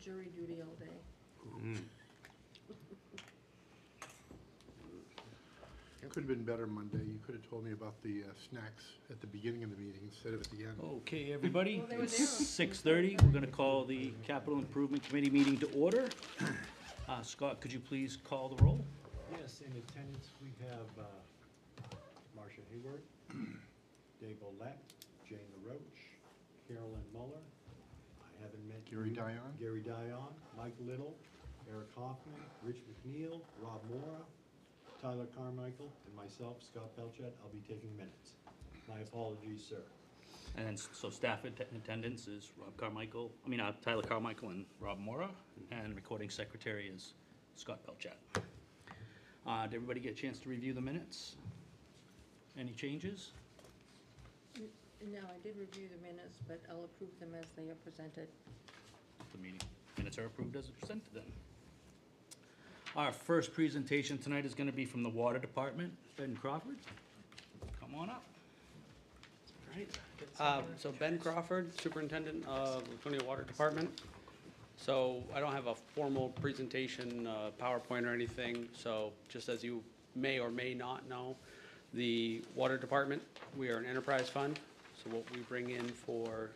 jury duty all day. Could have been better Monday. You could have told me about the snacks at the beginning of the meeting instead of at the end. Okay, everybody, Well, they were it's there. 6:30. We're gonna call the Capital Improvement Committee meeting to order. Scott, could you please call the roll? Yes, in attendance, we have Marcia Hayward, Dave Olet, Jane LaRoche, Carolyn Muller. I haven't met Gary you. Dion? Gary Dion, Mike Little, Eric Hoffman, Rich McNeil, Rob Mora, Tyler Carmichael, and myself, Scott Belchat. I'll be taking minutes. My apologies, sir. And then, so staff attendance is Tyler Carmichael and Rob Mora, and recording secretary is Scott Belchat. Did everybody get a chance to review the minutes? Any changes? No, I did review the minutes, but I'll approve them as they are presented. The meeting minutes are approved as presented then. Our first presentation tonight is gonna be from the Water Department. Ben Crawford, come on up. So Ben Crawford, Superintendent of Laconia Water Department. So I don't have a formal presentation, PowerPoint or anything, so just as you may or may not know, the Water Department, we are an enterprise fund, so what we bring in for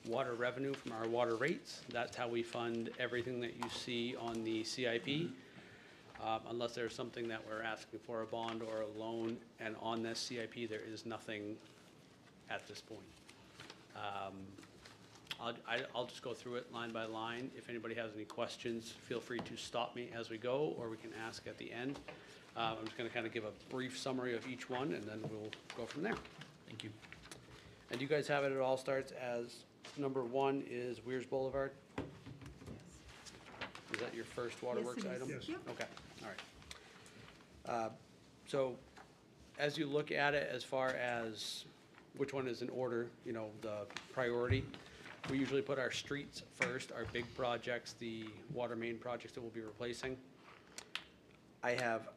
water revenue from our water rates, that's how we fund everything that you see on the CIP. Unless there's something that we're asking for, a bond or a loan, and on this CIP, there is nothing at this point. I'll just go through it line by line. If anybody has any questions, feel free to stop me as we go, or we can ask at the end. I'm just gonna kind of give a brief summary of each one, and then we'll go from there. Thank you. And you guys have it, it all starts as, number one is Weirs Boulevard. Is that your first waterworks Yes, it is. item? Yes. Yep. Okay, all right. So, as you look at it, as far as which one is in order, you know, the priority, we usually put our streets first, our big projects, the water main projects that we'll be replacing. I have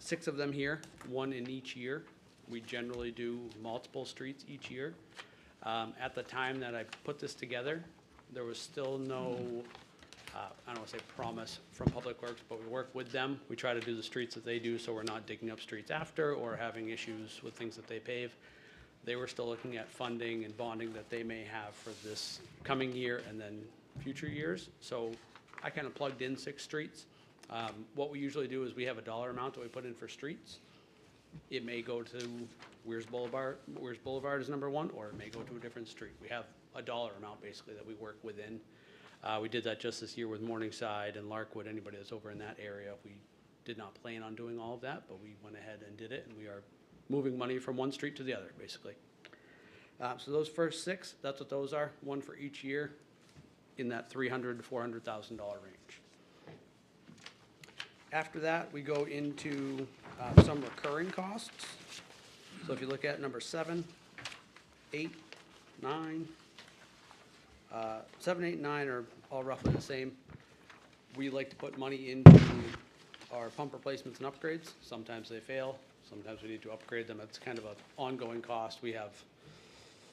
6 of them here, 1 in each year. We generally do multiple streets each year. At the time that I put this together, there was still no, I don't want to say promise from Public Works, but we work with them. We try to do the streets that they do, so we're not digging up streets after or having issues with things that they pave. They were still looking at funding and bonding that they may have for this coming year and then future years. So I kind of plugged in 6 streets. What we usually do is we have a dollar amount that we put in for streets. It may go to Weirs Boulevard. Weirs Boulevard is number 1, or it may go to a different street. We have a dollar amount basically that we work within. We did that just this year with Morningside and Larkwood. Anybody that's over in that area, we did not plan on doing all of that, but we went ahead and did it, and we are moving money from one street to the other, basically. So those first 6, that's what those are, 1 for each year, in that $300,000 to $400,000 range. After that, we go into some recurring costs. So if you look at number 7, 8, 9, 7, 8, 9 are all roughly the same. We like to put money into our pump replacements and upgrades. Sometimes they fail, sometimes we need to upgrade them. It's kind of an ongoing cost. We have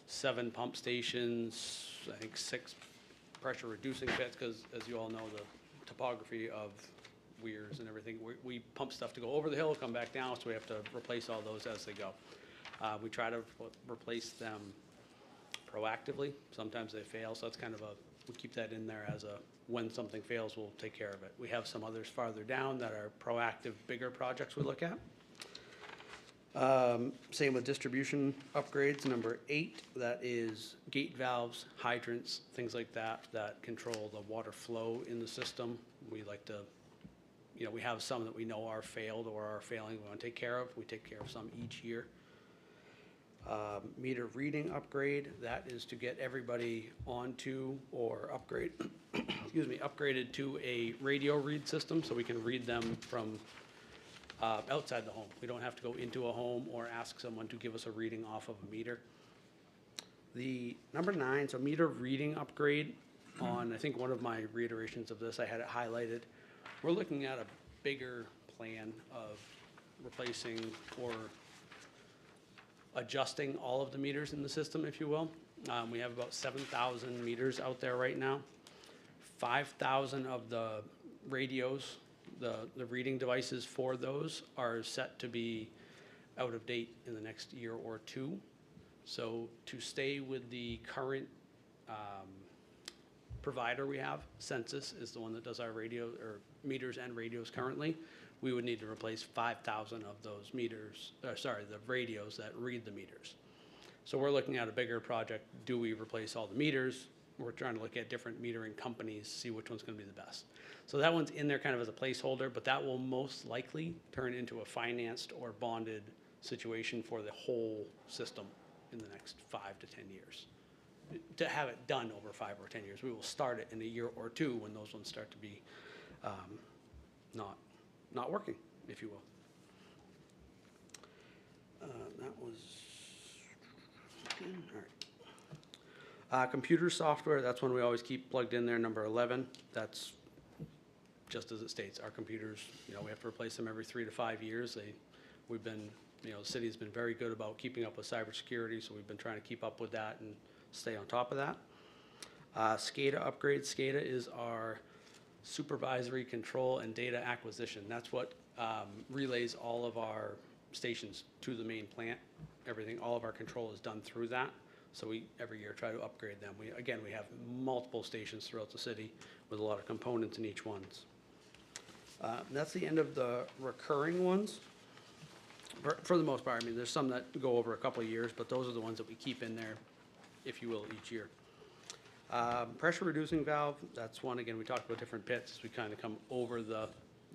7 pump stations, I think 6 pressure reducing pits, because as you all know, the topography of Weirs and everything, we pump stuff to go over the hill, come back down, so we have to replace all those as they go. We try to replace them proactively. Sometimes they fail, so that's kind of we keep that in there as a, when something fails, we'll take care of it. We have some others farther down that are proactive, bigger projects we look at. Same with distribution upgrades, number 8, that is gate valves, hydrants, things like that, that control the water flow in the system. We like to, you know, we have some that we know are failed or are failing, we want to take care of. We take care of some each year. Meter reading upgrade, that is to get everybody onto or upgrade, excuse me, upgraded to a radio read system so we can read them from outside the home. We don't have to go into a home or ask someone to give us a reading off of a meter. The number 9, so meter reading upgrade on, I think one of my reiterations of this, I had it highlighted. We're looking at a bigger plan of replacing or adjusting all of the meters in the system, if you will. We have about 7,000 meters out there right now. 5,000 of the radios, the reading devices for those are set to be out of date in the next year or two. So to stay with the current provider we have, Census is the one that does our radio, or meters and radios currently, we would need to replace 5,000 of those meters, the radios that read the meters. So we're looking at a bigger project. Do we replace all the meters? We're trying to look at different metering companies, see which one's gonna be the best. So that one's in there kind of as a placeholder, but that will most likely turn into a financed or bonded situation for the whole system in the next 5 to 10 years. To have it done over 5 or 10 years. We will start it in a year or two when those ones start to be not working, if you will. That was, all right. Computer software, that's one we always keep plugged in there, number 11. That's just as it states, our computers, we have to replace them every 3 to 5 years. We've been, the city's been very good about keeping up with cybersecurity, so we've been trying to keep up with that and stay on top of that. SCADA upgrades. SCADA is our supervisory control and data acquisition. That's what relays all of our stations to the main plant. Everything, all of our control is done through that. So we, every year, try to upgrade them. We have multiple stations throughout the city with a lot of components in each ones. That's the end of the recurring ones. For the most part, I mean, there's some that go over a couple of years, but those are the ones that we keep in there, if you will, each year. Pressure reducing valve, that's one, again, we talked about different pits. As we kind of come over the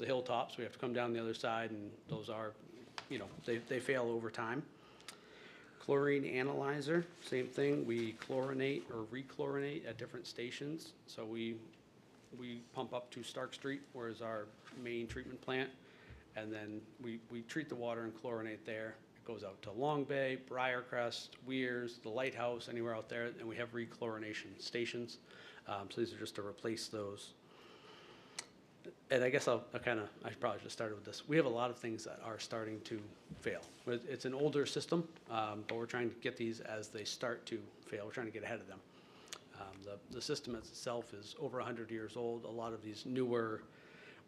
hilltops, we have to come down the other side, and those are, they fail over time. Chlorine analyzer, same thing. We chlorinate or rechlorinate at different stations. So we pump up to Stark Street, where is our main treatment plant, and then we treat the water and chlorinate there. It goes out to Long Bay, Briarcrest, Weirs, the Lighthouse, anywhere out there, and we have rechlorination stations. So these are just to replace those. And I guess I probably just started with this. We have a lot of things that are starting to fail. It's an older system, but we're trying to get these as they start to fail. We're trying to get ahead of them. The system itself is over 100 years old. A lot of these newer,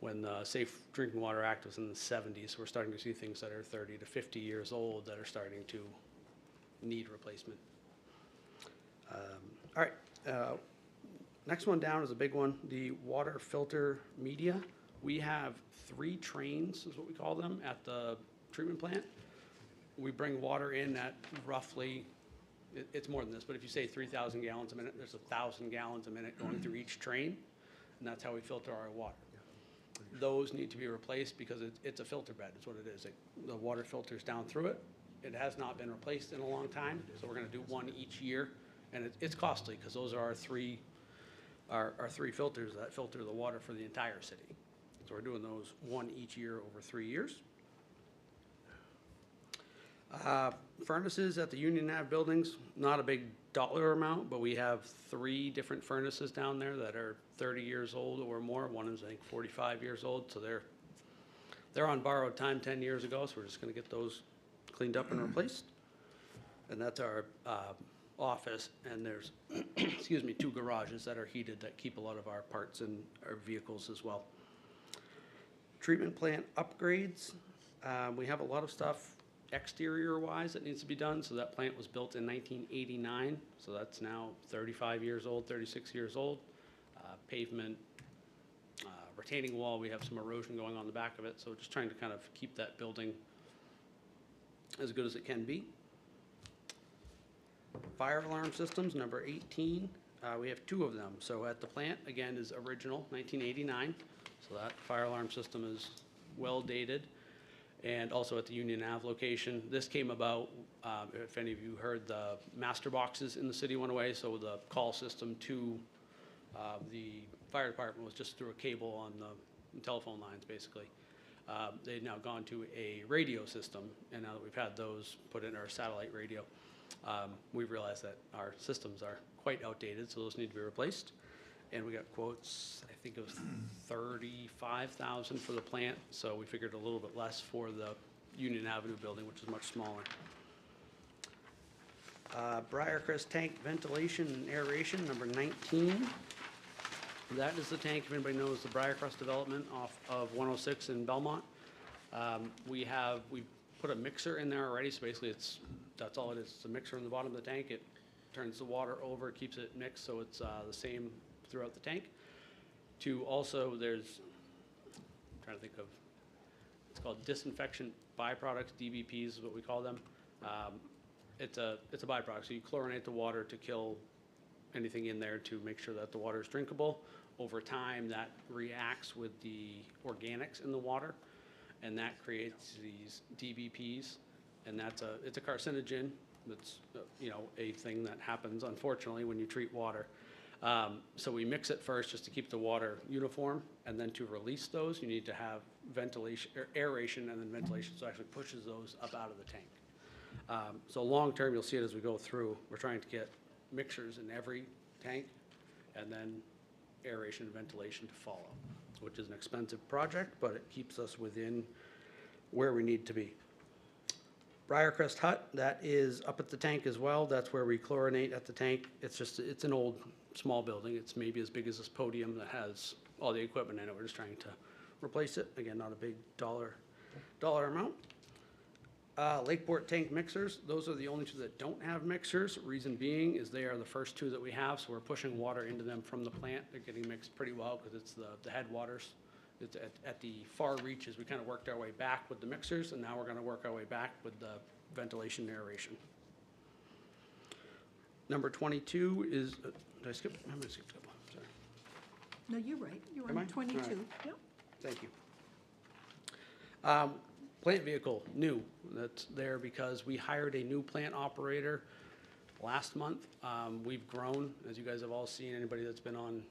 when the Safe Drinking Water Act was in the 70s, we're starting to see things that are 30 to 50 years old that are starting to need replacement. All right. Next one down is a big one, the water filter media. We have 3 trains, is what we call them, at the treatment plant. We bring water in at roughly, it's more than this, but if you say 3,000 gallons a minute, there's 1,000 gallons a minute going through each train, and that's how we filter our water. Those need to be replaced because it's a filter bed, is what it is. The water filters down through it. It has not been replaced in a long time, so we're gonna do one each year, and it's costly because those are our three filters that filter the water for the entire city. So we're doing those one each year over 3 years. Furnaces at the Union Ave buildings, not a big dollar amount, but we have 3 different furnaces down there that are 30 years old or more. One is, I think, 45 years old, so they're on borrowed time 10 years ago, so we're just gonna get those cleaned up and replaced. And that's our office, and there's, excuse me, 2 garages that are heated that keep a lot of our parts and our vehicles as well. Treatment plant upgrades, we have a lot of stuff exterior-wise that needs to be done. So that plant was built in 1989, so that's now 35 years old, 36 years old. Pavement, retaining wall, we have some erosion going on the back of it, so just trying to kind of keep that building as good as it can be. Fire alarm systems, number 18, we have 2 of them. So at the plant, again, is original, 1989, so that fire alarm system is well dated. And also at the Union Ave location, this came about, if any of you heard, the master boxes in the city went away, so the call system to the fire department was just through a cable on the telephone lines, basically. They've now gone to a radio system, and now that we've had those put in our satellite radio, we've realized that our systems are quite outdated, so those need to be replaced. And we got quotes, I think it was $35,000 for the plant, so we figured a little bit less for the Union Avenue building, which is much smaller. Briarcrest tank ventilation and aeration, number 19. That is the tank, if anybody knows the Briarcrest development off of 106 in Belmont. We put a mixer in there already, so basically that's all it is. It's a mixer in the bottom of the tank. It turns the water over, keeps it mixed, so it's the same throughout the tank. Also, there's, I'm trying to think of, it's called disinfection byproducts, DBPs is what we call them. It's a byproduct, so you chlorinate the water to kill anything in there to make sure that the water is drinkable. Over time, that reacts with the organics in the water, and that creates these DBPs, and it's a carcinogen. That's a thing that happens unfortunately when you treat water. So we mix it first just to keep the water uniform, and then to release those, you need to have ventilation, or aeration, and then ventilation, so it actually pushes those up out of the tank. So long term, you'll see it as we go through. We're trying to get mixers in every tank, and then aeration and ventilation to follow, which is an expensive project, but it keeps us within where we need to be. Briarcrest Hut, that is up at the tank as well. That's where we chlorinate at the tank. It's an old, small building. It's maybe as big as this podium that has all the equipment in it. We're just trying to replace it. Again, not a big dollar amount. Lakeport tank mixers, those are the only two that don't have mixers. Reason being is they are the first two that we have, so we're pushing water into them from the plant. They're getting mixed pretty well because it's the headwaters. It's at the far reaches, we kind of worked our way back with the mixers, and now we're going to work our way back with the ventilation and aeration. Number 22 is, did I skip? I'm going to skip a couple, sorry. No, you're right. You're Am I? on 22. All right. Yep. Thank you. Plant vehicle, new. That's there because we hired a new plant operator last month. We've grown, as you guys have all seen, anybody that's been on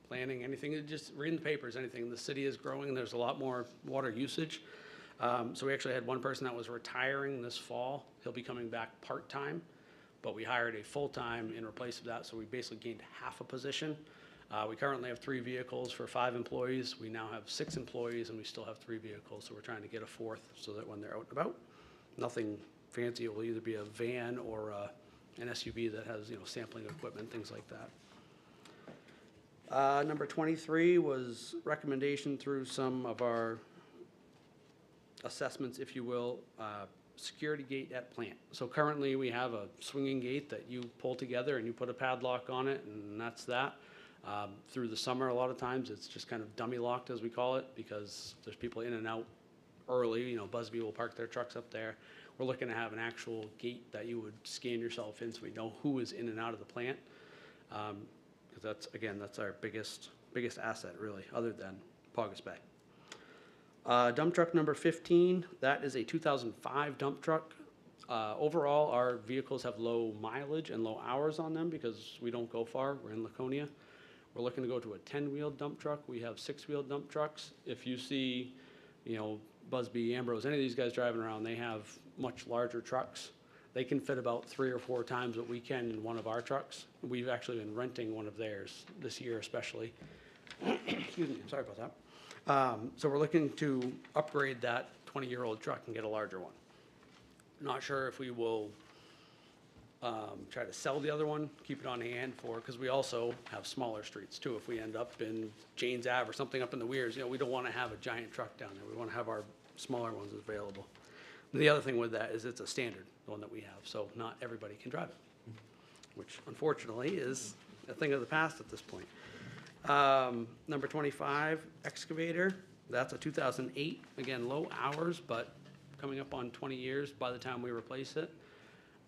planning, anything, just reading the papers, anything. The city is growing. There's a lot more water usage. So we actually had one person that was retiring this fall. He'll be coming back part-time, but we hired a full-time in replace of that, so we basically gained half a position. We currently have 3 vehicles for 5 employees. We now have 6 employees, and we still have 3 vehicles, so we're trying to get a 4th so that when they're out and about, nothing fancy. It will either be a van or an SUV that has, sampling equipment, things like that. Number 23 was recommendation through some of our assessments, if you will, security gate at plant. So currently, we have a swinging gate that you pull together and you put a padlock on it, and that's that. Through the summer, a lot of times, it's just kind of dummy locked, as we call it, because there's people in and out early. Busby will park their trucks up there. We're looking to have an actual gate that you would scan yourself in so we know who is in and out of the plant. Because that's our biggest asset, really, other than Paugus Bay. Dump truck number 15, that is a 2005 dump truck. Overall, our vehicles have low mileage and low hours on them because we don't go far. We're in Laconia. We're looking to go to a 10-wheel dump truck. We have 6-wheel dump trucks. If you see, Busby, Ambrose, any of these guys driving around, they have much larger trucks. They can fit about 3 or 4 times what we can in one of our trucks. We've actually been renting one of theirs this year especially. Excuse me, sorry about that. So we're looking to upgrade that 20-year-old truck and get a larger one. Not sure if we will try to sell the other one, keep it on hand because we also have smaller streets too. If we end up in Janes Ave or something up in the Weirs, we don't want to have a giant truck down there. We want to have our smaller ones available. The other thing with that is it's a standard, the one that we have, so not everybody can drive it, which unfortunately is a thing of the past at this point. Number 25, excavator. That's a 2008. Again, low hours, but coming up on 20 years by the time we replace it.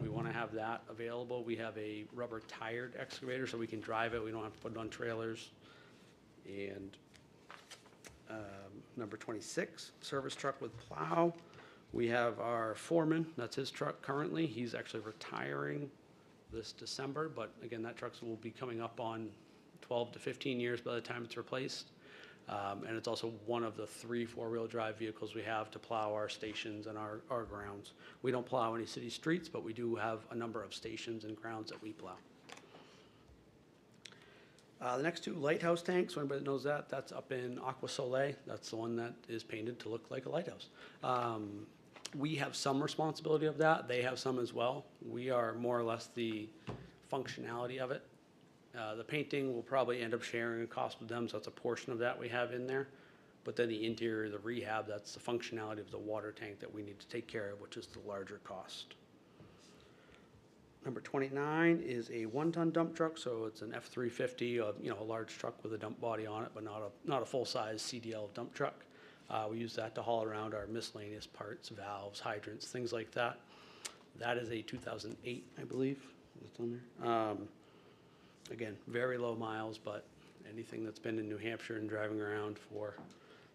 We want to have that available. We have a rubber tired excavator so we can drive it. We don't have to put it on trailers. And number 26, service truck with plow. We have our foreman, that's his truck currently. He's actually retiring this December, but again, that truck will be coming up on 12 to 15 years by the time it's replaced. And it's also one of the 3 4-wheel drive vehicles we have to plow our stations and our grounds. We don't plow any city streets, but we do have a number of stations and grounds that we plow. The next 2 lighthouse tanks, so anybody that knows that, that's up in Aqua Soleil. That's the one that is painted to look like a lighthouse. We have some responsibility of that. They have some as well. We are more or less the functionality of it. The painting will probably end up sharing a cost with them, so that's a portion of that we have in there. But then the interior, the rehab, that's the functionality of the water tank that we need to take care of, which is the larger cost. Number 29 is a 1-ton dump truck, so it's an F-350, a large truck with a dump body on it, but not a full-size CDL dump truck. We use that to haul around our miscellaneous parts, valves, hydrants, things like that. That is a 2008, I believe. It's on there. Again, very low miles, but anything that's been in New Hampshire and driving around for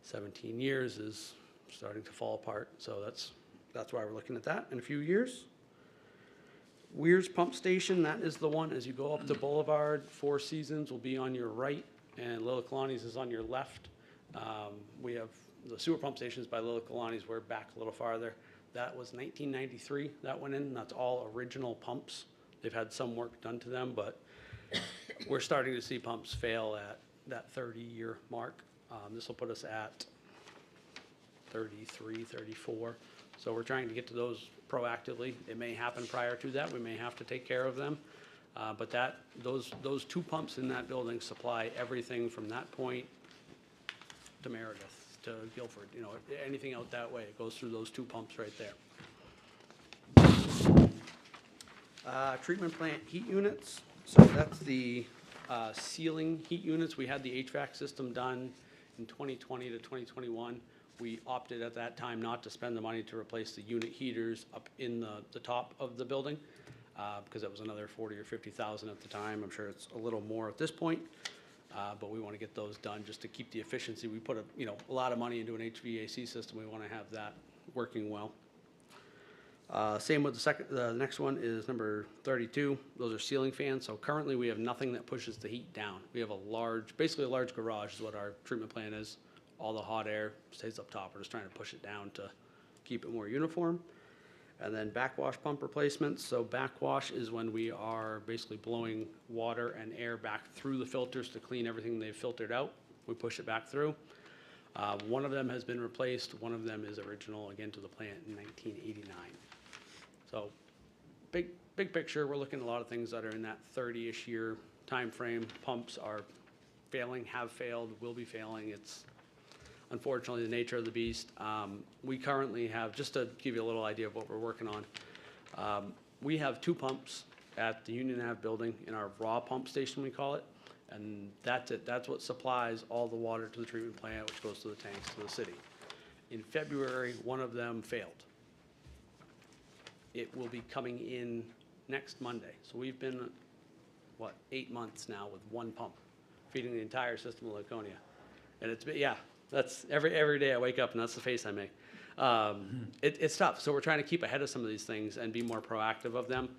17 years is starting to fall apart. So that's why we're looking at that in a few years. Weir's Pump Station, that is the one as you go up the Boulevard. Four Seasons will be on your right, and Lila Kalani's is on your left. We have the sewer pump stations by Lila Kalani's. We're back a little farther. That was 1993. That went in. That's all original pumps. They've had some work done to them, but we're starting to see pumps fail at that 30-year mark. This will put us at 33, 34. So we're trying to get to those proactively. It may happen prior to that. We may have to take care of them. But those two pumps in that building supply everything from that point to Meredith, to Guilford. Anything out that way, it goes through those two pumps right there. Treatment plant heat units. So that's the ceiling heat units. We had the HVAC system done in 2020 to 2021. We opted at that time not to spend the money to replace the unit heaters up in the top of the building, because that was another 40 or 50,000 at the time. I'm sure it's a little more at this point, but we want to get those done just to keep the efficiency. We put a lot of money into an HVAC system. We want to have that working well. Same with the next one is number 32. Those are ceiling fans. So currently we have nothing that pushes the heat down. We have basically a large garage is what our treatment plant is. All the hot air stays up top. We're just trying to push it down to keep it more uniform. And then backwash pump replacements. So backwash is when we are basically blowing water and air back through the filters to clean everything they've filtered out. We push it back through. One of them has been replaced. One of them is original, again, to the plant in 1989. So big picture, we're looking at a lot of things that are in that 30-ish year time frame. Pumps are failing, have failed, will be failing. It's unfortunately the nature of the beast. We currently have, just to give you a little idea of what we're working on, we have 2 pumps at the Union Ave building in our raw pump station, we call it. And that's it. That's what supplies all the water to the treatment plant, which goes to the tanks to the city. In February, one of them failed. It will be coming in next Monday. So we've been, 8 months now with one pump feeding the entire system of Laconia. And it's been, that's every day I wake up and that's the face I make. It's tough. So we're trying to keep ahead of some of these things and be more proactive of them.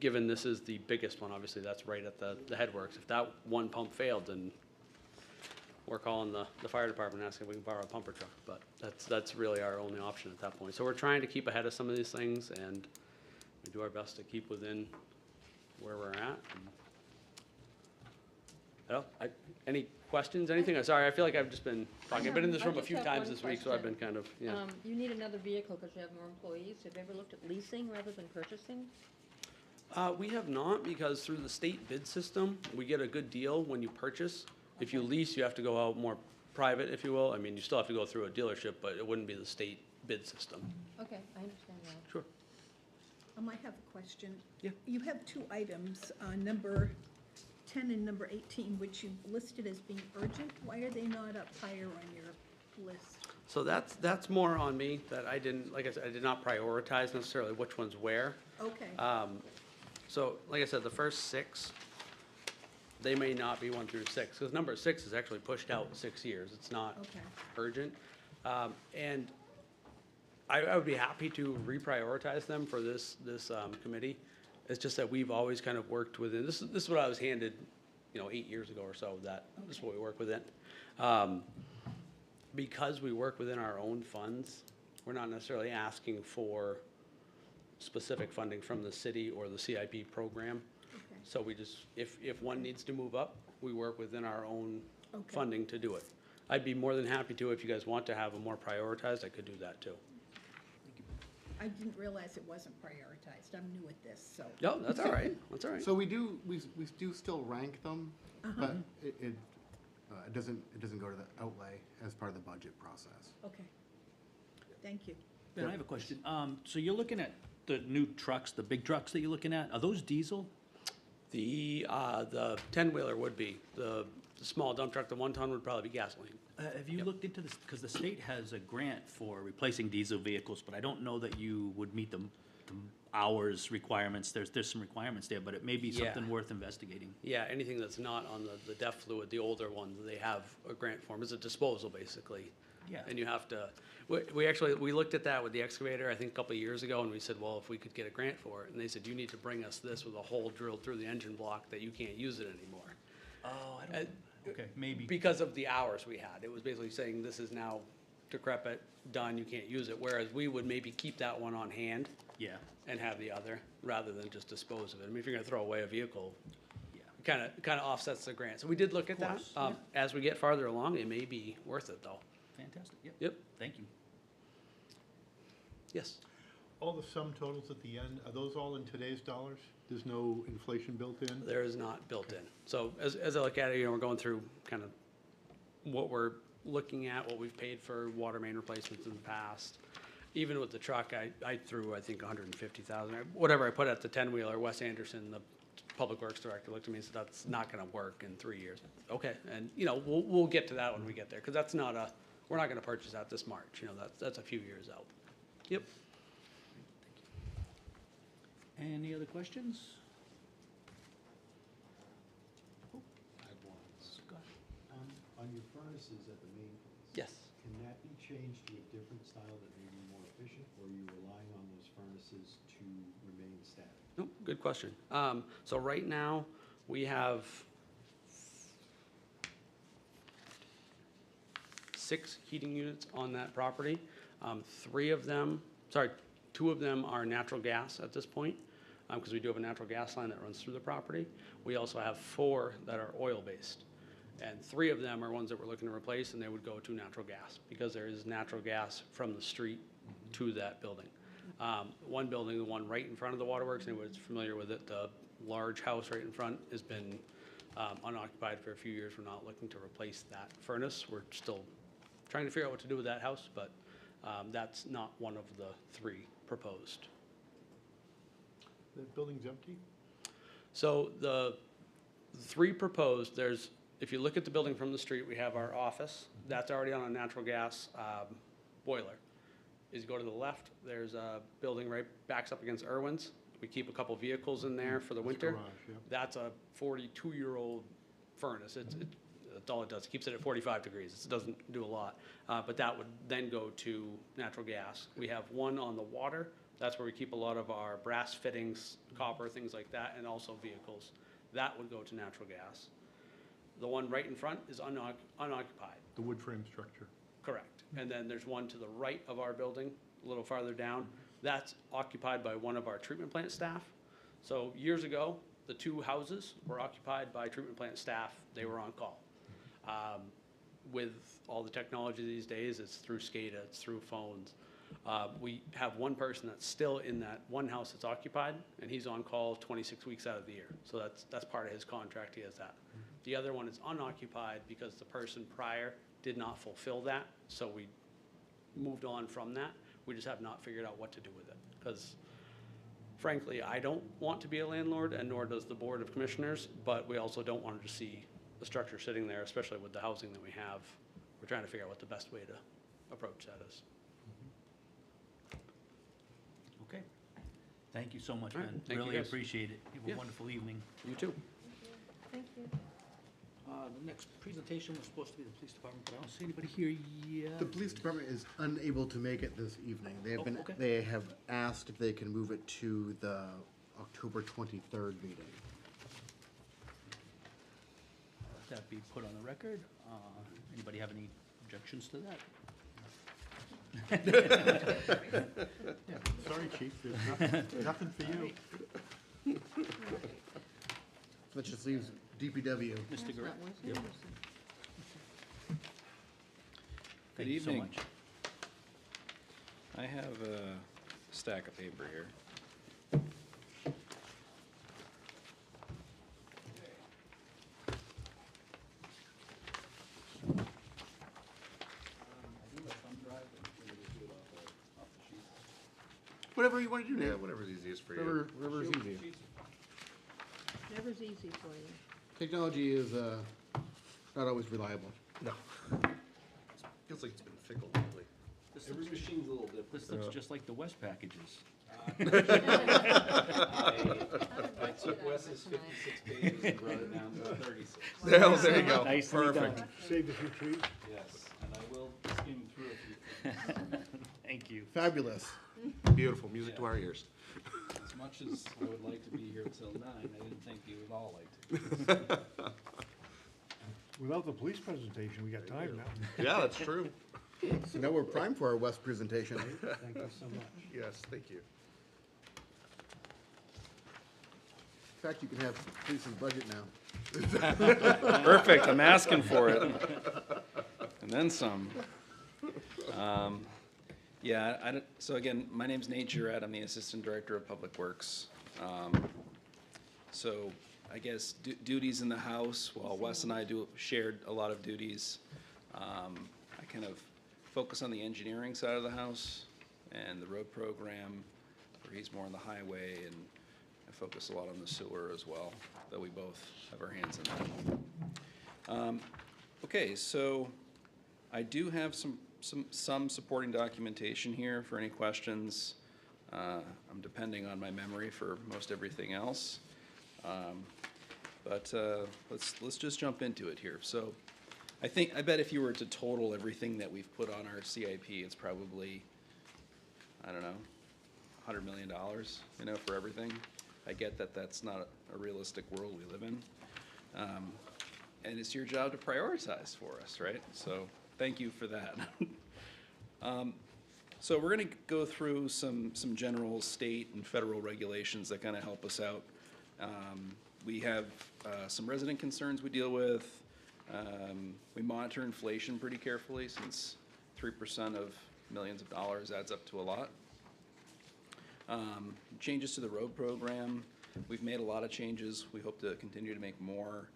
Given this is the biggest one, obviously that's right at the headworks. If that one pump failed, then we're calling the fire department asking if we can borrow a pumper truck, but that's really our only option at that point. So we're trying to keep ahead of some of these things, and we do our best to keep within where we're at. Any questions, anything? Sorry, I feel like I've just been talking. I've been in this room a few times this week, so I've been kind of, You need another vehicle because you have more employees. Have you ever looked at leasing rather than purchasing? We have not, because through the state bid system, we get a good deal when you purchase. If you lease, you have to go out more private, if you will. I mean, you still have to go through a dealership, but it wouldn't be the state bid system. Okay, I understand that. Sure. I have a question. Yeah. You have 2 items, number 10 and number 18, which you listed as being urgent. Why are they not up higher on your list? So that's more on me, that I didn't, like I said, I did not prioritize necessarily which one's where. Okay. So, like I said, the first 6, they may not be 1 through 6, because number 6 is actually pushed out 6 years. It's not Okay. urgent. And I would be happy to reprioritize them for this committee. It's just that we've always kind of worked within, this is what I was handed, 8 years ago or so, that this is what we work within. Because we work within our own funds, we're not necessarily asking for specific funding from the city or the CIP program. Okay. So we just, if one needs to move up, we work within our own Okay. funding to do it. I'd be more than happy to, if you guys want to have them more prioritized, I could do that too. I didn't realize it wasn't prioritized. I'm new at this, so. No, that's all right, that's all right. So we do still rank them, but it doesn't go to the outlay as part of the budget process. Okay. Thank you. Ben, I have a question. So you're looking at the new trucks, the big trucks that you're looking at, are those diesel? The 10-wheeler would be, the small dump truck, the 1-ton would probably be gasoline. Have you looked into this, because the state has a grant for replacing diesel vehicles, but I don't know that you would meet the hours requirements. There's some requirements there, but it may be Yeah. something worth investigating. Yeah, anything that's not on the DEF fluid, the older ones, they have a grant form. It's a disposal, basically. Yeah. And you have to, we looked at that with the excavator, I think, a couple of years ago, and we said, well, if we could get a grant for it, and they said, you need to bring us this with a hole drilled through the engine block that you can't use it anymore. Oh, I don't, okay, maybe. Because of the hours we had. It was basically saying, this is now decrepit, done, you can't use it, whereas we would maybe keep that one on hand Yeah, and have the other, rather than just dispose of it. I mean, if you're gonna throw away a vehicle, yeah. kinda offsets the grant. So we did look at that. course, As we get farther along, it may be worth it, though. Fantastic, yep. Yep, Thank you. yes. All the sum totals at the end, are those all in today's dollars? There's no inflation built in? There is not built in. So as I look at it, we're going through kind of what we're looking at, what we've paid for water main replacements in the past. Even with the truck, I threw, I think, 150,000. Whatever I put at the 10-wheeler, Wes Anderson, the Public Works Director, looked at me and said, that's not gonna work in 3 years. Okay, and, we'll get to that when we get there, because that's not we're not gonna purchase that this March, that's a few years out. Yep. Any other questions? I have one. Scott? On your furnaces at the main place. Yes. Can that be changed to a different style that may be more efficient, or are you relying on those furnaces to remain static? Nope, good question. So right now, we have 6 heating units on that property. 2 of them are natural gas at this point, because we do have a natural gas line that runs through the property. We also have 4 that are oil-based. And 3 of them are ones that we're looking to replace, and they would go to natural gas, because there is natural gas from the street to that building. One building, the one right in front of the waterworks, anyone's familiar with it, the large house right in front has been unoccupied for a few years. We're not looking to replace that furnace. We're still trying to figure out what to do with that house, but that's not one of the 3 proposed. The building's empty? So the 3 proposed, if you look at the building from the street, we have our office. That's already on a natural gas boiler. As you go to the left, there's a building right, backs up against Irwin's. We keep a couple vehicles in there for the winter. Garage, yeah. That's a 42-year-old furnace. That's all it does. It keeps it at 45 degrees. It doesn't do a lot. But that would then go to natural gas. We have one on the water. That's where we keep a lot of our brass fittings, copper, things like that, and also vehicles. That would go to natural gas. The one right in front is unoccupied. The wood frame structure. Correct. And then there's one to the right of our building, a little farther down. That's occupied by one of our treatment plant staff. So years ago, the 2 houses were occupied by treatment plant staff. They were on call. With all the technology these days, it's through SCADA, it's through phones. We have one person that's still in that one house that's occupied, and he's on call 26 weeks out of the year. So that's part of his contract, he has that. The other one is unoccupied because the person prior did not fulfill that, so we moved on from that. We just have not figured out what to do with it, because frankly, I don't want to be a landlord, and nor does the Board of Commissioners, but we also don't want to see the structure sitting there, especially with the housing that we have. We're trying to figure out what the best way to approach that is. Okay. Thank you so much, All right, Ben. thank you, Really guys. appreciate it. You have Yeah. a wonderful evening. You too. Thank you. The next presentation was supposed to be the police department, but I don't see anybody here yet. The police department is unable to make it this evening. They have Oh, been, okay. they have asked if they can move it to the October 23rd meeting. That be put on the record. Anybody have any objections to that? Sorry, chief, there's nothing for you. That just leaves DPW. Mr. That's Garrett? not Wes Anderson. Thank you so evening. much. I have stack of paper here. Whatever you want to do, Yeah, Nate. whatever's easiest for you. Whatever's easier. Never's easy for you. Technology is not always reliable. No. Feels like it's been fickle lately. This Every looks, machine's a little different. this looks just like the West packages. I took Wes's 56 pages and brought it down to 36. There you go. Nicely Perfect. done. Saved a few trees. Yes, and I will skim through a few things. Thank you. Fabulous. Beautiful, music to our ears. As much as I would like to be here till 9, I didn't think you would all like to. Without the police presentation, we got time now. Yeah, that's true. So now we're primed for our West presentation. Thank you so much. Yes, thank you. In fact, you can have police's budget now. Perfect, I'm asking for it. And then some. Yeah, so again, my name's Nate Girat, I'm the Assistant Director of Public Works. So I guess duties in the house, well, Wes and I shared a lot of duties. I kind of focus on the engineering side of the house and the road program, where he's more on the highway, and I focus a lot on the sewer as well, though we both have our hands in that. Okay, so I do have some supporting documentation here for any questions. I'm depending on my memory for most everything else. But let's just jump into it here. So I bet if you were to total everything that we've put on our CIP, it's probably, I don't know, $100 million, you know, for everything. I get that that's not a realistic world we live in. And it's your job to prioritize for us, right? So thank you for that. So we're going to go through some general state and federal regulations that kind of help us out. We have some resident concerns we deal with. We monitor inflation pretty carefully, since 3% of millions of dollars adds up to a lot. Changes to the road program. We've made a lot of changes. We hope to continue to make more.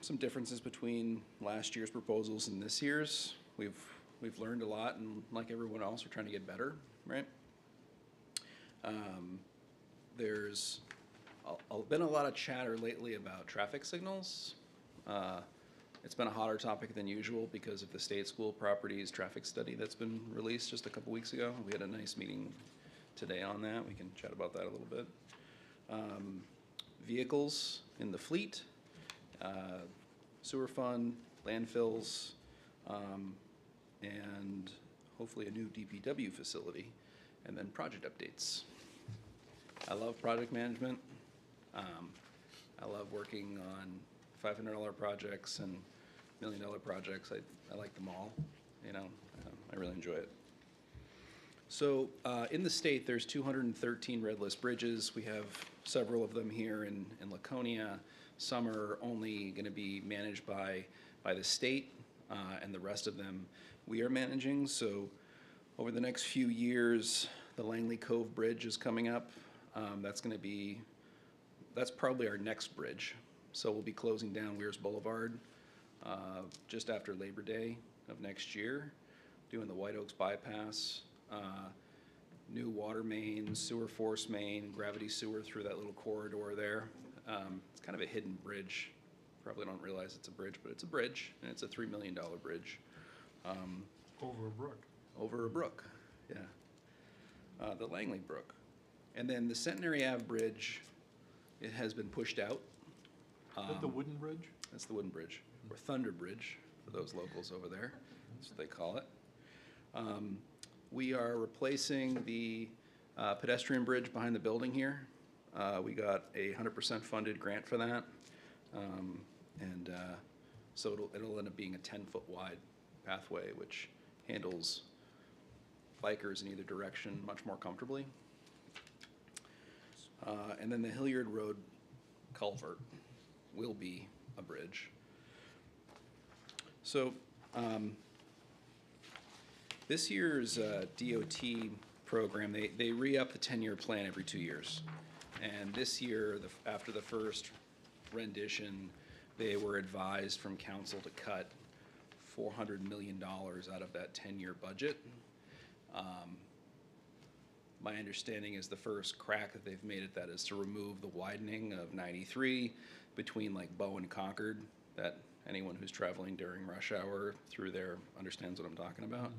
Some differences between last year's proposals and this year's. We've learned a lot, and like everyone else, we're trying to get better, right? There's been a lot of chatter lately about traffic signals. It's been a hotter topic than usual because of the state school properties traffic study that's been released just a couple weeks ago. We had a nice meeting today on that. We can chat about that a little bit. Vehicles in the fleet, sewer fund, landfills, and hopefully a new DPW facility, and then project updates. I love project management. I love working on $500 projects and $1 million projects. I like them all, you know, I really enjoy it. So in the state, there's 213 red list bridges. We have several of them here in Laconia. Some are only going to be managed by the state, and the rest of them we are managing. So over the next few years, the Langley Cove Bridge is coming up. That's probably our next bridge. So we'll be closing down Weirs Boulevard just after Labor Day of next year, doing the White Oaks bypass, new water main, sewer force main, gravity sewer through that little corridor there. It's kind of a hidden bridge. Probably don't realize it's a bridge, but it's a bridge, and it's a $3 million bridge. Over a brook. Over a brook, yeah. The Langley Brook. And then the Centenary Ave Bridge, it has been pushed out. Is that the wooden bridge? That's the wooden bridge, or Thunder Bridge for those locals over there. That's what they call it. We are replacing the pedestrian bridge behind the building here. We got a 100% funded grant for that. So it'll end up being a 10-foot wide pathway, which handles bikers in either direction much more comfortably. And then the Hilliard Road culvert will be a bridge. So This year's DOT program, they re-up the 10-year plan every 2 years. And this year, after the first rendition, they were advised from council to cut $400 million out of that 10-year budget. My understanding is the first crack that they've made at that is to remove the widening of 93 between like Bow and Concord, that anyone who's traveling during rush hour through there understands what I'm talking about.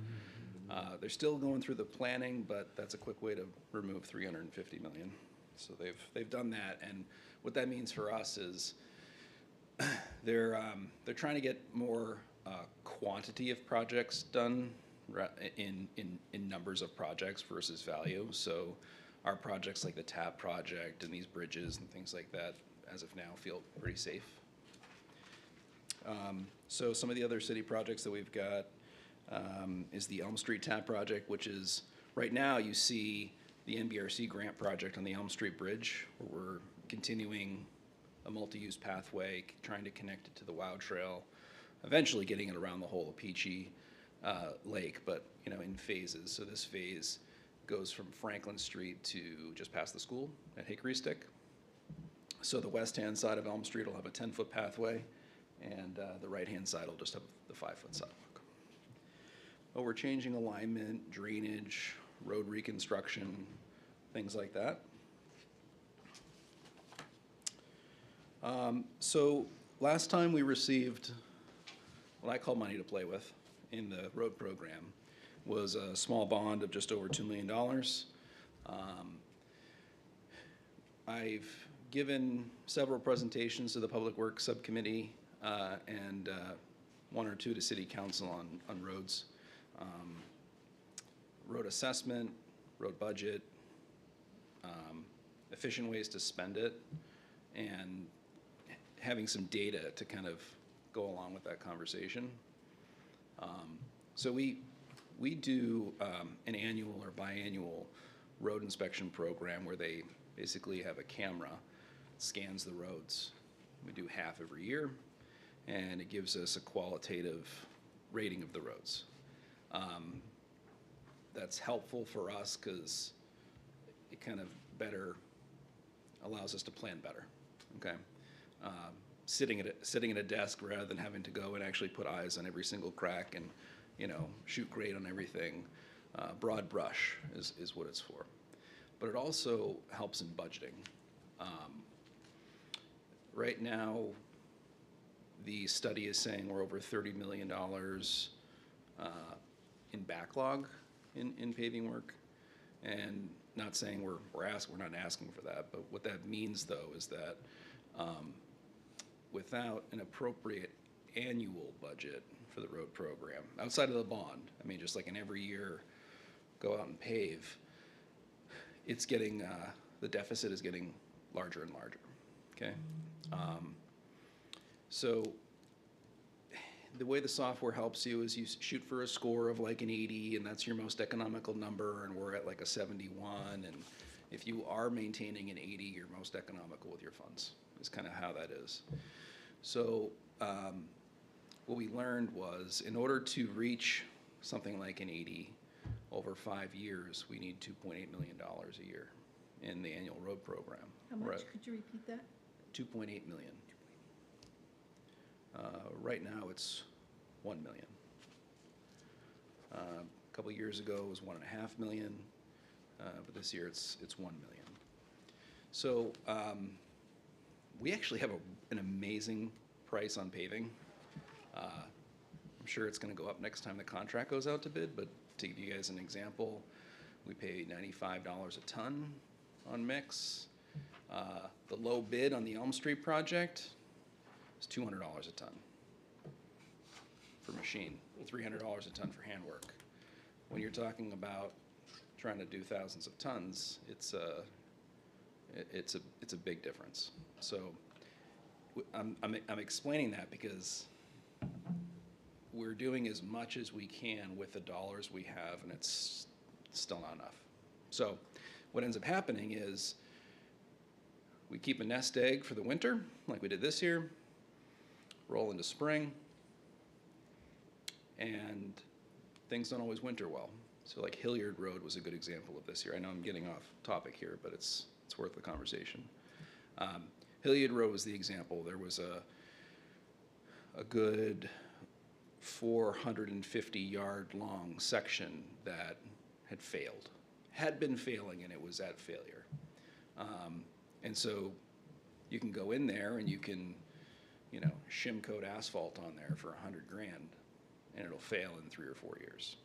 They're still going through the planning, but that's a quick way to remove $350 million. So they've done that, and what that means for us is they're trying to get more quantity of projects done in numbers of projects versus value. So our projects like the TAP project and these bridges and things like that, as of now, feel pretty safe. So some of the other city projects that we've got is the Elm Street TAP project, which is, right now you see the NBRC grant project on the Elm Street Bridge, where we're continuing a multi-use pathway, trying to connect it to the WOW Trail, eventually getting it around the whole of Peachy Lake, but in phases. So this phase goes from Franklin Street to just past the school at Hickory Stick. So the west-hand side of Elm Street will have a 10-foot pathway, and the right-hand side will just have the 5-foot sidewalk. But we're changing alignment, drainage, road reconstruction, things like that. So last time we received what I call money to play with in the road program was a small bond of just over $2 million. I've given several presentations to the Public Works Subcommittee and one or two to City Council on roads. Road assessment, road budget, efficient ways to spend it, and having some data to kind of go along with that conversation. So we do an annual or biannual road inspection program where they basically have a camera, scans the roads. We do half every year, and it gives us a qualitative rating of the roads. That's helpful for us because it kind of better allows us to plan better, okay? Sitting at a desk rather than having to go and actually put eyes on every single crack and, shoot grade on everything. Broad brush is what it's for. But it also helps in budgeting. Right now, the study is saying we're over $30 million in backlog in paving work, and not saying we're not asking for that, but what that means though is that without an appropriate annual budget for the road program, outside of the bond, I mean, just like in every year, go out and pave, it's getting, the deficit is getting larger and larger, okay? So the way the software helps you is you shoot for a score of like an 80, and that's your most economical number, and we're at like a 71, and if you are maintaining an 80, you're most economical with your funds, is kind of how that is. So what we learned was in order to reach something like an 80 over 5 years, we need $2.8 million a year in the annual road program. How much? Could you repeat that? 2.8 million. Right now, it's 1 million. A couple years ago, it was 1.5 million, but this year it's 1 million. So we actually have an amazing price on paving. I'm sure it's going to go up next time the contract goes out to bid, but to give you guys an example, we pay $95 a ton on mix. The low bid on the Elm Street project is $200 a ton for machine, $300 a ton for handwork. When you're talking about trying to do thousands of tons, it's a big difference. So I'm explaining that because we're doing as much as we can with the dollars we have, and it's still not enough. So what ends up happening is we keep a nest egg for the winter, like we did this year, roll into spring, and things don't always winter well. So like Hilliard Road was a good example of this here. I know I'm getting off topic here, but it's worth the conversation. Hilliard Road was the example. There was a good 450-yard long section that had been failing, and it was at failure. And so you can go in there and you can, shim coat asphalt on there for $100,000, and it'll fail in 3 or 4 years.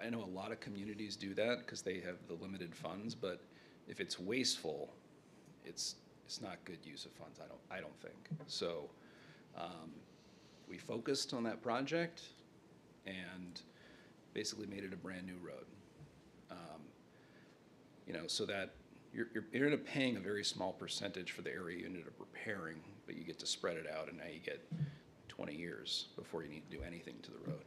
I know a lot of communities do that because they have the limited funds, but if it's wasteful, it's not good use of funds, I don't think. So we focused on that project and basically made it a brand new road. So that you're ended up paying a very small percentage for the area you ended up repairing, but you get to spread it out, and now you get 20 years before you need to do anything to the road.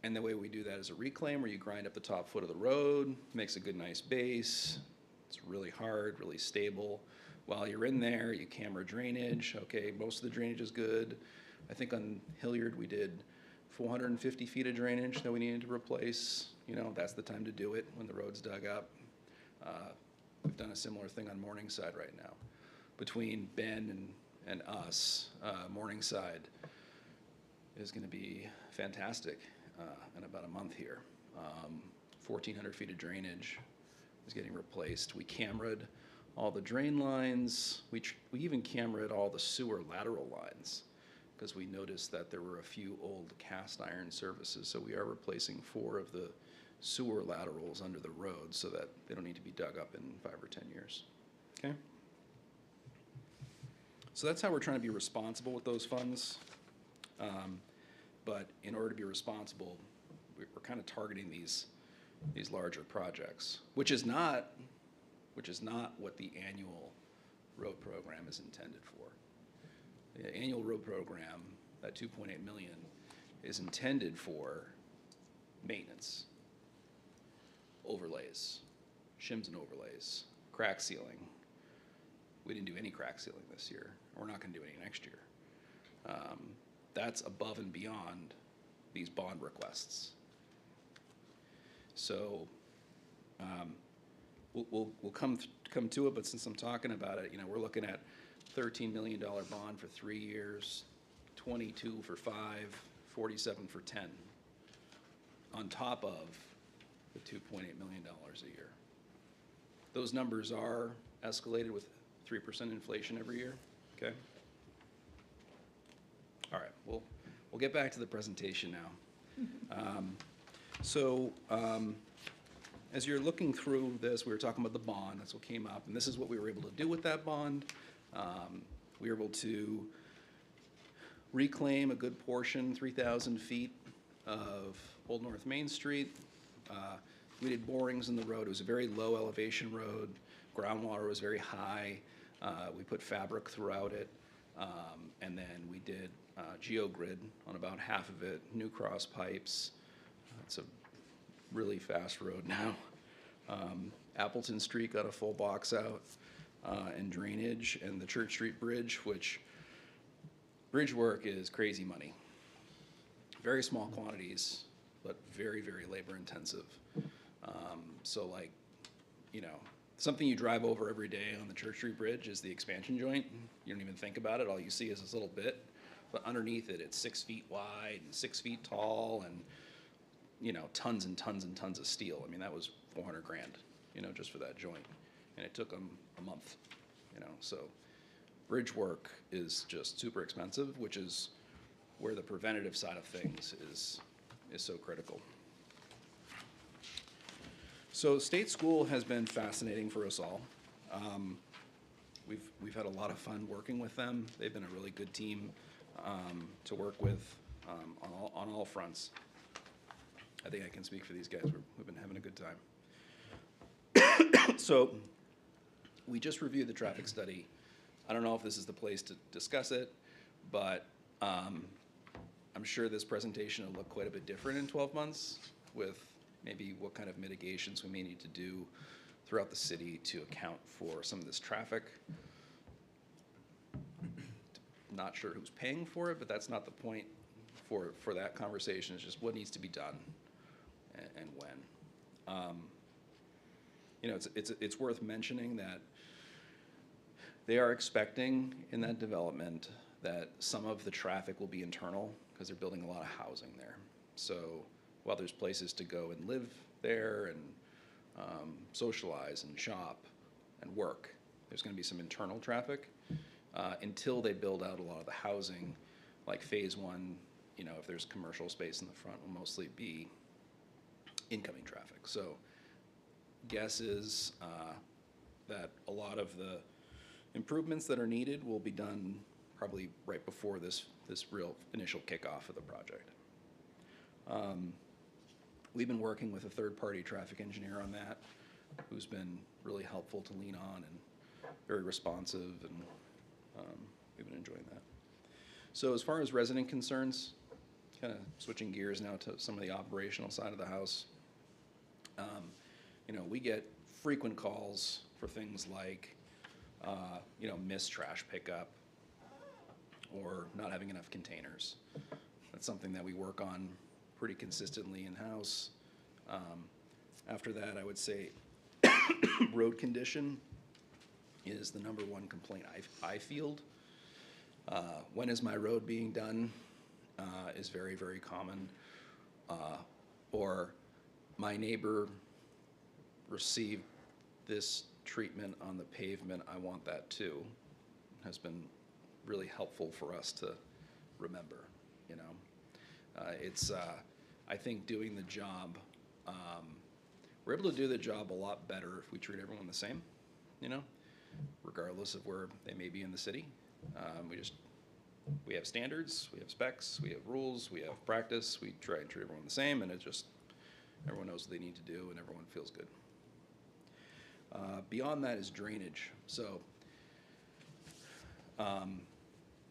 And the way we do that is a reclaim, where you grind up the top foot of the road, makes a good, nice base. It's really hard, really stable. While you're in there, you camera drainage. Okay, most of the drainage is good. I think on Hilliard we did 450 feet of drainage that we needed to replace. That's the time to do it, when the road's dug up. We've done a similar thing on Morningside right now. Between Ben and us, Morningside is going to be fantastic in about a month here. 1,400 feet of drainage is getting replaced. We cameraed all the drain lines. We even cameraed all the sewer lateral lines, because we noticed that there were a few old cast iron services. So we are replacing 4 of the sewer laterals under the road so that they don't need to be dug up in 5 or 10 years. Okay? So that's how we're trying to be responsible with those funds. But in order to be responsible, we're kind of targeting these larger projects, which is not what the annual road program is intended for. The annual road program, that 2.8 million, is intended for maintenance, overlays, shims and overlays, crack sealing. We didn't do any crack sealing this year. We're not going to do any next year. That's above and beyond these bond requests. So we'll come to it, but since I'm talking about it, we're looking at $13 million bond for 3 years, 22 for 5, 47 for 10, on top of the $2.8 million a year. Those numbers are escalated with 3% inflation every year, okay? All right, we'll get back to the presentation now. As you're looking through this, we were talking about the bond, that's what came up, and this is what we were able to do with that bond. We were able to reclaim a good portion, 3,000 feet of Old North Main Street. We did borings in the road. It was a very low elevation road. Groundwater was very high. We put fabric throughout it. And then we did geogrid on about half of it, new cross pipes. It's a really fast road now. Appleton Street got a full box out and drainage, and the Church Street Bridge, which bridge work is crazy money. Very small quantities, but very, very labor intensive. So like, something you drive over every day on the Church Street Bridge is the expansion joint. You don't even think about it. All you see is this little bit. But underneath it, it's 6 feet wide and 6 feet tall and, tons and tons and tons of steel. I mean, that was $400,000, just for that joint. And it took them a month, So bridge work is just super expensive, which is where the preventative side of things is so critical. So State School has been fascinating for us all. We've had a lot of fun working with them. They've been a really good team to work with on all fronts. I think I can speak for these guys. We've been having a good time. So we just reviewed the traffic study. I don't know if this is the place to discuss it, but I'm sure this presentation will look quite a bit different in 12 months with maybe what kind of mitigations we may need to do throughout the city to account for some of this traffic. not sure who's paying for it, but that's not the point for that conversation. It's just what needs to be done and when. You know, it's worth mentioning that they are expecting in that development that some of the traffic will be internal because they're building a lot of housing there. So while there's places to go and live there and socialize and shop and work, there's going to be some internal traffic until they build out a lot of the housing. Like phase one, you know, if there's commercial space in the front, will mostly be incoming traffic. So guess is that a lot of the improvements that are needed will be done probably right before this real initial kickoff of the project. We've been working with a third-party traffic engineer on that, who's been really helpful to lean on and very responsive, and we've been enjoying that. So as far as resident concerns, kind of switching gears now to some of the operational side of the house, you know, we get frequent calls for things like, you know, missed trash pickup or not having enough containers. That's something that we work on pretty consistently in-house. After that, I would say road condition is the number one complaint I field. When is my road being done is very, very common. Or my neighbor received this treatment on the pavement, I want that too, has been really helpful for us to remember, you know. It's, I think doing the job, we're able to do the job a lot better if we treat everyone the same, you know, regardless of where they may be in the city. We have standards, we have specs, we have rules, we have practice, we try and treat everyone the same, and it just, everyone knows what they need to do and everyone feels good. Beyond that is drainage. So,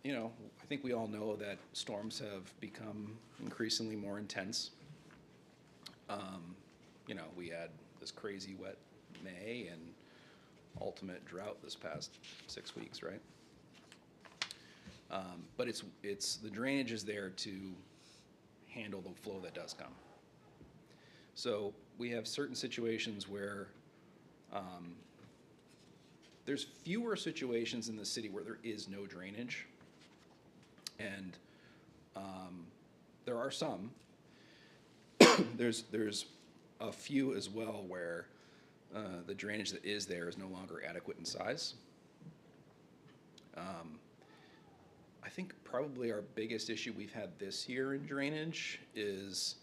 you know, I think we all know that storms have become increasingly more intense. You know, we had this crazy wet May and ultimate drought this past 6 weeks, right? But it's the drainage is there to handle the flow that does come. So we have certain situations where there's fewer situations in the city where there is no drainage, and there are some. There's a few as well where the drainage that is there is no longer adequate in size. I think probably our biggest issue we've had this year in drainage is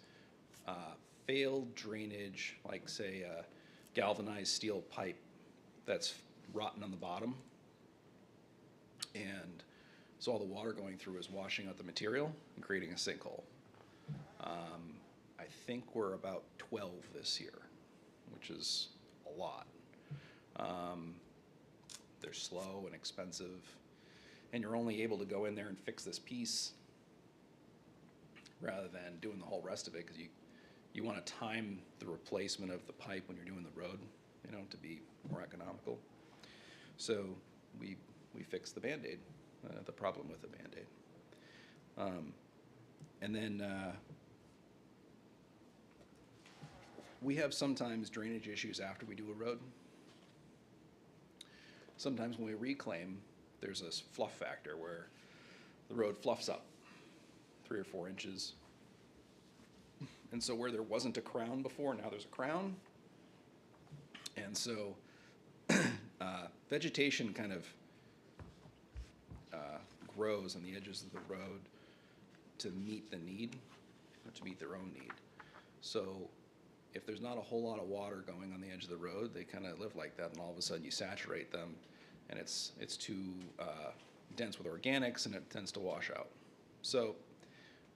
failed drainage, like say a galvanized steel pipe that's rotten on the bottom. And so all the water going through is washing out the material and creating a sinkhole. I think we're about 12 this year, which is a lot. They're slow and expensive, and you're only able to go in there and fix this piece rather than doing the whole rest of it, because you want to time the replacement of the pipe when you're doing the road, you know, to be more economical. So we fixed the Band-Aid, the problem with the Band-Aid. And then we have sometimes drainage issues after we do a road. Sometimes when we reclaim, there's this fluff factor where the road fluffs up 3 or 4 inches. And so where there wasn't a crown before, now there's a crown. And so vegetation kind of grows on the edges of the road to meet the need, or to meet their own need. So if there's not a whole lot of water going on the edge of the road, they kind of live like that, and all of a sudden you saturate them, and it's too dense with organics, and it tends to wash out. So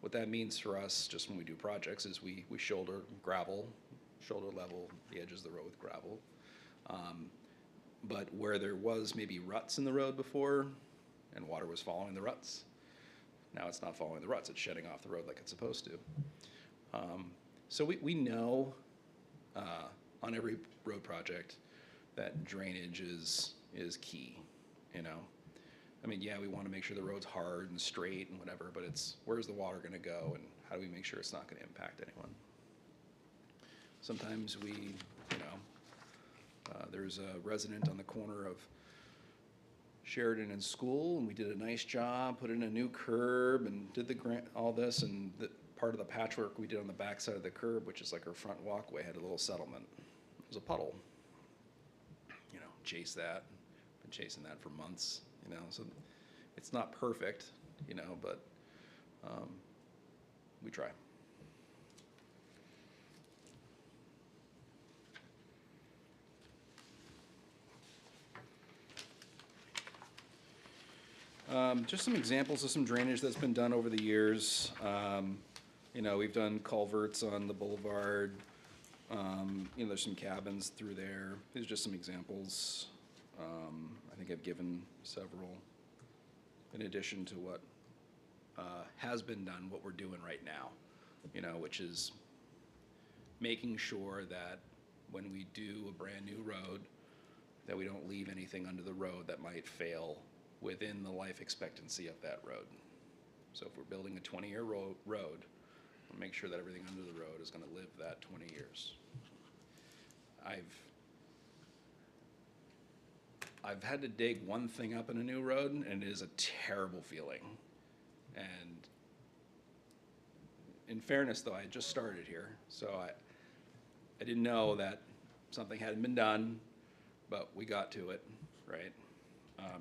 what that means for us, just when we do projects, is we shoulder level the edges of the road with gravel. But where there was maybe ruts in the road before, and water was following the ruts, now it's not following the ruts, it's shedding off the road like it's supposed to. So we know on every road project that drainage is key, you know. I mean, yeah, we want to make sure the road's hard and straight and whatever, but it's, where's the water gonna go, and how do we make sure it's not gonna impact anyone? Sometimes we, you know, there's a resident on the corner of Sheridan and School, and we did a nice job, put in a new curb and did the grant, all this, and the part of the patchwork we did on the back side of the curb, which is like our front walkway, had a little settlement. It was a puddle. You know, chase that, been chasing that for months, you know, so it's not perfect, you know, but we try. Just some examples of some drainage that's been done over the years. You know, we've done culverts on the boulevard. You know, there's some cabins through there. These are just some examples. I think I've given several in addition to what has been done, what we're doing right now, you know, which is making sure that when we do a brand new road, that we don't leave anything under the road that might fail within the life expectancy of that road. So if we're building a 20-year road, we'll make sure that everything under the road is gonna live that 20 years. I've had to dig one thing up in a new road, and it is a terrible feeling. And in fairness, though, I had just started here, so I didn't know that something hadn't been done, but we got to it, right?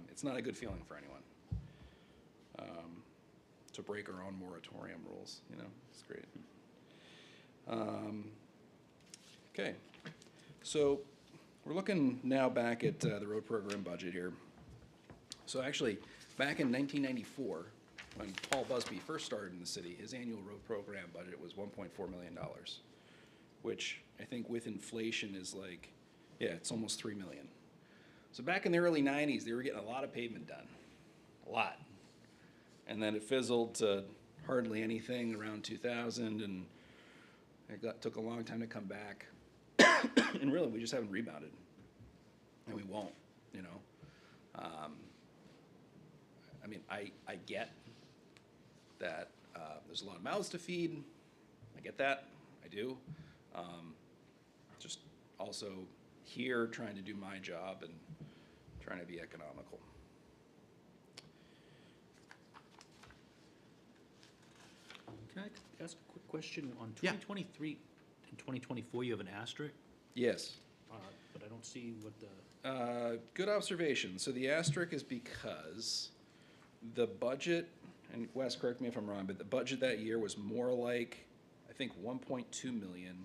It's not a good feeling for anyone to break our own moratorium rules, you know, it's great. Okay, so we're looking now back at the road program budget here. So actually, back in 1994, when Paul Busby first started in the city, his annual road program budget was $1.4 million, which I think with inflation is like, yeah, it's almost $3 million. So back in the early 90s, they were getting a lot of pavement done, a lot. And then it fizzled to hardly anything around 2000, and it took a long time to come back. And really, we just haven't rebounded, and we won't, you know. I mean, I get that there's a lot of mouths to feed. I get that, I do. Just also here trying to do my job and trying to be economical. Can I ask a quick question? On Yeah. 2023 and 2024, you have an asterisk, Yes. but I don't see what the, Good observation. So the asterisk is because the budget, and Wes, correct me if I'm wrong, but the budget that year was more like, I think, 1.2 million,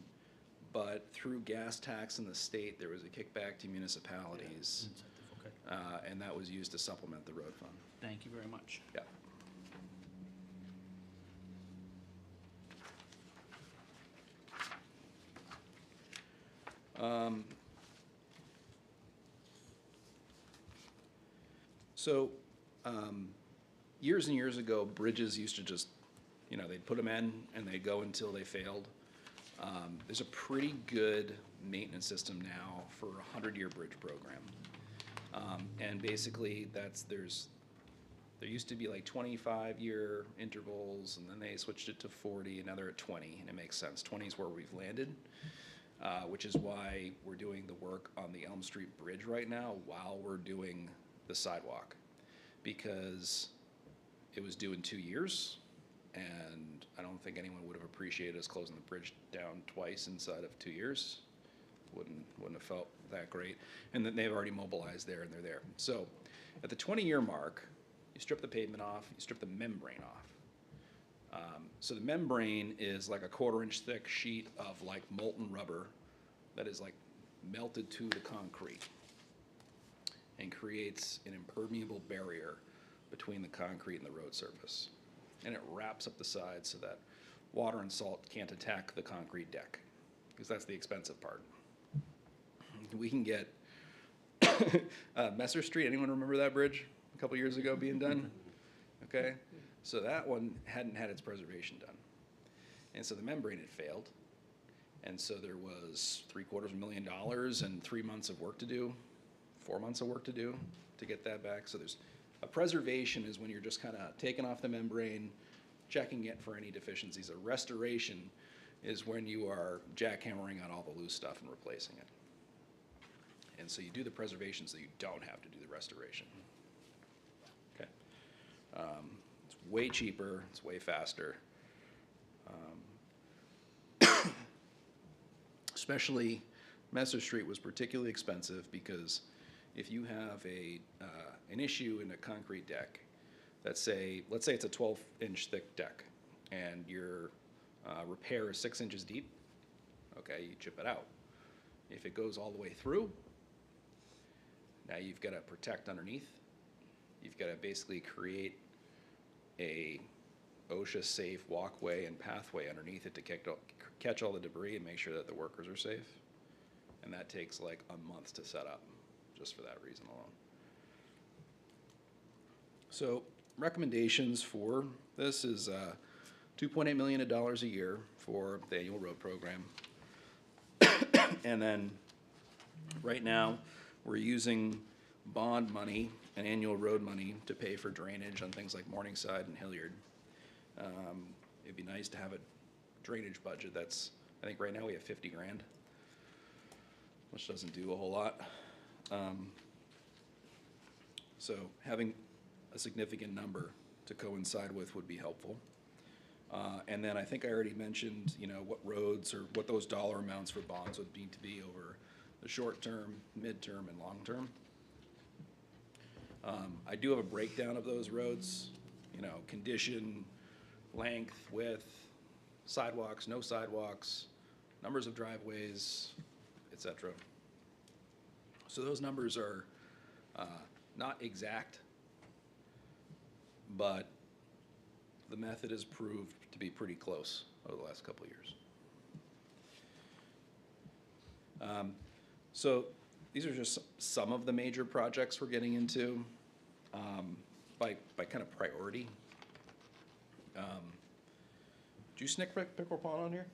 but through gas tax in the state, there was a kickback to municipalities, incentive, okay. and that was used to supplement the road fund. Thank you very much. Yeah. So, years and years ago, bridges used to just, you know, they'd put them in and they'd go until they failed. There's a pretty good maintenance system now for a 100-year bridge program. And basically, there used to be like 25-year intervals, and then they switched it to 40, and now they're at 20, and it makes sense. 20 is where we've landed, which is why we're doing the work on the Elm Street Bridge right now while we're doing the sidewalk, because it was due in 2 years, and I don't think anyone would have appreciated us closing the bridge down twice inside of 2 years. Wouldn't have felt that great. And then they've already mobilized there, and they're there. So at the 20-year mark, you strip the pavement off, you strip the membrane off. So the membrane is like a 1/4-inch thick sheet of like molten rubber that is like melted to the concrete and creates an impermeable barrier between the concrete and the road surface. And it wraps up the sides so that water and salt can't attack the concrete deck, because that's the expensive part. We can get Messer Street, anyone remember that bridge a couple years ago being done? Okay, so that one hadn't had its preservation done. And so the membrane had failed. And so there was $750,000 and 3 months of work to do, 4 months of work to do to get that back. So there's A preservation is when you're just kind of taking off the membrane, checking it for any deficiencies. A restoration is when you are jackhammering out all the loose stuff and replacing it. And so you do the preservation so you don't have to do the restoration. Okay. It's way cheaper, it's way faster. Especially Messer Street was particularly expensive because if you have an issue in a concrete deck, let's say it's a 12-inch thick deck, and your repair is 6 inches deep, okay, you chip it out. If it goes all the way through, now you've got to protect underneath. You've got to basically create a OSHA-safe walkway and pathway underneath it to catch all the debris and make sure that the workers are safe. And that takes like a month to set up, just for that reason alone. So recommendations for this is $2.8 million a year for the annual road program. And then right now, we're using bond money and annual road money to pay for drainage on things like Morningside and Hilliard. It'd be nice to have a drainage budget that's, I think right now we have 50 grand, which doesn't do a whole lot. So having a significant number to coincide with would be helpful. And then I think I already mentioned, you know, what roads or what those dollar amounts for bonds would need to be over the short term, mid-term, and long term. I do have a breakdown of those roads, you know, condition, length, width, sidewalks, no sidewalks, numbers of driveways, etc. So those numbers are not exact, but the method has proved to be pretty close over the last couple of years. So these are just some of the major projects we're getting into by kind of priority. Do you snick Pickerel Pond on here?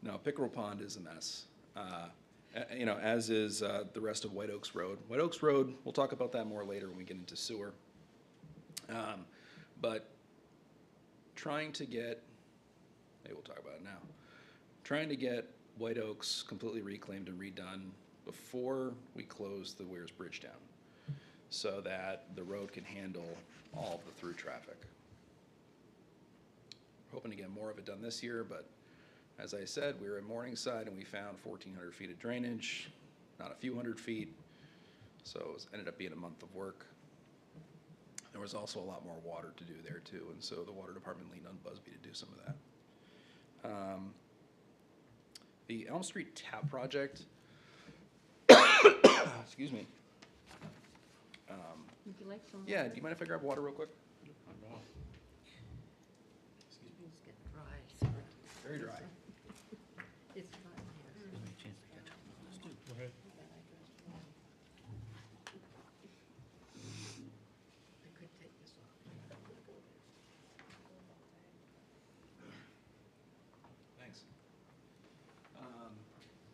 No, Pickerel Pond is a mess. You know, as is the rest of White Oaks Road. White Oaks Road, we'll talk about that more later when we get into sewer. But trying to get, maybe we'll talk about it now. Trying to get White Oaks completely reclaimed and redone before we close the Weirs Bridge down, so that the road can handle all of the through traffic. We're hoping to get more of it done this year, but as I said, we were in Morningside and we found 1,400 feet of drainage, not a few hundred feet, so it ended up being a month of work. There was also a lot more water to do there too, and so the water department leaned on Busby to do some of that. The Elm Street Tap Project, excuse me. Would you like some? Yeah, do you mind if I grab water real quick? It's getting dry. Sorry. Very dry. It's dry here. I could take this off. Thanks.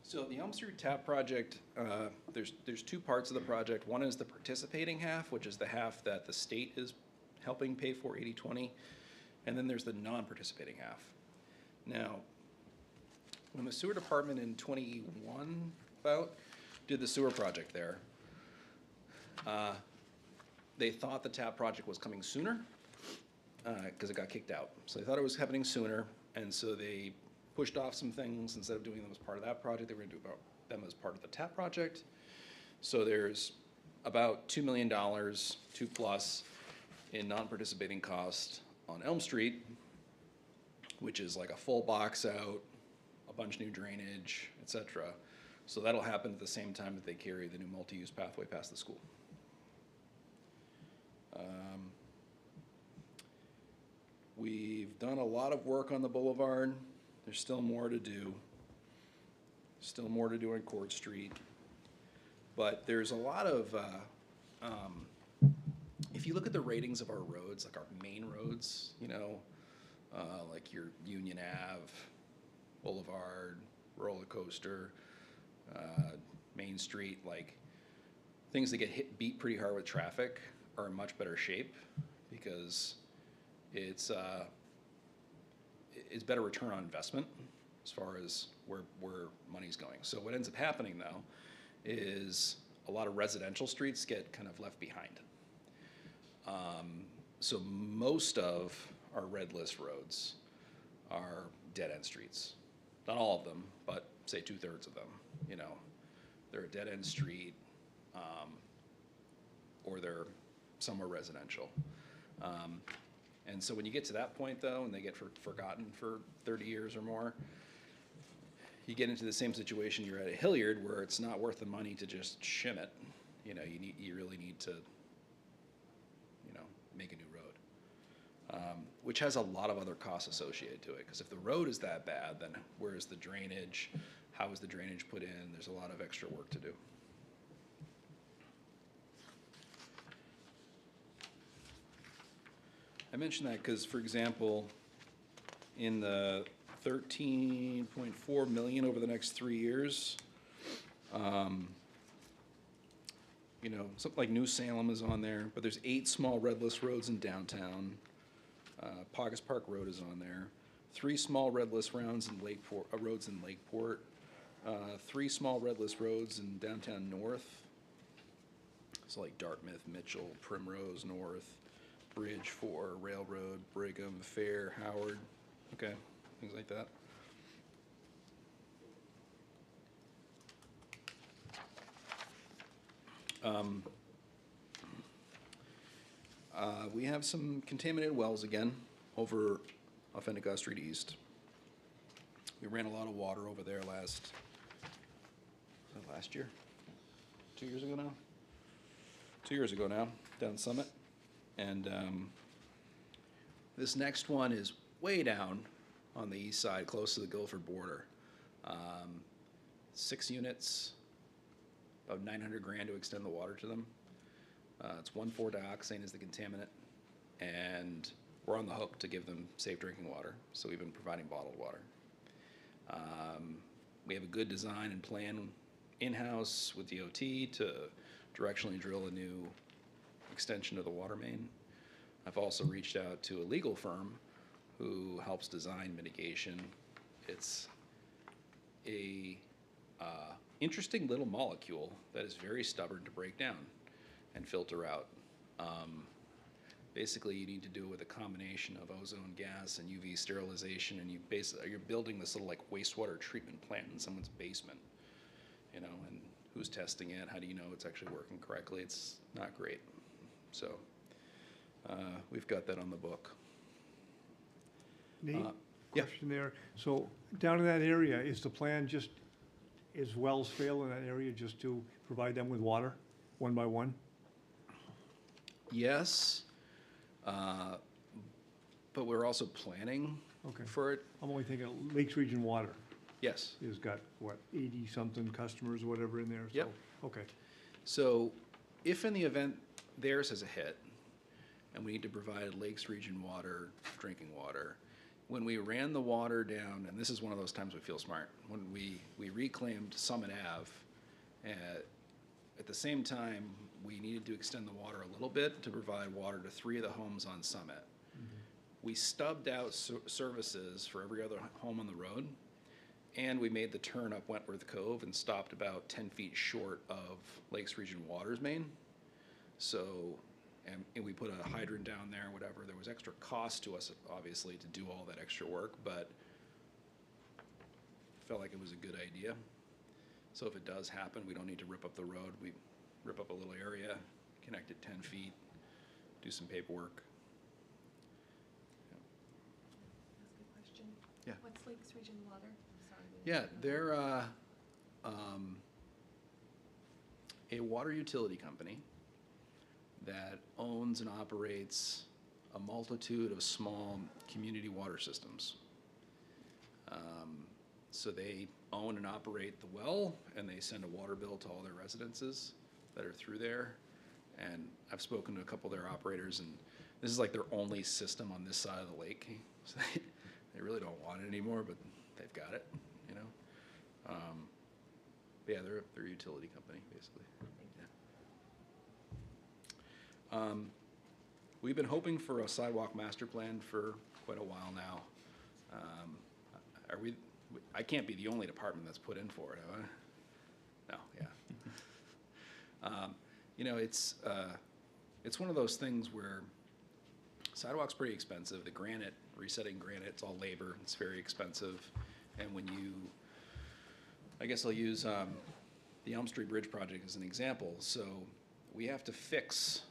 So the Elm Street Tap Project, there's two parts of the project. One is the participating half, which is the half that the state is helping pay for 80/20, and then there's the non-participating half. Now, when the sewer department in 21 did the sewer project there, they thought the tap project was coming sooner because it got kicked out. So they thought it was happening sooner, and so they pushed off some things. Instead of doing them as part of that project, they were going to do them as part of the tap project. So there's about $2 million, 2+ in non-participating cost on Elm Street, which is like a full box out, a bunch new drainage, etc. So that'll happen at the same time that they carry the new multi-use pathway past the school. We've done a lot of work on the boulevard. There's still more to do. Still more to do on Court Street. But there's a lot of, if you look at the ratings of our roads, like our main roads, you know, like your Union Ave, Boulevard, Roller Coaster, Main Street, like things that get beat pretty hard with traffic are in much better shape because it's better return on investment as far as where money's going. So what ends up happening though is a lot of residential streets get kind of left behind. So most of our red list roads are dead-end streets. Not all of them, but say 2/3 of them, you know. They're a dead-end street, or they're somewhere residential. And so when you get to that point though, and they get forgotten for 30 years or more, you get into the same situation you're at Hilliard where it's not worth the money to just shim it. You know, you really need to, you know, make a new road, which has a lot of other costs associated to it. Because if the road is that bad, then where is the drainage? How is the drainage put in? There's a lot of extra work to do. I mention that because, for example, in the 13.4 million over the next 3 years, you know, something like New Salem is on there, but there's 8 small red list roads in downtown. Pogus Park Road is on there. 3 small red list roads in Lakeport. 3 small red list roads in downtown North. So like Dartmouth, Mitchell, Primrose, North, Bridge 4, Railroad, Brigham, Fair, Howard. Okay, things like that. We have some contaminated wells again over off Endicott Street East. We ran a lot of water over there last year? 2 years ago now? 2 years ago now, down Summit. And this next one is way down on the east side, close to the Guilford border. 6 units, about 900 grand to extend the water to them. It's 1,4-dioxane is the contaminant, and we're on the hook to give them safe drinking water, so we've been providing bottled water. We have a good design and plan in-house with DOT to directionally drill a new extension of the water main. I've also reached out to a legal firm who helps design mitigation. It's a interesting little molecule that is very stubborn to break down and filter out. Basically, you need to do it with a combination of ozone gas and UV sterilization, and you're building this little like wastewater treatment plant in someone's basement, you know, and who's testing it? How do you know it's actually working correctly? It's not great. So we've got that on the book. Nate, yeah. question there. So down in that area, is the plan just, is wells fail in that area just to provide them with water, one by one? Yes, but we're also planning Okay. for it. I'm only thinking Lakes Region Water Yes. has got, what, 80-something customers or whatever in there? So- Yep. Okay. So if in the event theirs has a hit, and we need to provide Lakes Region Water, drinking water, when we ran the water down, and this is one of those times we feel smart, when we reclaimed Summit Ave, at the same time, we needed to extend the water a little bit to provide water to 3 of the homes on Summit. We stubbed out services for every other home on the road, and we made the turn up Wentworth Cove and stopped about 10 feet short of Lakes Region Water's main. So, and we put a hydrant down there, whatever. There was extra cost to us, obviously, to do all that extra work, but felt like it was a good idea. So if it does happen, we don't need to rip up the road. We rip up a little area, connect it 10 feet, do some paperwork. Ask a question? Yeah. What's Lakes Region Water? I'm sorry. Yeah, they're a water utility company that owns and operates a multitude of small community water systems. So they own and operate the well, and they send a water bill to all their residences that are through there. And I've spoken to a couple of their operators, and this is like their only system on this side of the lake. So they really don't want it anymore, but they've got it, you know. But yeah, they're a utility company, basically. Yeah. We've been hoping for a sidewalk master plan for quite a while now. I can't be the only department that's put in for it, have I? No, yeah. You know, it's one of those things where sidewalk's pretty expensive. The granite, resetting granite, it's all labor, it's very expensive. And when you, I guess I'll use the Elm Street Bridge project as an example. So we have to fix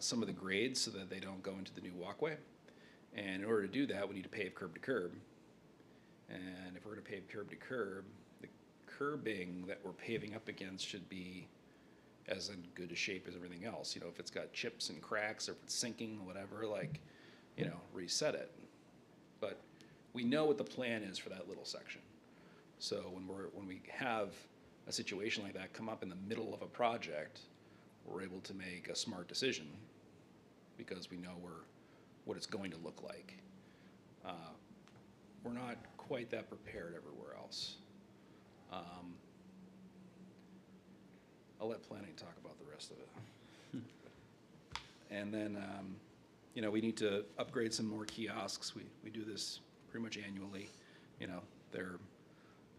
some of the grades so that they don't go into the new walkway. And in order to do that, we need to pave curb to curb. And if we're gonna pave curb to curb, the curbing that we're paving up against should be as in good a shape as everything else. You know, if it's got chips and cracks or if it's sinking, whatever, like, you know, reset it. But we know what the plan is for that little section. So when we have a situation like that come up in the middle of a project, we're able to make a smart decision because we know what it's going to look like. We're not quite that prepared everywhere else. I'll let planning talk about the rest of it. And then, you know, we need to upgrade some more kiosks. We do this pretty much annually. You know, they're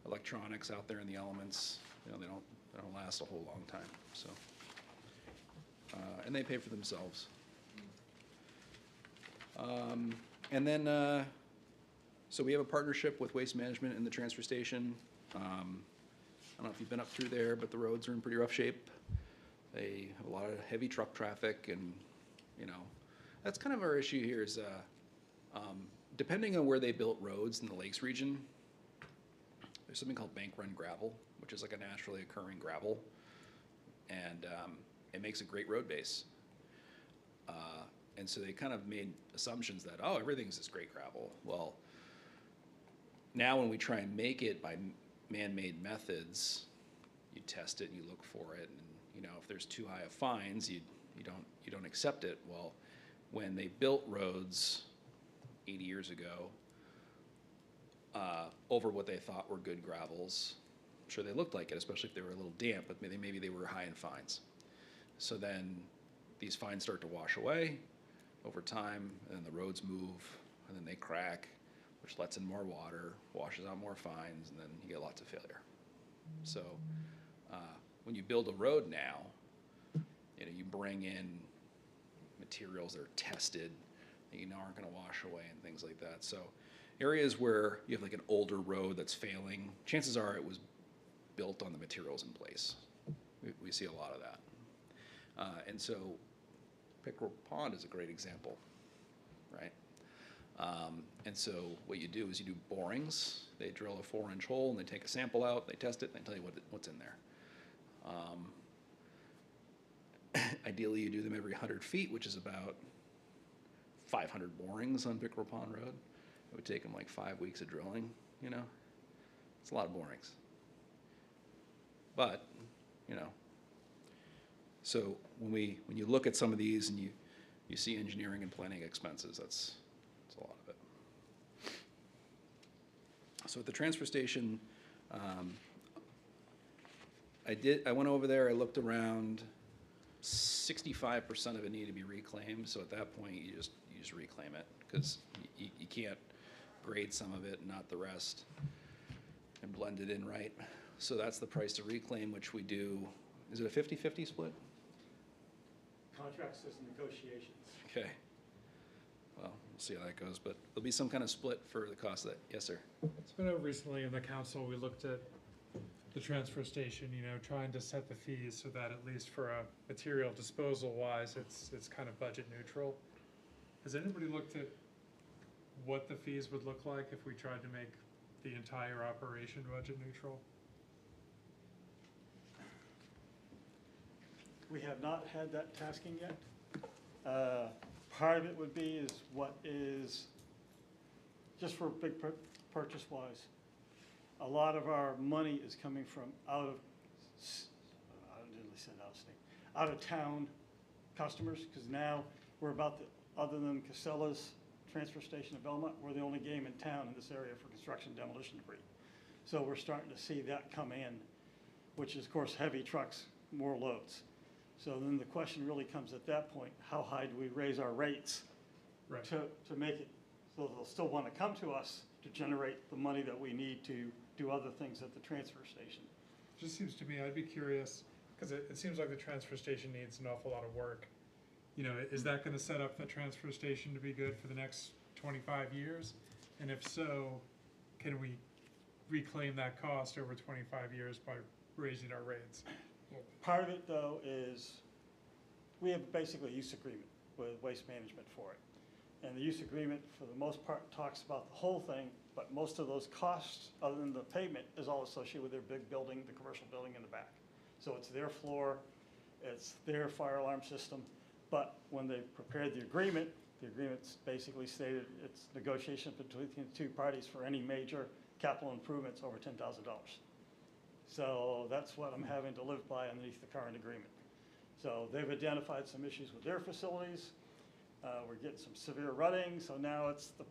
electronics out there in the elements. You know, they don't last a whole long time. So, and they pay for themselves. And then, so we have a partnership with Waste Management and the transfer station. I don't know if you've been up through there, but the roads are in pretty rough shape. They have a lot of heavy truck traffic, and, you know, that's kind of our issue here is, depending on where they built roads in the Lakes region, there's something called bank run gravel, which is like a naturally occurring gravel, and it makes a great road base. And so they kind of made assumptions that, oh, everything's this great gravel. Well, now when we try and make it by man-made methods, you test it and you look for it, and, you know, if there's too high of fines, you don't accept it. Well, when they built roads 80 years ago over what they thought were good gravels, I'm sure they looked like it, especially if they were a little damp, but maybe they were high in fines. So then these fines start to wash away over time, and then the roads move, and then they crack, which lets in more water, washes out more fines, and then you get lots of failure. So when you build a road now, you know, you bring in materials that are tested, that you know aren't gonna wash away and things like that. So areas where you have like an older road that's failing, chances are it was built on the materials in place. We see a lot of that. And so Pickerel Pond is a great example, right? And so what you do is you do borings. They drill a 4-inch hole and they take a sample out, they test it, and they tell you what's in there. Ideally, you do them every 100 feet, which is about 500 borings on Pickerel Pond Road. It would take them like 5 weeks of drilling, you know? It's a lot of borings. But, you know, so when you look at some of these and you see engineering and planning expenses, that's a lot of it. So at the transfer station, I went over there, I looked around, 65% of it needed to be reclaimed, so at that point, you just reclaim it, because you can't grade some of it and not the rest, and blend it in right. So that's the price to reclaim, which we do, is it a 50-50 split? Contract says negotiations. Okay. Well, we'll see how that goes, but there'll be some kind of split for the cost of that. Yes, sir. It's been out recently in the council, we looked at the transfer station, you know, trying to set the fees so that at least for a material disposal wise, it's kind of budget neutral. Has anybody looked at what the fees would look like if we tried to make the entire operation budget neutral? We have not had that tasking yet. Part of it would be is what is, just for big purchase wise, a lot of our money is coming from out of town customers, because now we're about other than Casella's transfer station in Belmont, we're the only game in town in this area for construction demolition debris. So we're starting to see that come in, which is of course heavy trucks, more loads. So then the question really comes at that point, how high do we raise our rates Right. to make it, so they'll still want to come to us to generate the money that we need to do other things at the transfer station. Just seems to me, I'd be curious, because it seems like the transfer station needs an awful lot of work. You know, is that gonna set up the transfer station to be good for the next 25 years? And if so, can we reclaim that cost over 25 years by raising our rates? Part of it, though, is we have basically a use agreement with Waste Management for it. And the use agreement, for the most part, talks about the whole thing, but most of those costs, other than the payment, is all associated with their big building, the commercial building in the back. So it's their floor, it's their fire alarm system, but when they prepared the agreement's basically stated it's negotiation between the two parties for any major capital improvements over $10,000. So that's what I'm having to live by underneath the current agreement. So they've identified some issues with their facilities. We're getting some severe rutting, so now it's the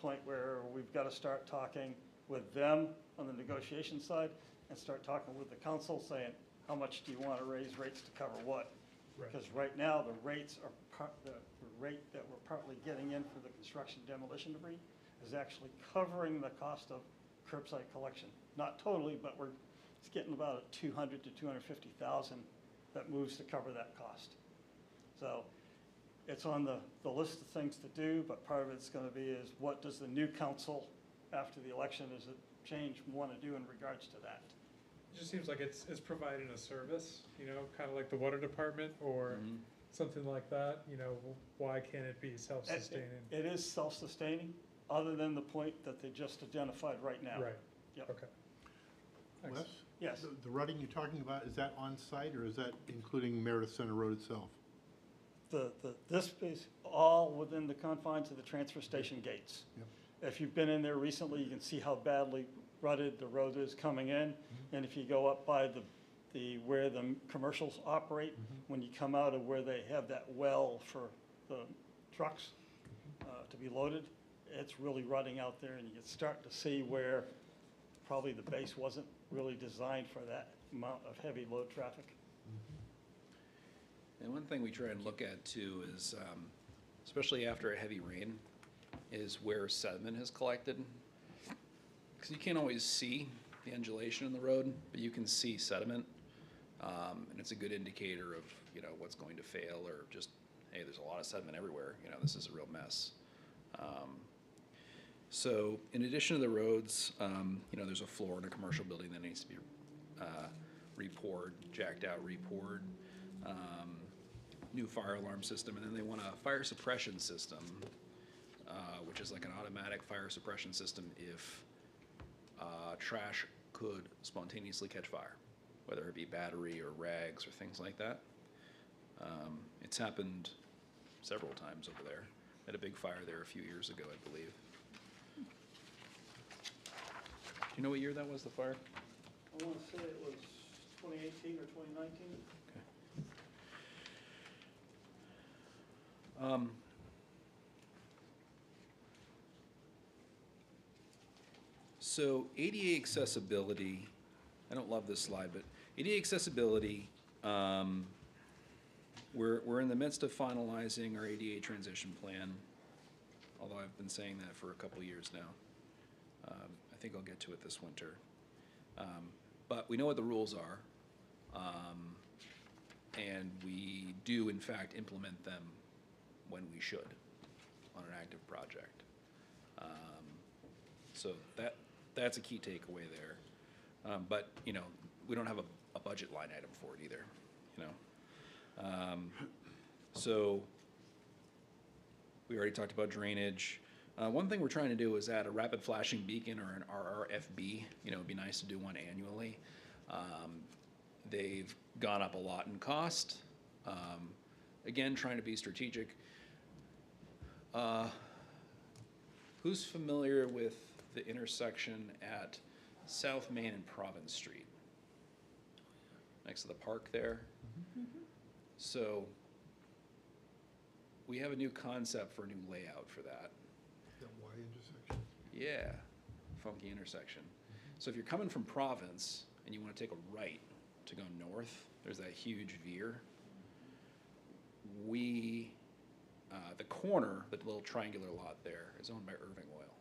point where we've got to start talking with them on the negotiation side and start talking with the council saying, how much do you want to raise rates to cover what? Right. Because right now, the rates are, the rate that we're partly getting in for the construction demolition debris is actually covering the cost of curbside collection. Not totally, but it's getting about 200 to 250,000 that moves to cover that cost. So it's on the list of things to do, but part of it's gonna be is what does the new council after the election, is it change, want to do in regards to that? It just seems like it's providing a service, you know, kind of like the water department or something like that, you know, why can't it be self-sustaining? It is self-sustaining, other than the point that they just identified right now. Right, Yep. okay. Thanks. Wes? Yes. The rutting you're talking about, is that on site or is that including Meredith Center Road itself? This is all within the confines of the transfer station gates. Yep. If you've been in there recently, you can see how badly rutted the road is coming in. And if you go up by where the commercials operate, when you come out of where they have that well for the trucks to be loaded, it's really rutting out there, and you can start to see where probably the base wasn't really designed for that amount of heavy load traffic. And one thing we try and look at too is, especially after a heavy rain, is where sediment has collected. Because you can't always see the undulation in the road, but you can see sediment. And it's a good indicator of, you know, what's going to fail, or just, hey, there's a lot of sediment everywhere. You know, this is a real mess. So in addition to the roads, you know, there's a floor in a commercial building that needs to be re-poured, jacked out, re-poured. New fire alarm system, and then they want a fire suppression system, which is like an automatic fire suppression system if trash could spontaneously catch fire, whether it be battery or rags or things like that. It's happened several times over there. Had a big fire there a few years ago, I believe. Do you know what year that was, the fire? I want to say it was 2018 or 2019. So ADA accessibility, I don't love this slide, but ADA accessibility, we're in the midst of finalizing our ADA transition plan, although I've been saying that for a couple years now. I think I'll get to it this winter. But we know what the rules are, and we do in fact implement them when we should on an active project. So that's a key takeaway there. But, you know, we don't have a budget line item for it either, you know. So we already talked about drainage. One thing we're trying to do is add a rapid flashing beacon or an RRFB. You know, it'd be nice to do one annually. They've gone up a lot in cost. Again, trying to be strategic. Who's familiar with the intersection at South Main and Province Street? Next to the park there? So we have a new concept for a new layout for that. That Y intersection? Yeah, funky intersection. So if you're coming from Province and you want to take a right to go north, there's that huge veer. the corner, the little triangular lot there, is owned by Irving Oil.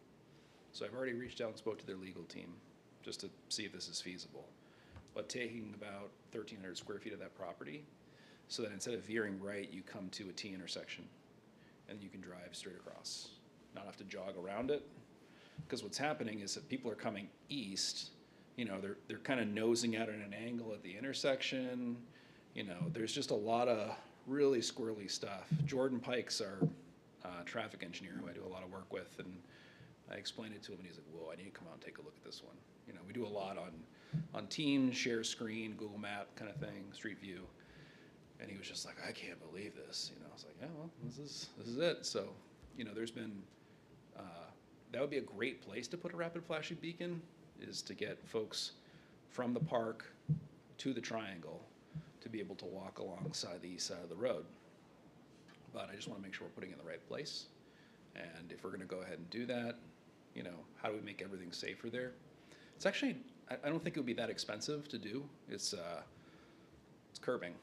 So I've already reached out and spoke to their legal team, just to see if this is feasible. But taking about 1,300 square feet of that property, so that instead of veering right, you come to a T intersection, and you can drive straight across, not have to jog around it. Because what's happening is that people are coming east, they're kind of nosing out at an angle at the intersection. There's just a lot of really squirrely stuff. Jordan Pike's our traffic engineer who I do a lot of work with, and I explained it to him, and he's like, whoa, I need to come out and take a look at this one. We do a lot on Teams, share screen, Google Map kind of thing, Street View. And he was just like, I can't believe this. I was like, yeah, well, this is it. So, there's been, that would be a great place to put a rapid flashing beacon, is to get folks from the park to the triangle to be able to walk alongside the east side of the road. But I just want to make sure we're putting it in the right place. And if we're going to go ahead and do that, how do we make everything safer there? It's actually, I don't think it would be that expensive to do. It's curbing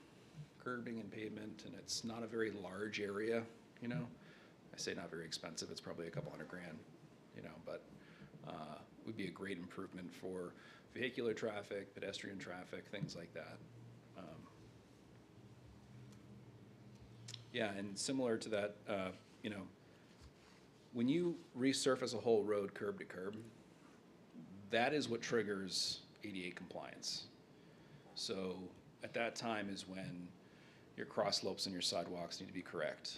and pavement, and it's not a very large area, I say not very expensive, it's probably a couple $100,000, but would be a great improvement for vehicular traffic, pedestrian traffic, things like that. Yeah, and similar to that, when you resurface a whole road curb to curb, that is what triggers ADA compliance. So at that time is when your cross slopes and your sidewalks need to be correct.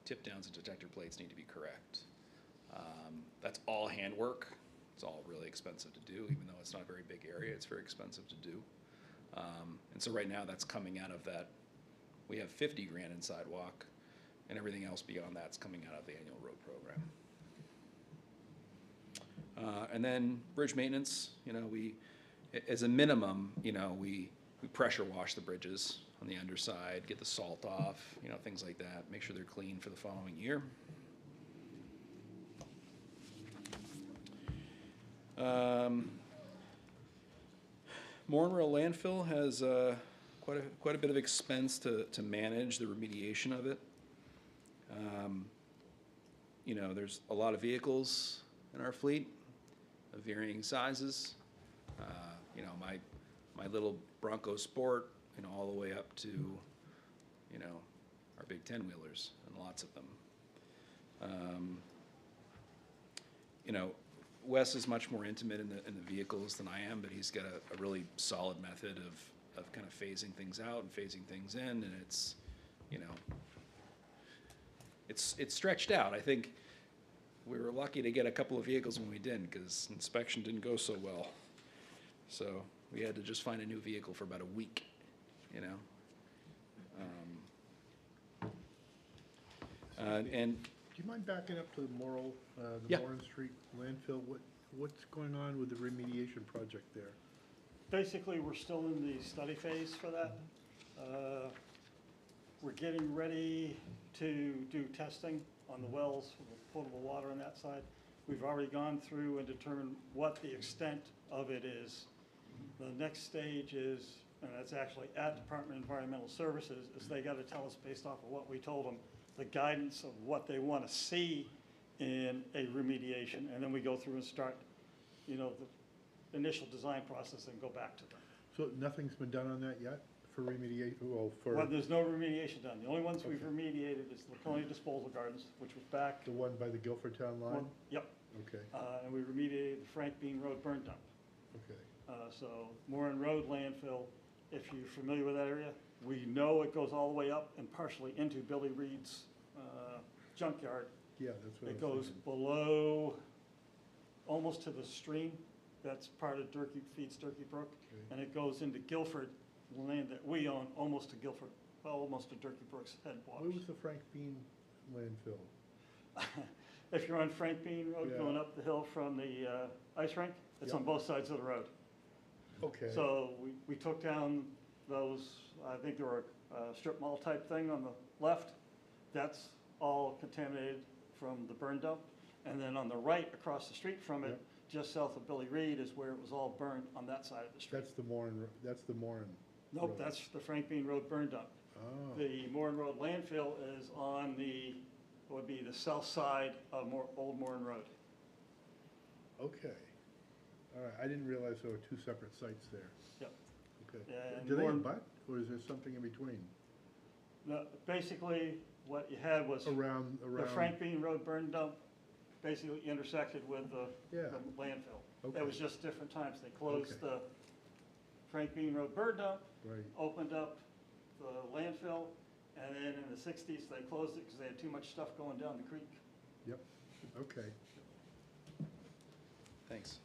Tip downs and detector plates need to be correct. That's all handwork. It's all really expensive to do, even though it's not a very big area, it's very expensive to do. And so right now that's coming out of that. We have $50,000 in sidewalk, and everything else beyond that's coming out of the annual road program. And then bridge maintenance, we, as a minimum, we pressure wash the bridges on the underside, get the salt off, things like that, make sure they're clean for the following year. Morinville landfill has quite a bit of expense to manage the remediation of it. There's a lot of vehicles in our fleet of varying sizes. My little Bronco Sport, all the way up to, our big 10-wheelers, and lots of them. Wes is much more intimate in the vehicles than I am, but he's got a really solid method of kind of phasing things out and phasing things in, and it's, it's stretched out. I think we were lucky to get a couple of vehicles when we didn't, because inspection didn't go so well. So we had to just find a new vehicle for about a week, And Do you mind backing up to the Morrill, Yeah. Moran Street landfill? What's going on with the remediation project there? Basically, we're still in the study phase for that. We're getting ready to do testing on the wells for the potable water on that side. We've already gone through and determined what the extent of it is. The next stage is, and that's actually at Department of Environmental Services, is they gotta tell us based off of what we told them, the guidance of what they wanna see in a remediation, and then we go through and start, the initial design process and go back to them. So nothing's been done on that yet for remediation, well, for Well, there's no remediation done. The only ones we've remediated is Laconia Disposal Gardens, which was back. the one by the Guilford Town line? Yep. Okay, And we remediated the Frank Bean Road burn dump. okay. So Moran Road landfill, if you're familiar with that area, we know it goes all the way up and partially into Billy Reed's junkyard. Yeah, that's what I It was goes thinking. below, almost to the stream. That's part of feeds Durkey Brook. Okay. And it goes into Guilford, land that we own, almost to Guilford, well, almost to Durkey Brook's Where headwaters. was the Frank Bean landfill? If you're on Frank Bean Road Yeah. going up the hill from the ice rink, it's on Yep. both sides of the road. Okay. So we took down those, I think there were a strip mall type thing on the left. That's all contaminated from the burn dump. And then on the right, across the street from it, Yep. just south of Billy Reed is where it was all burned on that side of the street. That's the Moran, Nope, that's the Frank Bean Road burn dump. Oh, The Moran Road landfill is on the, would be the south side of Old Moran Road. okay. All right, I didn't realize there were two separate sites there. Yep. Okay. And Do they Moran- abut, or is there something in between? No, basically, what you had was Around, the Frank Bean Road burn dump basically intersected with the Yeah. the landfill. Okay. It was just different times. They closed Okay. the Frank Bean Road burn dump, Right, opened up the landfill, and then in the 60s, they closed it because they had too much stuff going down the creek. yep, okay. Thanks.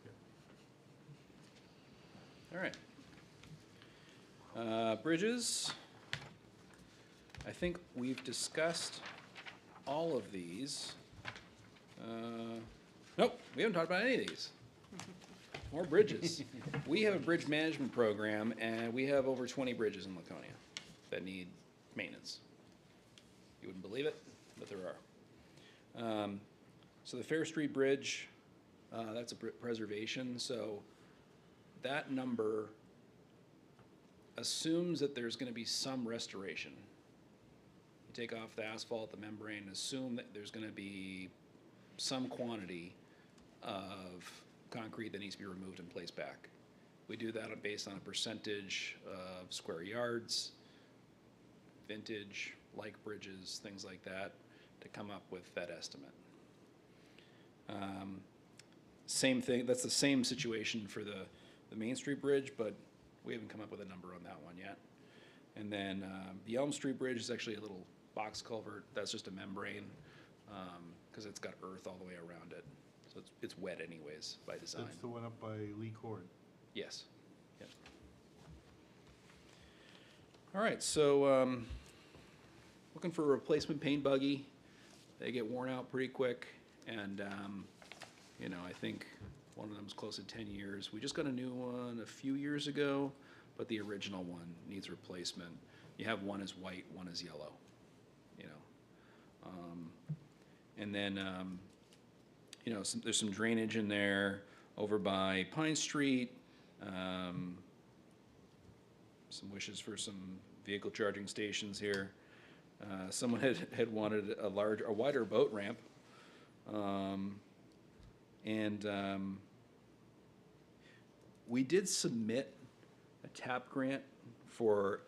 All right. Bridges. I think we've discussed all of these. Nope, we haven't talked about any of these. More bridges. We have a bridge management program, and we have over 20 bridges in Laconia that need maintenance. You wouldn't believe it, but there are. So the Fair Street Bridge, that's a preservation, so that number assumes that there's gonna be some restoration. You take off the asphalt, the membrane, assume that there's gonna be some quantity of concrete that needs to be removed and placed back. We do that based on a percentage of square yards, vintage, like bridges, things like that, to come up with that estimate. Same thing, that's the same situation for the Main Street Bridge, but we haven't come up with a number on that one yet. And then the Elm Street Bridge is actually a little box culvert, that's just a membrane, because it's got earth all the way around it. So it's wet anyways by design. That's the one up by Lee Court. Yes. Yep. All right, so looking for a replacement paint buggy. They get worn out pretty quick, and you know, I think one of them's close to 10 years. We just got a new one a few years ago, but the original one needs replacement. You have one is white, one is yellow, you know. And then, you know, there's some drainage in there over by Pine Street. Some wishes for some vehicle charging stations here. Someone had wanted a wider boat ramp. We did submit a TAP grant for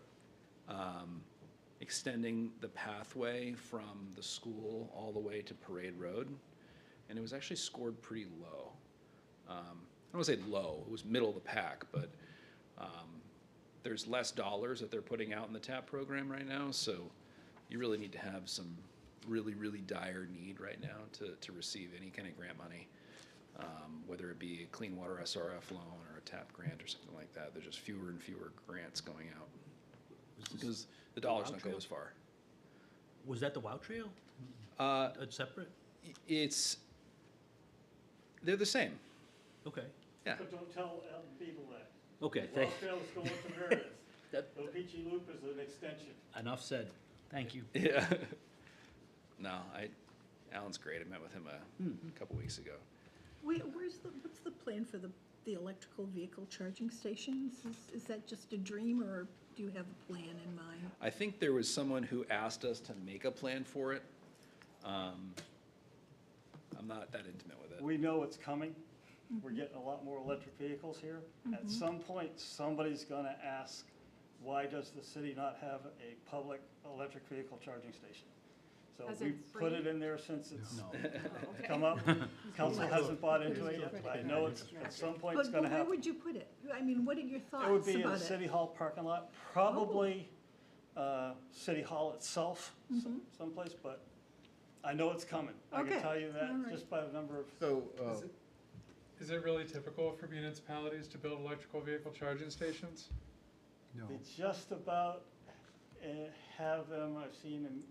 extending the pathway from the school all the way to Parade Road, and it was actually scored pretty low. I don't want to say low, it was middle of the pack, but there's less dollars that they're putting out in the TAP program right now, so you really need to have some really, really dire need right now to receive any kind of grant money, whether it be a Clean Water SRF loan or a TAP grant or something like that. There's just fewer and fewer grants going out because the dollars don't go as far. Was that the WOW Trail? It's separate? They're the same. Okay. Yeah. But don't tell Elton Beetle that. Okay, Well Trail is going to Meredith. That- The Peachy Loop is an extension. Enough said. Thank you. Yeah. No, Alan's great. I met with him a couple weeks ago. What's the plan for the electrical vehicle charging stations? Is that just a dream, or do you have a plan in mind? I think there was someone who asked us to make a plan for it. I'm not that intimate with it. We know it's coming. We're getting a lot more electric vehicles here. At some point, somebody's gonna ask, why does the city not have a public electric vehicle charging station? So As we in put free? it in there since it's No. come up. Council hasn't bought into it yet, but I know it's, at some point it's But gonna where happen. would you put it? I mean, what are your thoughts It would be in about the it? City Hall parking lot, probably City Hall itself, someplace, but I know it's coming. I Okay, can tell you that all right. just by the number of, So, Is it really typical for municipalities to build electrical vehicle charging stations? no. they just about have them, I've seen them,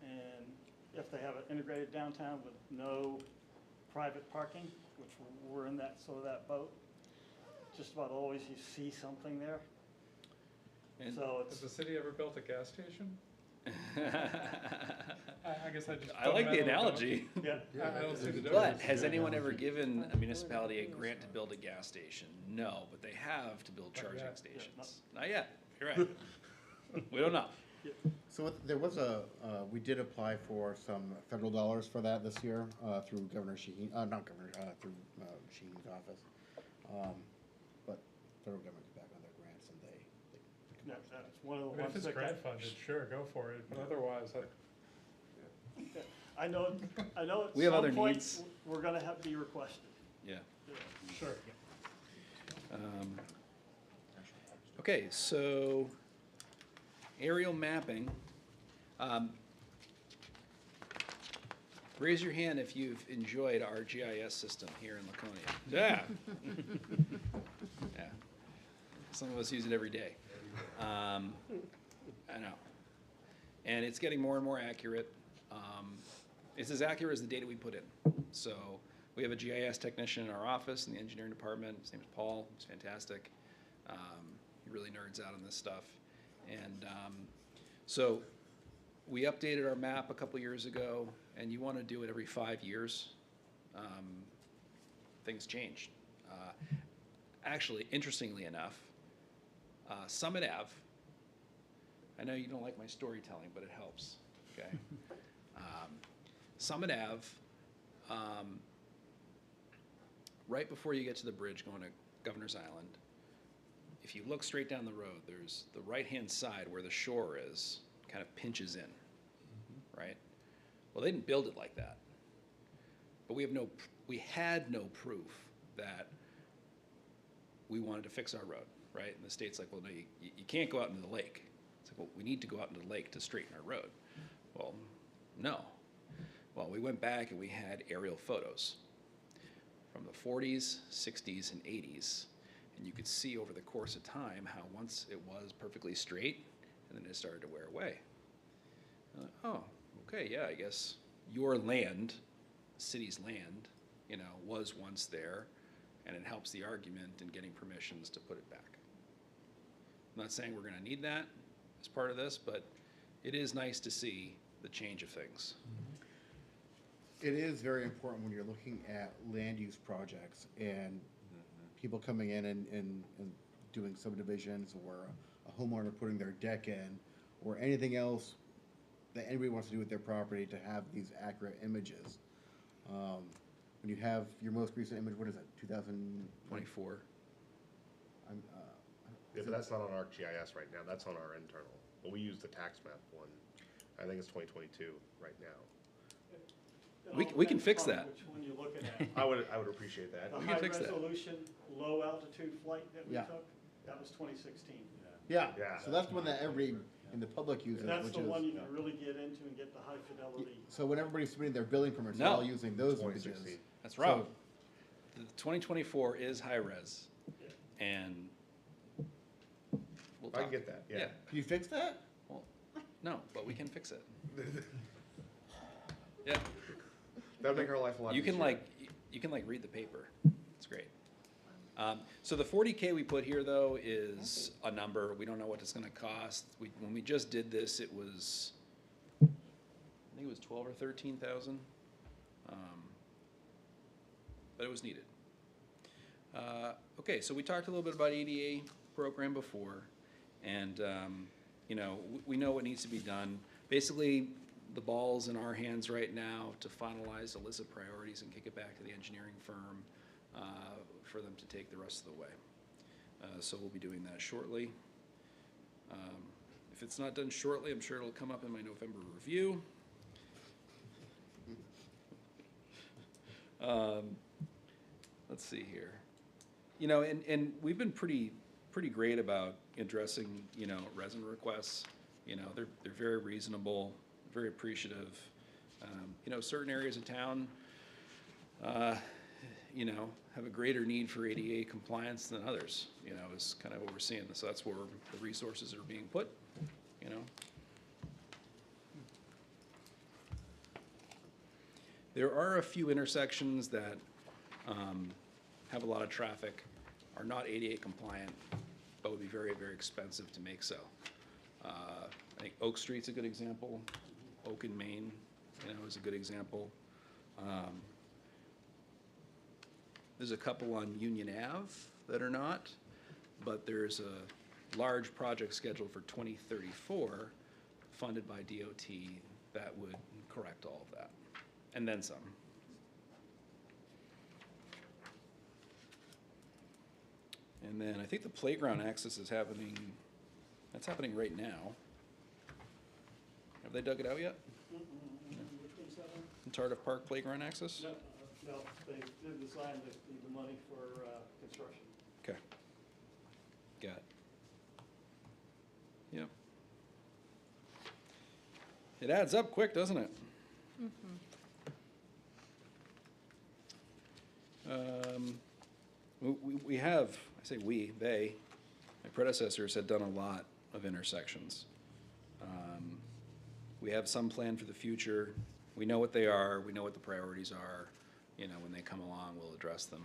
and if they have it integrated downtown with no private parking, which we're in that, sort of that boat, just about always you see something there. And- So Has it's, the city ever built a gas station? I guess I just. I like the fundamentally don't- analogy. yeah. I don't see the But difference. has anyone ever given a municipality a grant to build a gas station? No, but they have to build Not charging yet. stations. Not yet, you're right. We don't know. So there was we did apply for some federal dollars for that this year, through Governor Shaheen, not Governor, through, Shaheen's office. But federal government's back on their grants and they That's one of the I mean, ones if it's that grant funded, sure, go for it, but otherwise, I know at We have other some point, needs. we're gonna have to be requested. Yeah. sure. Okay, so aerial mapping. Raise your hand if you've enjoyed our GIS system here in Laconia. Yeah. Yeah. Some of us use it every day. I know. And it's getting more and more accurate. It's as accurate as the data we put in. So we have a GIS technician in our office in the engineering department. His name is Paul. He's fantastic. He really nerds out on this stuff. And so we updated our map a couple years ago, and you want to do it every 5 years. Things change. Actually, interestingly enough, Summit Ave, I know you don't like my storytelling, but it helps, okay? Summit Ave, right before you get to the bridge going to Governor's Island, if you look straight down the road, there's the right-hand side where the shore is, kind of pinches in, right? Well, they didn't build it like that. But we had no proof that we wanted to fix our road, right? And the state's like, well, no, you can't go out into the lake. It's like, well, we need to go out into the lake to straighten our road. Well, no. Well, we went back and we had aerial photos from the 40s, 60s, and 80s. And you could see over the course of time how once it was perfectly straight, and then it started to wear away. Oh, okay, yeah, I guess your land, the city's land, was once there, and it helps the argument in getting permissions to put it back. I'm not saying we're gonna need that as part of this, but it is nice to see the change of things. It is very important when you're looking at land use projects and people coming in and doing subdivisions, or a homeowner putting their deck in, or anything else that anybody wants to do with their property, to have these accurate images. When you have your most recent image, what is it, 2024. Yeah, but that's not on our GIS right now, that's on our internal. But we use the tax map one. I think it's 2022 right now. We can fix that. Which one you're looking at. I would appreciate that. The We can fix that. high-resolution, low-altitude flight that we Yeah. took, that was 2016. Yeah, Yeah. so that's one that everybody in the public uses, That's which the one you is, can really get into and get the high fidelity. so when everybody's submitting their building permits, they're No. all using those images. 2016. That's So- wrong. The 2024 is high res, and we'll I talk. get that, yeah. Can you fix that? Well, no, but we can fix it. Yeah. That'd make our life a lot You easier. can read the paper. It's great. So the 40K we put here though is a number. We don't know what it's gonna cost. When we just did this, it was, I think it was 12 or 13,000. But it was needed. Okay, so we talked a little bit about ADA program before, and we know what needs to be done. Basically, the ball's in our hands right now to finalize a list of priorities and kick it back to the engineering firm for them to take the rest of the way. So we'll be doing that shortly. If it's not done shortly, I'm sure it'll come up in my November review. Let's see here. And we've been pretty great about addressing, resident requests. They're very reasonable, very appreciative. Certain areas of town, have a greater need for ADA compliance than others, is kind of what we're seeing. So that's where the resources are being put, There are a few intersections that have a lot of traffic, are not ADA compliant, but would be very, very expensive to make so. I think Oak Street's a good example. Oak in Maine, is a good example. There's a couple on Union Ave that are not, but there's a large project scheduled for 2034 funded by DOT that would correct all of that, and then some. And then I think the playground access is happening, that's happening right now. Have they dug it out yet? Which one's that one? Tardif Park playground access? No, they did design the money for construction. Okay. Got it. Yep. It adds up quick, doesn't it? We have, I say we, they, my predecessors had done a lot of intersections. We have some plan for the future. We know what they are. We know what the priorities are. You know, when they come along, we'll address them.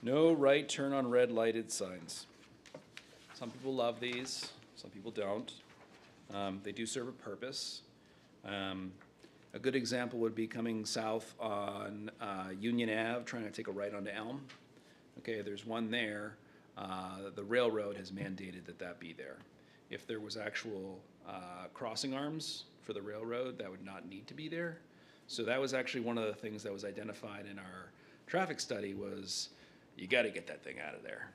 No right turn on red lighted signs. Some people love these, some people don't. They do serve a purpose. A good example would be coming south on Union Ave, trying to take a right onto Elm. Okay, there's one there. The railroad has mandated that that be there. If there was actual crossing arms for the railroad, that would not need to be there. So that was actually one of the things that was identified in our traffic study was, you gotta get that thing out of there.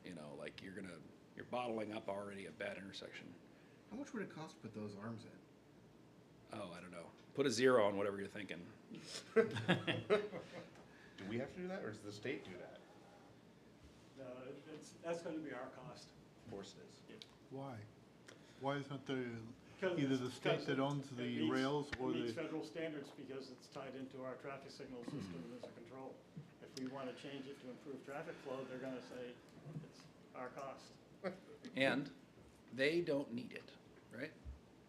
You know, like you're bottling up already a bad intersection. How much would it cost to put those arms in? Oh, I don't know. Put a 0 on whatever you're thinking. Do we have to do that, or does the state do that? No, that's gonna be our cost. Of course it is. Why? Why isn't the, 'Cause either the it's- state that owns it the meets- rails or It meets the, federal standards because it's tied into our traffic signal system as a control. If we wanna change it to improve traffic flow, they're gonna say it's our cost. And they don't need it, right?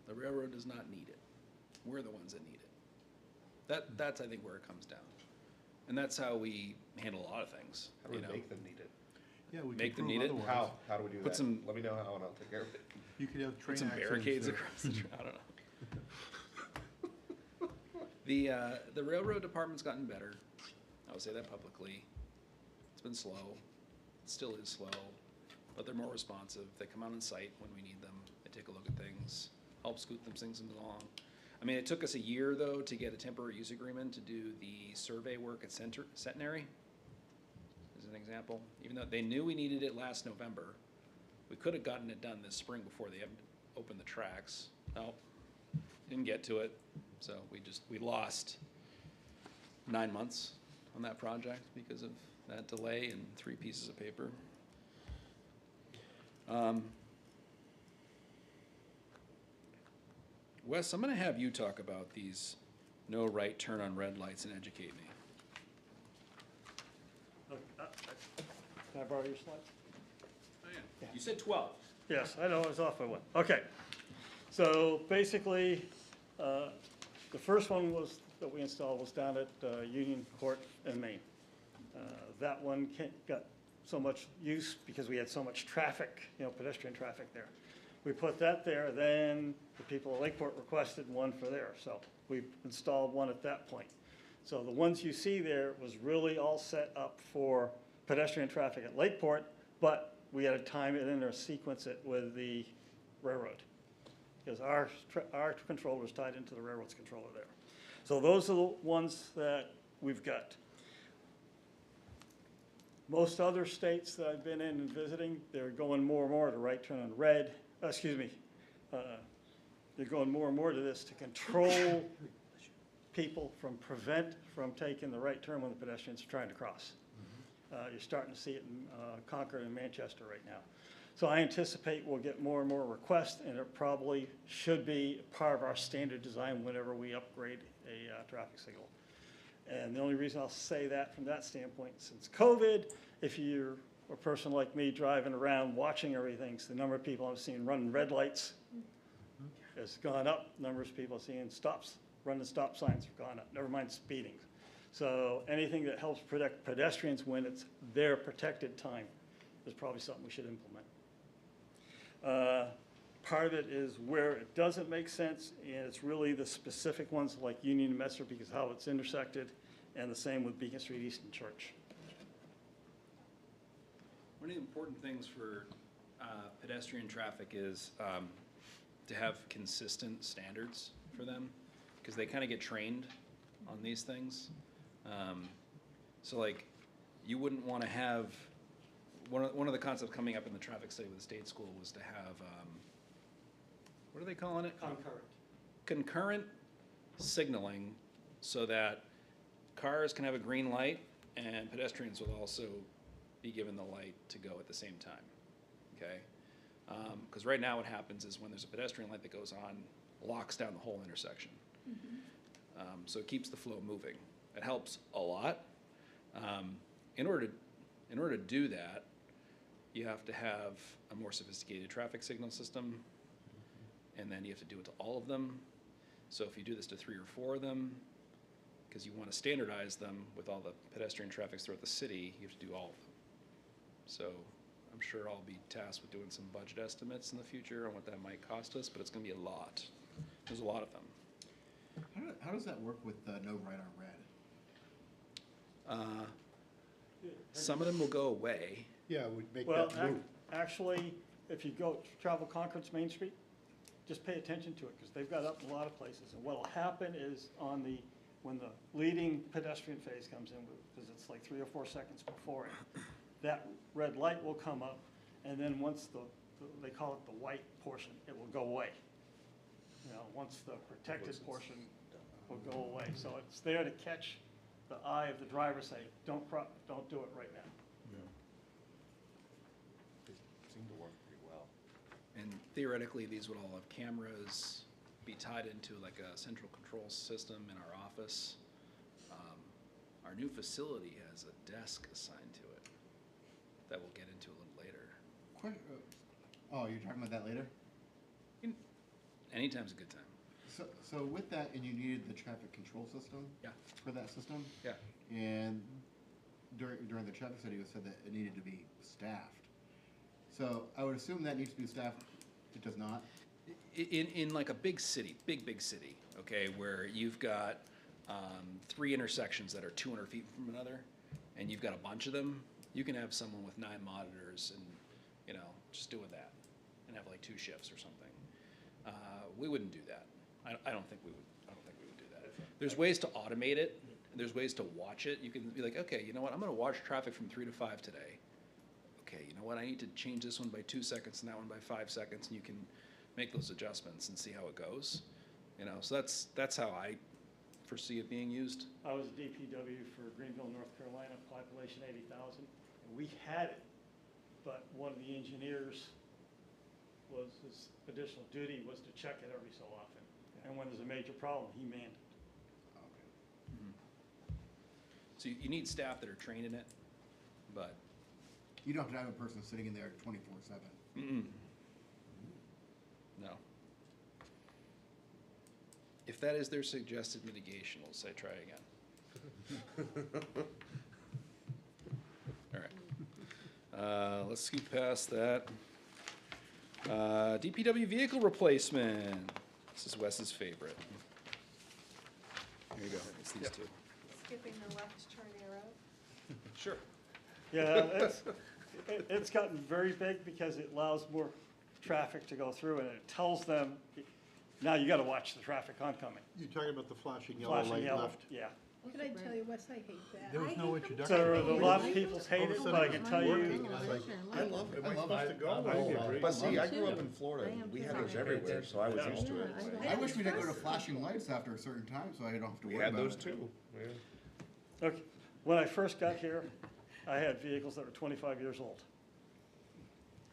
The railroad does not need it. We're the ones that need it. That's, I think, where it comes down. And that's how we handle a lot of things, How do you we know? make them need it? yeah, we Make can them prove need it? otherwise. How do we do Put that? some- Let me know how and I'll take care of it. You could have train Put some accidents barricades there. across the, I don't know. The railroad department's gotten better. I would say that publicly. It's been slow. It still is slow, but they're more responsive. They come out on site when we need them. They take a look at things, help scoot them things along. I mean, it took us a year, though, to get a temporary use agreement to do the survey work at Centenary, as an example. Even though they knew we needed it last November, we could have gotten it done this spring before they opened the tracks. No, didn't get to it, so we lost 9 months on that project because of that delay and 3 pieces of paper. Wes, I'm gonna have you talk about these no right turn on red lights and educate me. Look, can I borrow your slides? You said 12. Yes, I know, I was off by one. Okay. So basically, the first one that we installed was down at Union Court in Maine. That one got so much use because we had so much traffic, pedestrian traffic there. We put that there, then the people at Lakeport requested one for there, so we installed one at that point. So the ones you see there was really all set up for pedestrian traffic at Lakeport, but we had to time it in or sequence it with the railroad. Because our controller is tied into the railroad's controller there. So those are the ones that we've got. Most other states that I've been in and visiting, they're going more and more to right turn on red, they're going more and more to this to control people prevent from taking the right turn when the pedestrians are trying to cross. You're starting to see it in Concord and Manchester right now. So I anticipate we'll get more and more requests, and it probably should be part of our standard design whenever we upgrade a traffic signal. And the only reason I'll say that from that standpoint, since COVID, if you're a person like me driving around watching everything, so the number of people I've seen running red lights has gone up. Number of people seeing running stop signs have gone up, never mind speeding. So anything that helps protect pedestrians when it's their protected time is probably something we should implement. Part of it is where it doesn't make sense, and it's really the specific ones like Union and Messer because of how it's intersected, and the same with Beacon Street East and Church. One of the important things for pedestrian traffic is to have consistent standards for them, because they kind of get trained on these things. So like, you wouldn't want to have, one of the concepts coming up in the traffic study with the state school was to have, what are they calling it? Concurrent. Concurrent signaling, so that cars can have a green light and pedestrians will also be given the light to go at the same time, okay? Because right now what happens is when there's a pedestrian light that goes on, locks down the whole intersection. So it keeps the flow moving. It helps a lot. In order to do that, you have to have a more sophisticated traffic signal system, and then you have to do it to all of them. So if you do this to 3 or 4 of them, because you want to standardize them with all the pedestrian traffic throughout the city, you have to do all of them. So I'm sure I'll be tasked with doing some budget estimates in the future on what that might cost us, but it's going to be a lot. There's a lot of them. How does that work with no right on red? Some of them will go away. Yeah, we'd make Well, that move. actually, if you go travel Concord's Main Street, just pay attention to it, because they've got up in a lot of places. And what'll happen is when the leading pedestrian phase comes in, because it's like 3 or 4 seconds before it, that red light will come up, and then once they call it the white portion, it will go away. You know, once the protected portion will go away. So it's there to catch the eye of the driver, say, don't do it right now. Seem to work pretty well. And theoretically, these would all have cameras, be tied into like a central control system in our office. Our new facility has a desk assigned to it that we'll get into a little later. Oh, you're talking about that later? Anytime's a good time. So with that, and you needed the traffic control system? Yeah. For that system? Yeah. And during the traffic study, it was said that it needed to be staffed. So I would assume that needs to be staffed. It does not? In like a big city, big city, okay, where you've got 3 intersections that are 200 feet from another, and you've got a bunch of them, you can have someone with 9 monitors and, you know, just do with that, and have like 2 shifts or something. We wouldn't do that. I don't think we would do that. There's ways to automate it. There's ways to watch it. You can be like, okay, you know what? I'm going to watch traffic from 3 to 5 today. Okay, you know what? I need to change this one by 2 seconds and that one by 5 seconds, and you can make those adjustments and see how it goes. You know, so that's how I foresee it being used. I was a DPW for Greenville, North Carolina, population 80,000, and we had it, but one of the engineers his additional duty was to check it every so often. And when there's a major problem, he manned it. Mm-hmm. So you need staff that are trained in it, but. You don't have to have a person sitting in there 24/7. No. If that is their suggested mitigation, we'll say try again. All right. Let's scoot past that. DPW vehicle replacement. This is Wes's favorite. Here you go. It's these two. Skipping the left turn arrow. Sure. Yeah, it's gotten very big because it allows more traffic to go through, and it tells them, now you gotta watch the traffic oncoming. You're talking about the flashing yellow Flashing light yellow, left? yeah. Can I tell you, Wes, I hate that. There was no introduction. So a lot of people hate it, but I can tell you, Working, and it's like, I love it. Am I supposed to go? But see, I grew up in Florida, and we had those everywhere, so I was used to it. I wish we didn't go to flashing lights after a certain time, so I don't have to We worry had about those it. too. okay, when I first got here, I had vehicles that were 25 years old.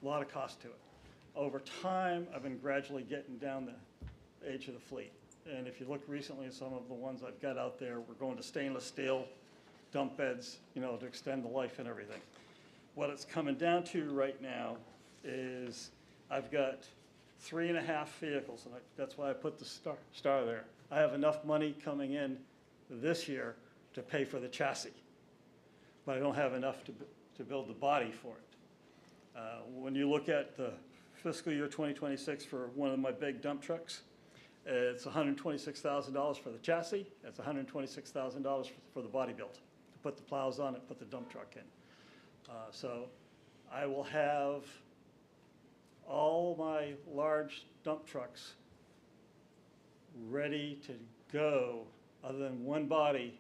A lot of cost to it. Over time, I've been gradually getting down the age of the fleet. And if you look recently at some of the ones I've got out there, we're going to stainless steel dump beds, you know, to extend the life and everything. What it's coming down to right now is I've got 3.5 vehicles, and that's why I put the star there. I have enough money coming in this year to pay for the chassis, but I don't have enough to build the body for it. When you look at the fiscal year 2026 for one of my big dump trucks, it's $126,000 for the chassis. It's $126,000 for the body build, to put the plows on it, put the dump truck in. So I will have all my large dump trucks ready to go, other than one body,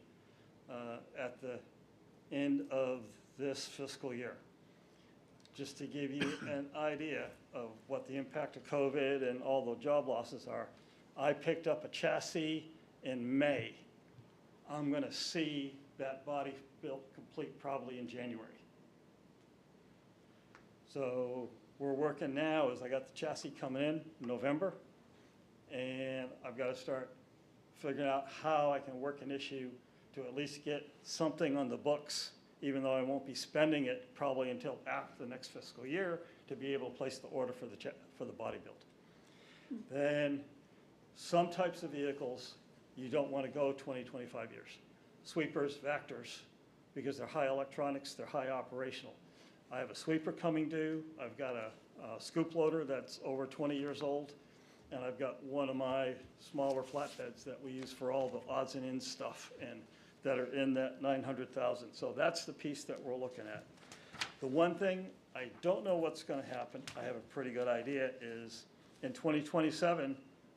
at the end of this fiscal year. Just to give you an idea of what the impact of COVID and all the job losses are, I picked up a chassis in May. I'm gonna see that body built complete probably in January. So we're working now, is I got the chassis coming in November, and I've got to start figuring out how I can work an issue to at least get something on the books, even though I won't be spending it probably until after the next fiscal year, to be able to place the order for the body build. Then some types of vehicles, you don't want to go 20, 25 years. Sweepers, Vectors, because they're high electronics, they're high operational. I have a sweeper coming due, I've got a scoop loader that's over 20 years old, and I've got one of my smaller flatbeds that we use for all the odds and ends stuff, and that are in that 900,000. So that's the piece that we're looking at. The one thing, I don't know what's gonna happen, I have a pretty good idea, is in 2027,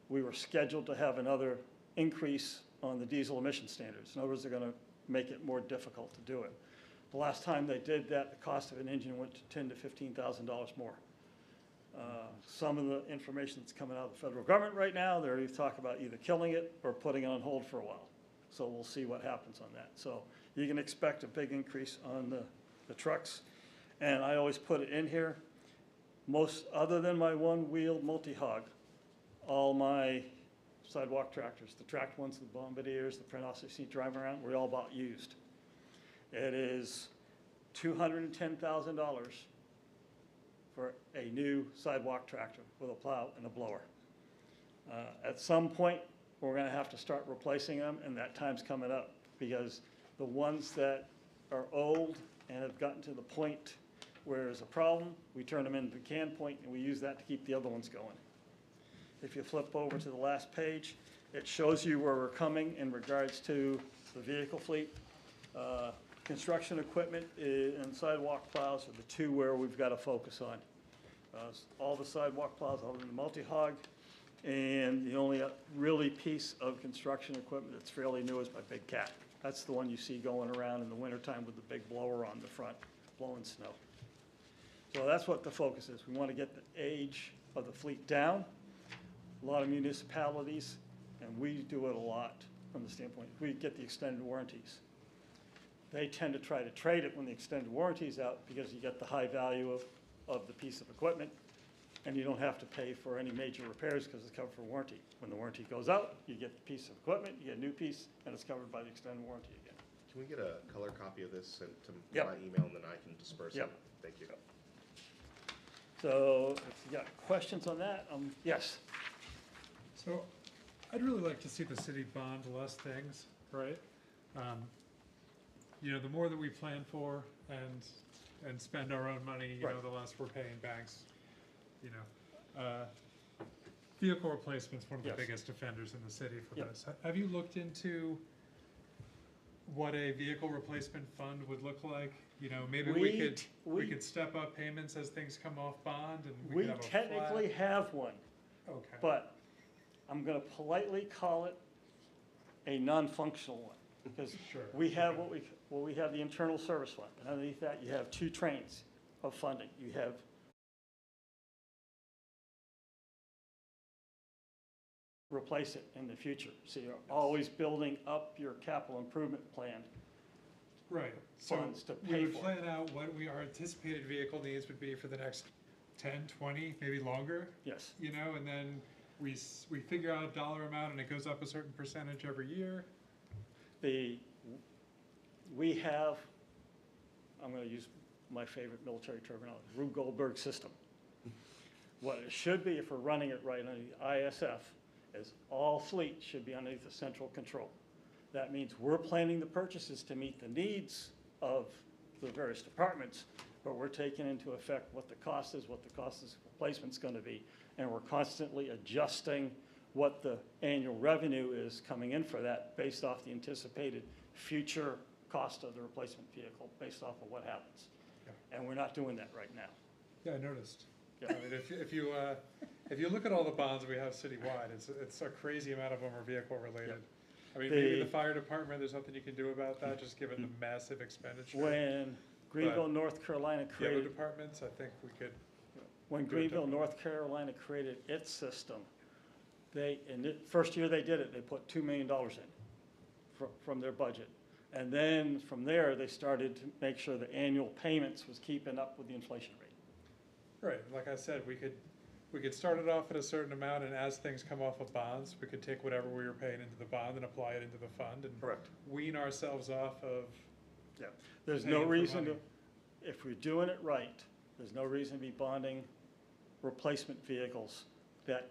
we were scheduled to have another increase on the diesel emission standards. In other words, they're gonna make it more difficult to do it. The last time they did that, the cost of an engine went to $10,000 to $15,000 more. Some of the information that's coming out of the federal government right now, they're talking about either killing it or putting it on hold for a while. So we'll see what happens on that. So you can expect a big increase on the trucks. And I always put it in here, most, other than my one-wheel multi-hog, all my sidewalk tractors, the tracked ones, the Bombardiers, the Prinoss you see driving around, we're all bought used. It is $210,000 for a new sidewalk tractor with a plow and a blower. At some point, we're gonna have to start replacing them, and that time's coming up, because the ones that are old and have gotten to the point where there's a problem, we turn them into the can point, and we use that to keep the other ones going. If you flip over to the last page, it shows you where we're coming in regards to the vehicle fleet. Construction equipment and sidewalk plows are the two where we've got to focus on. All the sidewalk plows other than the multi-hog, and the only really piece of construction equipment that's fairly new is my Big Cat. That's the one you see going around in the wintertime with the big blower on the front, blowing snow. So that's what the focus is. We want to get the age of the fleet down. A lot of municipalities, and we do it a lot from the standpoint, we get the extended warranties. They tend to try to trade it when the extended warranty's out, because you get the high value of the piece of equipment, and you don't have to pay for any major repairs because it's covered for warranty. When the warranty goes out, you get the piece of equipment, you get a new piece, and it's covered by the extended warranty again. Can we get a color copy of this sent to Yep. my email, and then I can disperse it? Yep. Thank you. So if you got questions on that, yes. So I'd really like to see the city bond less things, right? You know, the more that we plan for and spend our own money, you know, Right. the less we're paying banks, you know. Vehicle replacement's one of the Yes. biggest offenders in the city for Yep. this. Have you looked into what a vehicle replacement fund would look like? You know, maybe we could step up payments as things come off bond, and we We could have a technically flat. have one, Okay. but I'm gonna politely call it a non-functional one. Because Sure. we have we have the internal service fund, and underneath that, you have two trains of funding. You have replace it in the future. So you're always building up your capital improvement plan. Right, so Funds to we pay would for. plan out what our anticipated vehicle needs would be for the next 10, 20, maybe longer, Yes. you know, and then we figure out a dollar amount and it goes up a certain percentage every year. We have, I'm gonna use my favorite military terminology, Rube Goldberg system. What it should be, if we're running it right under the ISF, is all fleet should be underneath the central control. That means we're planning the purchases to meet the needs of the various departments, but we're taking into effect what the cost is, what the cost of replacement's gonna be, and we're constantly adjusting what the annual revenue is coming in for that based off the anticipated future cost of the replacement vehicle, based off of what happens. And we're not doing that right now. Yeah, I noticed. Yeah. I mean, if you look at all the bonds we have citywide, it's a crazy amount of them are vehicle related. I mean, maybe the fire department, there's nothing you can do about that, just given the massive expenditure. When Greenville, North Carolina The other created, departments, I think we could, when do it Greenville, differently. North Carolina created its system, in the first year they did it, they put $2 million in from their budget. And then from there, they started to make sure the annual payments was keeping up with the inflation rate. right, like I said, we could start it off at a certain amount, and as things come off of bonds, we could take whatever we were paying into the bond and apply it into the fund and Correct. wean ourselves off of, Yeah, there's Paying no for reason to, money. if we're doing it right, there's no reason to be bonding replacement vehicles that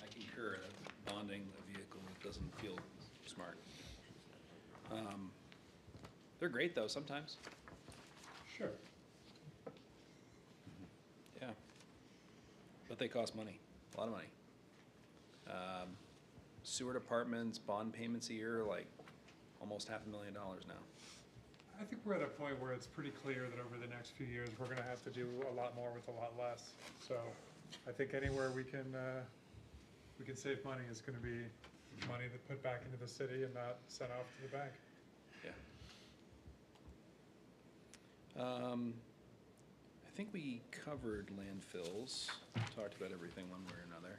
I concur that bonding a vehicle doesn't feel smart. They're great though, sometimes. sure. Yeah. But they cost money, a lot of money. Sewer departments, bond payments a year, like almost $500,000 now. I think we're at a point where it's pretty clear that over the next few years, we're gonna have to do a lot more with a lot less. So I think anywhere we can save money is gonna be money to put back into the city and not sent off to the bank. I think we covered landfills, talked about everything one way or another.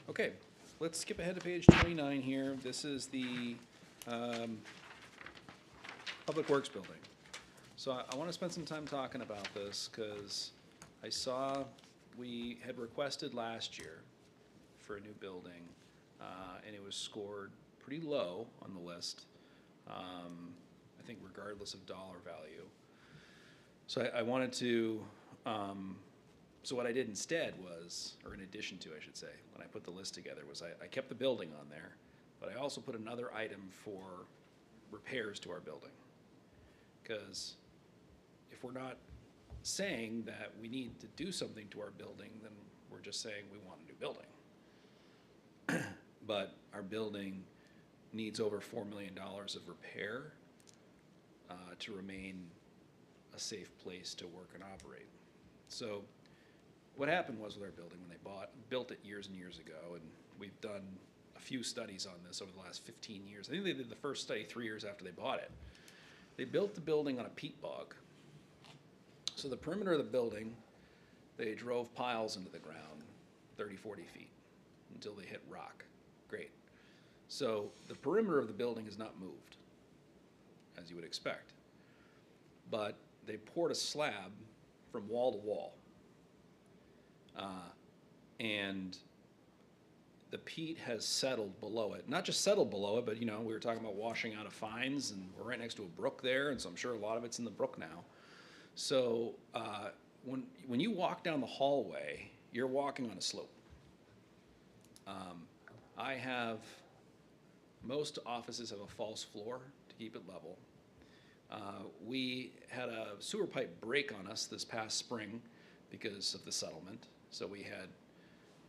Okay, let's skip ahead to page 29 here. This is the Public Works Building. So I want to spend some time talking about this because I saw we had requested last year for a new building, and it was scored pretty low on the list, I think regardless of dollar value. So I wanted to, so what I did instead was, or in addition to, I should say, when I put the list together, was I kept the building on there, but I also put another item for repairs to our building. Because if we're not saying that we need to do something to our building, then we're just saying we want a new building. But our building needs over $4 million of repair to remain a safe place to work and operate. So what happened was with our building when they built it years and years ago, and we've done a few studies on this over the last 15 years. I think they did the first study 3 years after they bought it. They built the building on a peat bog. So the perimeter of the building, they drove piles into the ground 30, 40 feet until they hit rock. Great. So the perimeter of the building is not moved, as you would expect. But they poured a slab from wall to wall. And the peat has settled below it. Not just settled below it, but you know, we were talking about washing out of fines, and we're right next to a brook there, and so I'm sure a lot of it's in the brook now. So when you walk down the hallway, you're walking on a slope. Most offices have a false floor to keep it level. We had a sewer pipe break on us this past spring because of the settlement. So we had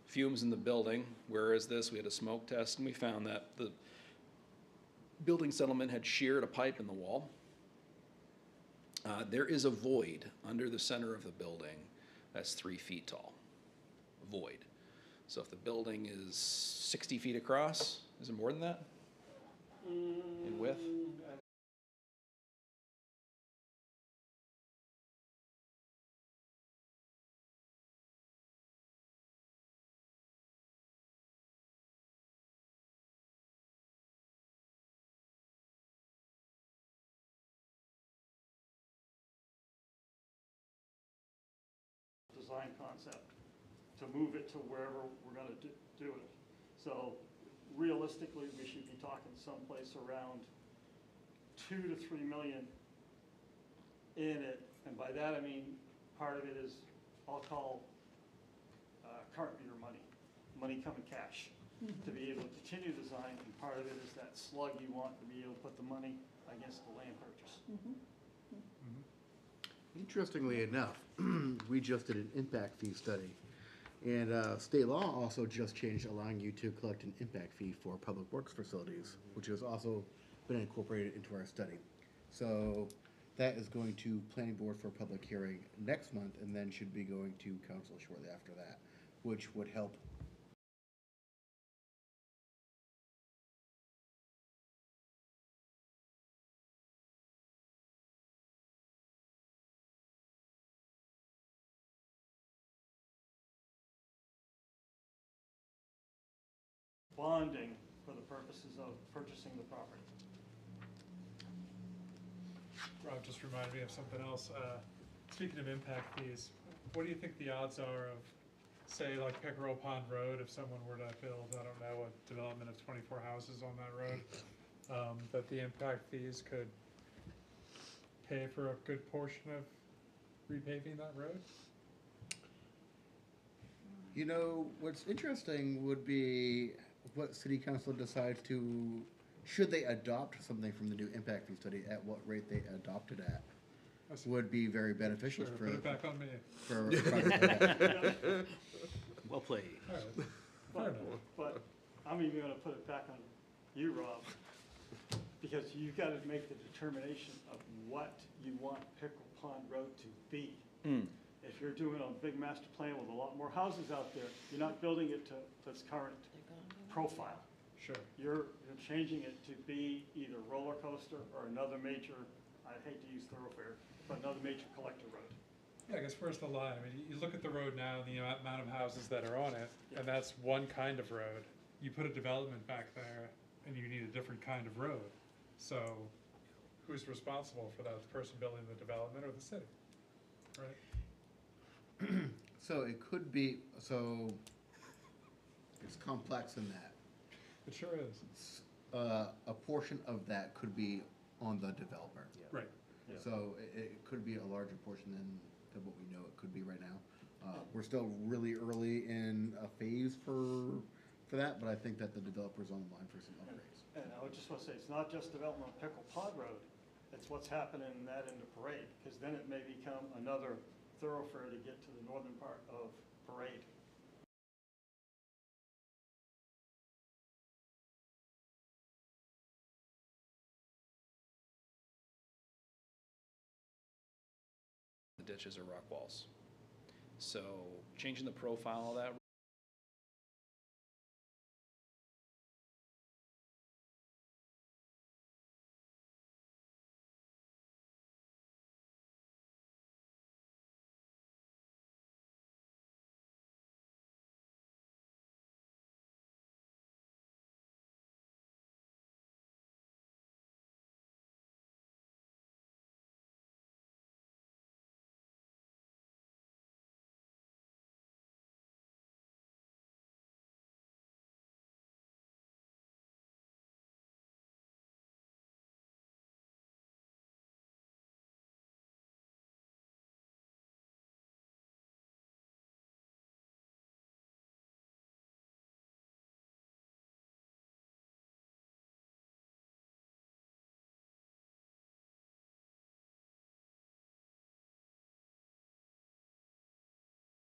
fumes in the building, whereas we had a smoke test, and we found that the building settlement had sheared a pipe in the wall. There is a void under the center of the building that's 3 feet tall, void. So if the building is 60 feet across, is it more than that in width? Design concept to move it to wherever we're gonna do it. So realistically, we should be talking someplace around 2 to 3 million in it. And by that, I mean, part of it is, I'll call current meter money money coming cash to be able to continue design, and part of it is that slug you want to be able to put the money against the land purchase. Interestingly enough, we just did an impact fee study. And state law also just changed allowing you to collect an impact fee for public works facilities, which has also been incorporated into our study. So that is going to planning board for a public hearing next month, and then should be going to council shortly after that, which would help. Bonding for the purposes of purchasing the property. Rob just reminded me of something else. Speaking of impact fees, what do you think the odds are of, say, like Pickerel Pond Road, if someone were to build, I don't know, a development of 24 houses on that road, that the impact fees could pay for a good portion of repaving that road? You know, what's interesting would be what city council decides to, should they adopt something from the new impact fee study, at what rate they adopt it at, would be very beneficial Sure, for. put it back on me. For a project like that. Well played. All right. Fair enough. But I'm even gonna put it back on you, Rob, because you've gotta make the determination of what you want Pickerel Pond Road to be. If you're doing a big master plan with a lot more houses out there, you're not building it to its current profile. Sure. You're changing it to be either roller coaster or another major, I hate to use thoroughfare, but another major collector road. Yeah, I guess where's the line? I mean, you look at the road now and the amount of houses that are on it, and that's one kind of road. You put a development back there, and you need a different kind of road. So, who's responsible for that? The person building the development or the city, right? So it could be, so it's complex in that. It sure is. A portion of that could be on the developer. Right. Yeah. So it could be a larger portion than what we know it could be right now. We're still really early in a phase for that, but I think that the developer's on the line for some upgrades. And I would just want to say, it's not just development of Pickerel Pond Road, it's what's happening in that end of Parade, because then it may become another thoroughfare to get to the northern part of Parade. The ditches are rock walls. So changing the profile of that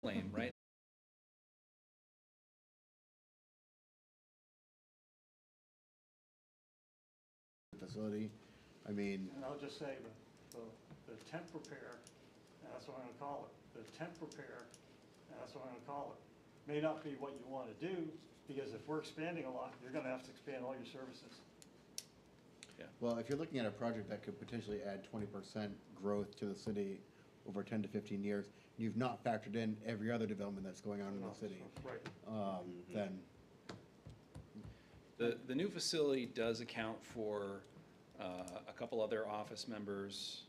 flame, right? Facility, I mean, And I'll just say the temp repair, and that's what I'm gonna call it, the temp repair, and that's what I'm gonna call it, may not be what you wanna do, because if we're expanding a lot, you're gonna have to expand all your services. well, if you're looking at a project that could potentially add 20% growth to the city over 10 to 15 years, and you've not factored in every other development that's going on in the city, Right. then The new facility does account for a couple other office members,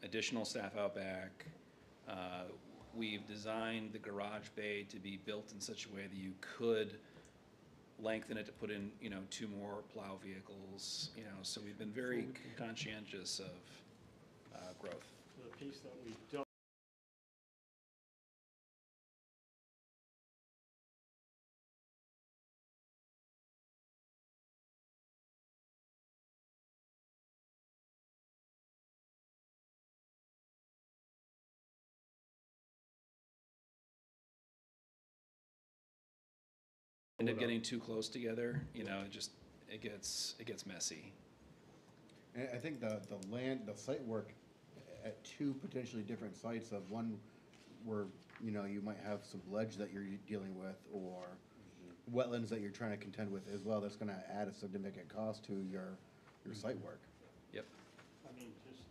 additional staff out back. We've designed the garage bay to be built in such a way that you could lengthen it to put in, 2 more plow vehicles, so we've been very conscientious of growth. The piece that we don't end up getting too close together, you know, it gets messy. And I think the site work at two potentially different sites of one where, you know, you might have some ledge that you're dealing with or wetlands that you're trying to contend with as well, that's gonna add a significant cost to your site work. Yep. I mean, just,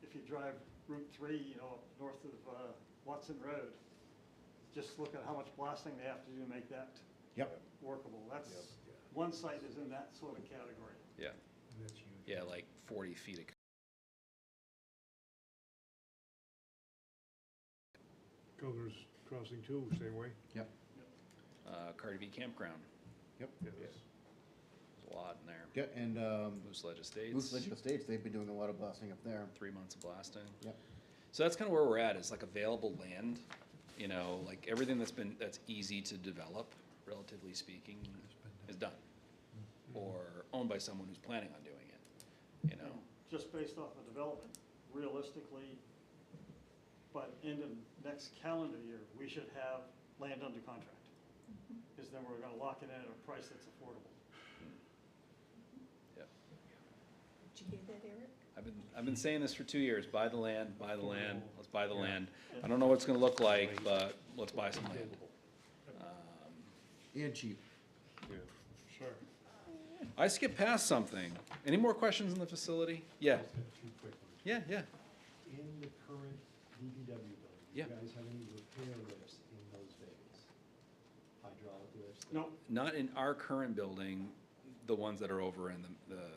if you drive Route 3, you know, up north of Watson Road, just look at how much blasting they have to do to make that Yep. workable. That's, one site is in that sort of category. Yeah. Yeah, like 40 feet of. Governor's Crossing too, same way. Yep. Cardi B Campground, Yep. there's a lot in there. Yeah, and, Moose Ledge Estates. Moose Ledge Estates, they've been doing a lot of blasting up there. 3 months of blasting. Yep. So that's kind of where we're at, is like available land, you know, like everything that's easy to develop, relatively speaking, is done. Or owned by someone who's planning on doing it, you know? Just based off of development, realistically, by the end of next calendar year, we should have land under contract. Because then we're gonna lock it in at a price that's affordable. Yep. Did you hear that, Eric? I've been saying this for 2 years, buy the land, let's buy the land. I don't know what it's gonna look like, but let's buy some land. And cheap. Sure. I skipped past something. Any more questions in the facility? Yeah, Just got two quick ones. yeah, yeah. In the current DPW building, do Yeah. you guys have any repair lifts in those bays? Hydraulic lifts? No, Not in our current building, the ones that are over in the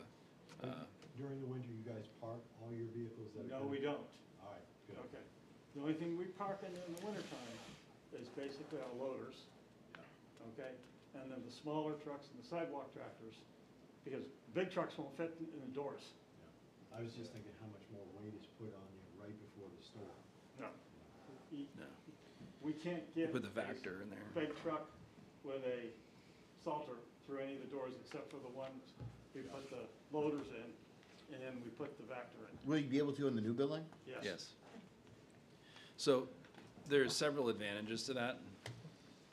During the winter, you guys park all your vehicles that are? no, we don't. All right, good. Okay. The only thing we park in the wintertime is basically our loaders, okay? And then the smaller trucks and the sidewalk tractors, because big trucks won't fit in the doors. Yeah. I was just thinking how much more weight is put on you right before the storm. No. No. We can't get. Put the Vector in there. a Big truck with a salter through any of the doors except for the ones we put the loaders in, and then we put the Vector in. Will you be able to in the new building? Yes. Yes. So there's several advantages to that.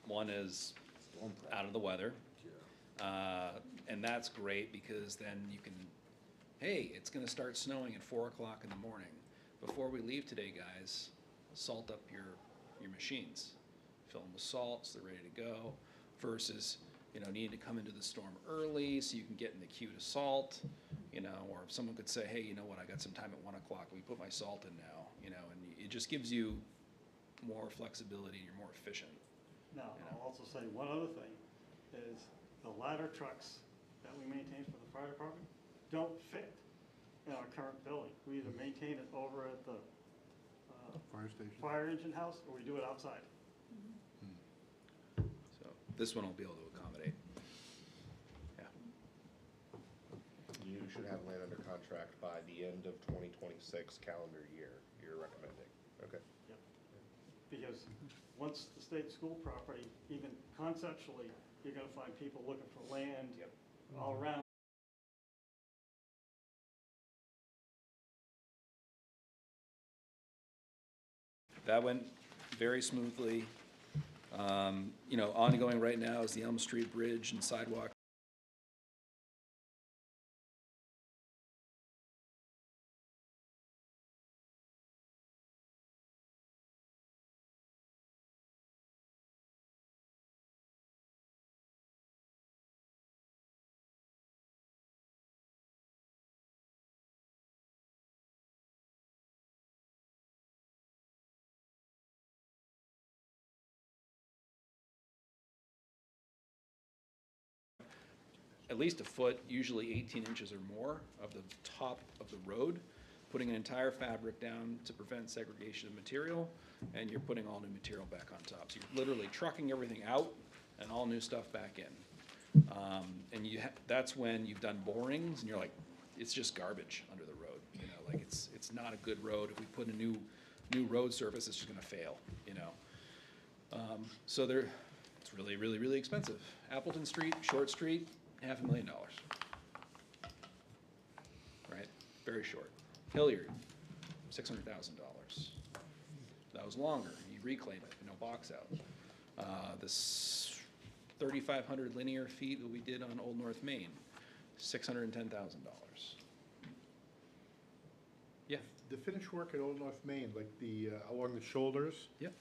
One is out of the weather. And that's great because then you can, hey, it's gonna start snowing at 4 o'clock in the morning. Before we leave today, guys, salt up your machines. Fill them with salt so they're ready to go versus, you know, needing to come into the storm early so you can get in the queue to salt, you know, or if someone could say, hey, you know what, I got some time at 1 o'clock, we put my salt in now, you know, and it just gives you more flexibility, you're more efficient. Now, I'll also say one other thing, is the ladder trucks that we maintain for the fire department don't fit in our current building. We either maintain it over at the Fire station. fire engine house, or we do it outside. So this one will be able to accommodate. Yeah. You should have land under contract by the end of 2026 calendar year, you're recommending. Okay. Yep. Because once the state school property, even conceptually, you're gonna find people looking for land all around. That went very smoothly. You know, ongoing right now is the Elm Street Bridge and sidewalk. At least a foot, usually 18 inches or more of the top of the road, putting an entire fabric down to prevent segregation of material, and you're putting all new material back on top. So you're literally trucking everything out and all new stuff back in. And that's when you've done borings and you're like, it's just garbage under the road. You know, like it's not a good road. If we put a new road surface, it's just gonna fail, you know. So it's really, really, really expensive. Appleton Street, Short Street, $500,000. Right, very short. Hilliard, $600,000. That was longer, you reclaim it, no box out. 3,500 linear feet that we did on Old North Main, $610,000. Yeah. The finished work at Old North Main, like the, along the shoulders, Yep.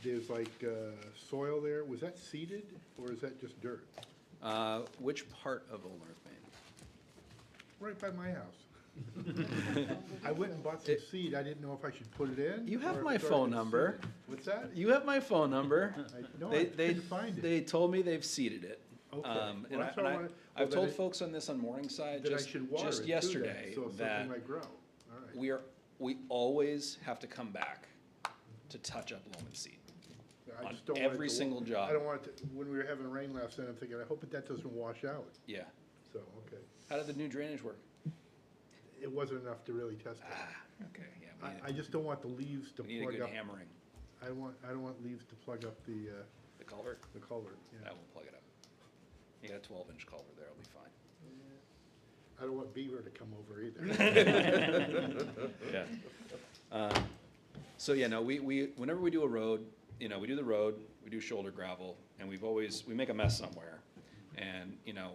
there's like soil there. Was that seeded or is that just dirt? Which part of Old North Main? Right by my house. I went and bought some seed. I didn't know if I should put it in. You have or if my it's phone already number. seeded. What's that? You have my phone number. No, They, I they, couldn't find it. they told me they've seeded it. Okay. And Well, that's I, what I and wanted- I've well, told then it- folks on this on Morningside That I just, should water it just too yesterday then, so that something might grow. All right. we always have to come back to touch up loam and seed. I on just don't want it every to- single job. I don't want it to, when we were having rain last night, I'm thinking, I hope that doesn't wash out. Yeah. So, okay. How did the new drainage work? It wasn't enough to really test it. Okay, yeah. We need, I just don't want the leaves to we need a plug good up. hammering. I don't want leaves to plug up the culvert? the culvert, yeah. That will plug it up. You got a 12-inch culvert there, it'll be fine. I don't want beaver to come over either. Yeah. So, yeah, no, we, whenever we do a road, you know, we do the road, we do shoulder gravel, and we make a mess somewhere. And, you know,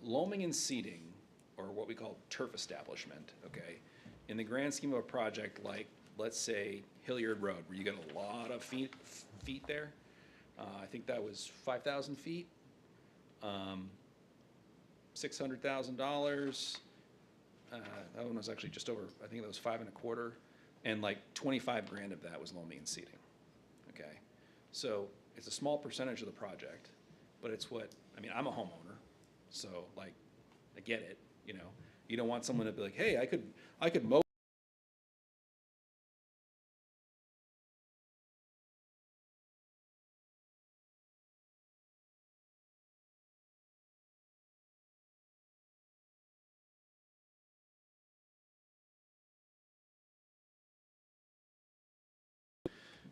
loaming and seeding, or what we call turf establishment, okay, in the grand scheme of a project like, let's say, Hilliard Road, where you get a lot of feet there, I think that was 5,000 feet, $600,000. That one was actually just over, I think that was 5.25, and like 25 grand of that was loaming and seeding, okay? So it's a small percentage of the project, but it's what, I mean, I'm a homeowner, so like, I get it, you know? You don't want someone to be like, hey, I could mow.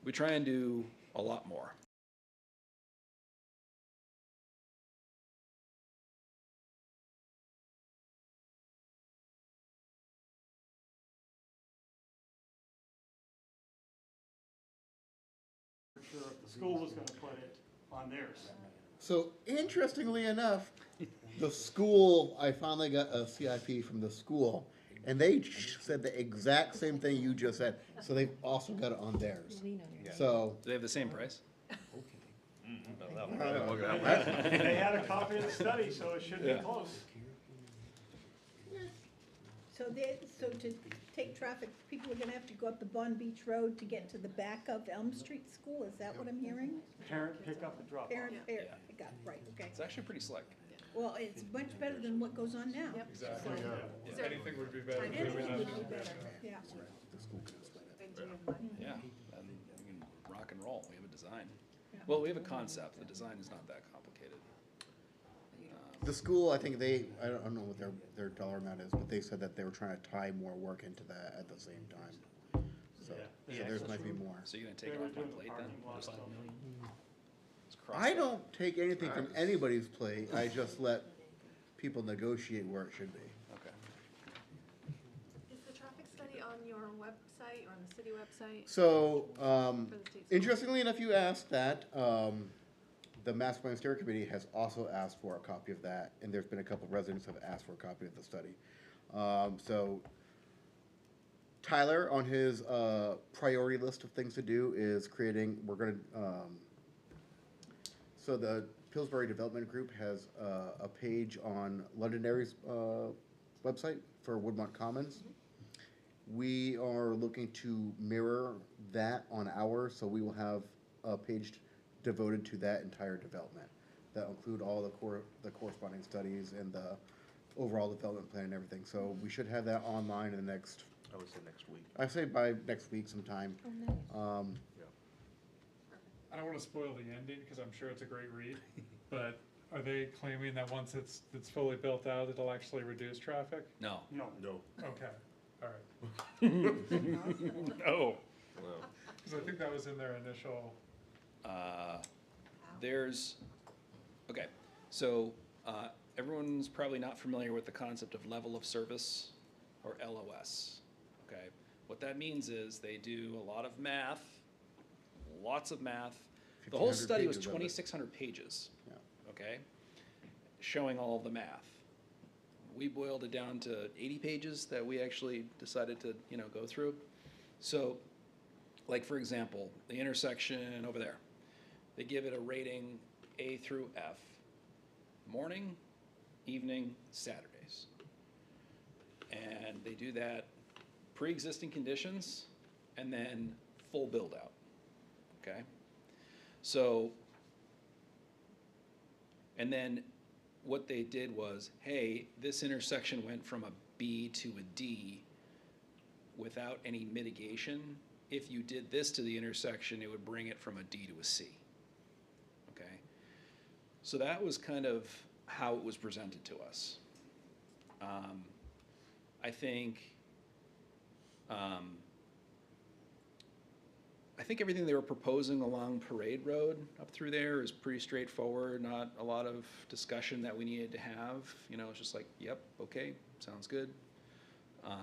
We try and do a lot more. Sure, if the school was gonna put it on theirs. So interestingly enough, the school, I finally got a CIP from the school, and they said the exact same thing you just said. So they've also got it on theirs. So. Do they have the same price? They had a copy of the study, so it should be Yeah. close. So to take traffic, people are gonna have to go up the Bond Beach Road to get to the back of Elm Street School, is that what I'm hearing? Parent pickup and drop off. Parent pickup, right, okay. It's actually pretty slick. Well, it's much better than what goes on now. Exactly. So- Anything would be better. Anything would be better, yeah. Yeah, and we can rock and roll. We have a design. Well, we have a concept. The design is not that complicated. The school, I think I don't know what their dollar amount is, but they said that they were trying to tie more work into that at the same time. So there's might be more. So you're gonna take it off my plate then? Just let- just cross I that. don't take anything from anybody's plate, I just let people negotiate where it should be. Okay. Is the traffic study on your website or on the city website? So, For the state interestingly enough, you asked that, the Master Plan Steering Committee has also asked for a copy of that, and there's been a couple of residents have asked for a copy of the study. So Tyler, on his, priority list of things to do is creating, we're gonna, so the Pillsbury Development Group has, a page on Londonderry's, website for Woodmont Commons. We are looking to mirror that on ours, so we will have a page devoted to that entire development. That'll include all the corresponding studies and the overall development plan and everything. So we should have that online in the next, I would say next week. I say by next week sometime. I don't wanna spoil the ending, cause I'm sure it's a great read, but are they claiming that once it's fully built out, it'll actually reduce traffic? No. No. No. Okay, alright. No. Cause I think that was in their initial, Okay, so everyone's probably not familiar with the concept of level of service, or LOS, okay? What that means is they do a lot of math, lots of math, The whole 1,500 study was pages of it. 2,600 pages, Yeah. okay? Showing all of the math. We boiled it down to 80 pages that we actually decided to, go through. So, like, for example, the intersection over there, they give it a rating A through F. Morning, evening, Saturdays. And they do that pre-existing conditions and then full build-out, okay? So, and then what they did was, hey, this intersection went from a B to a D without any mitigation. If you did this to the intersection, it would bring it from a D to a C, okay? So that was kind of how it was presented to us. I think everything they were proposing along Parade Road up through there is pretty straightforward, not a lot of discussion that we needed to have. It's just like, yep, okay, sounds good. I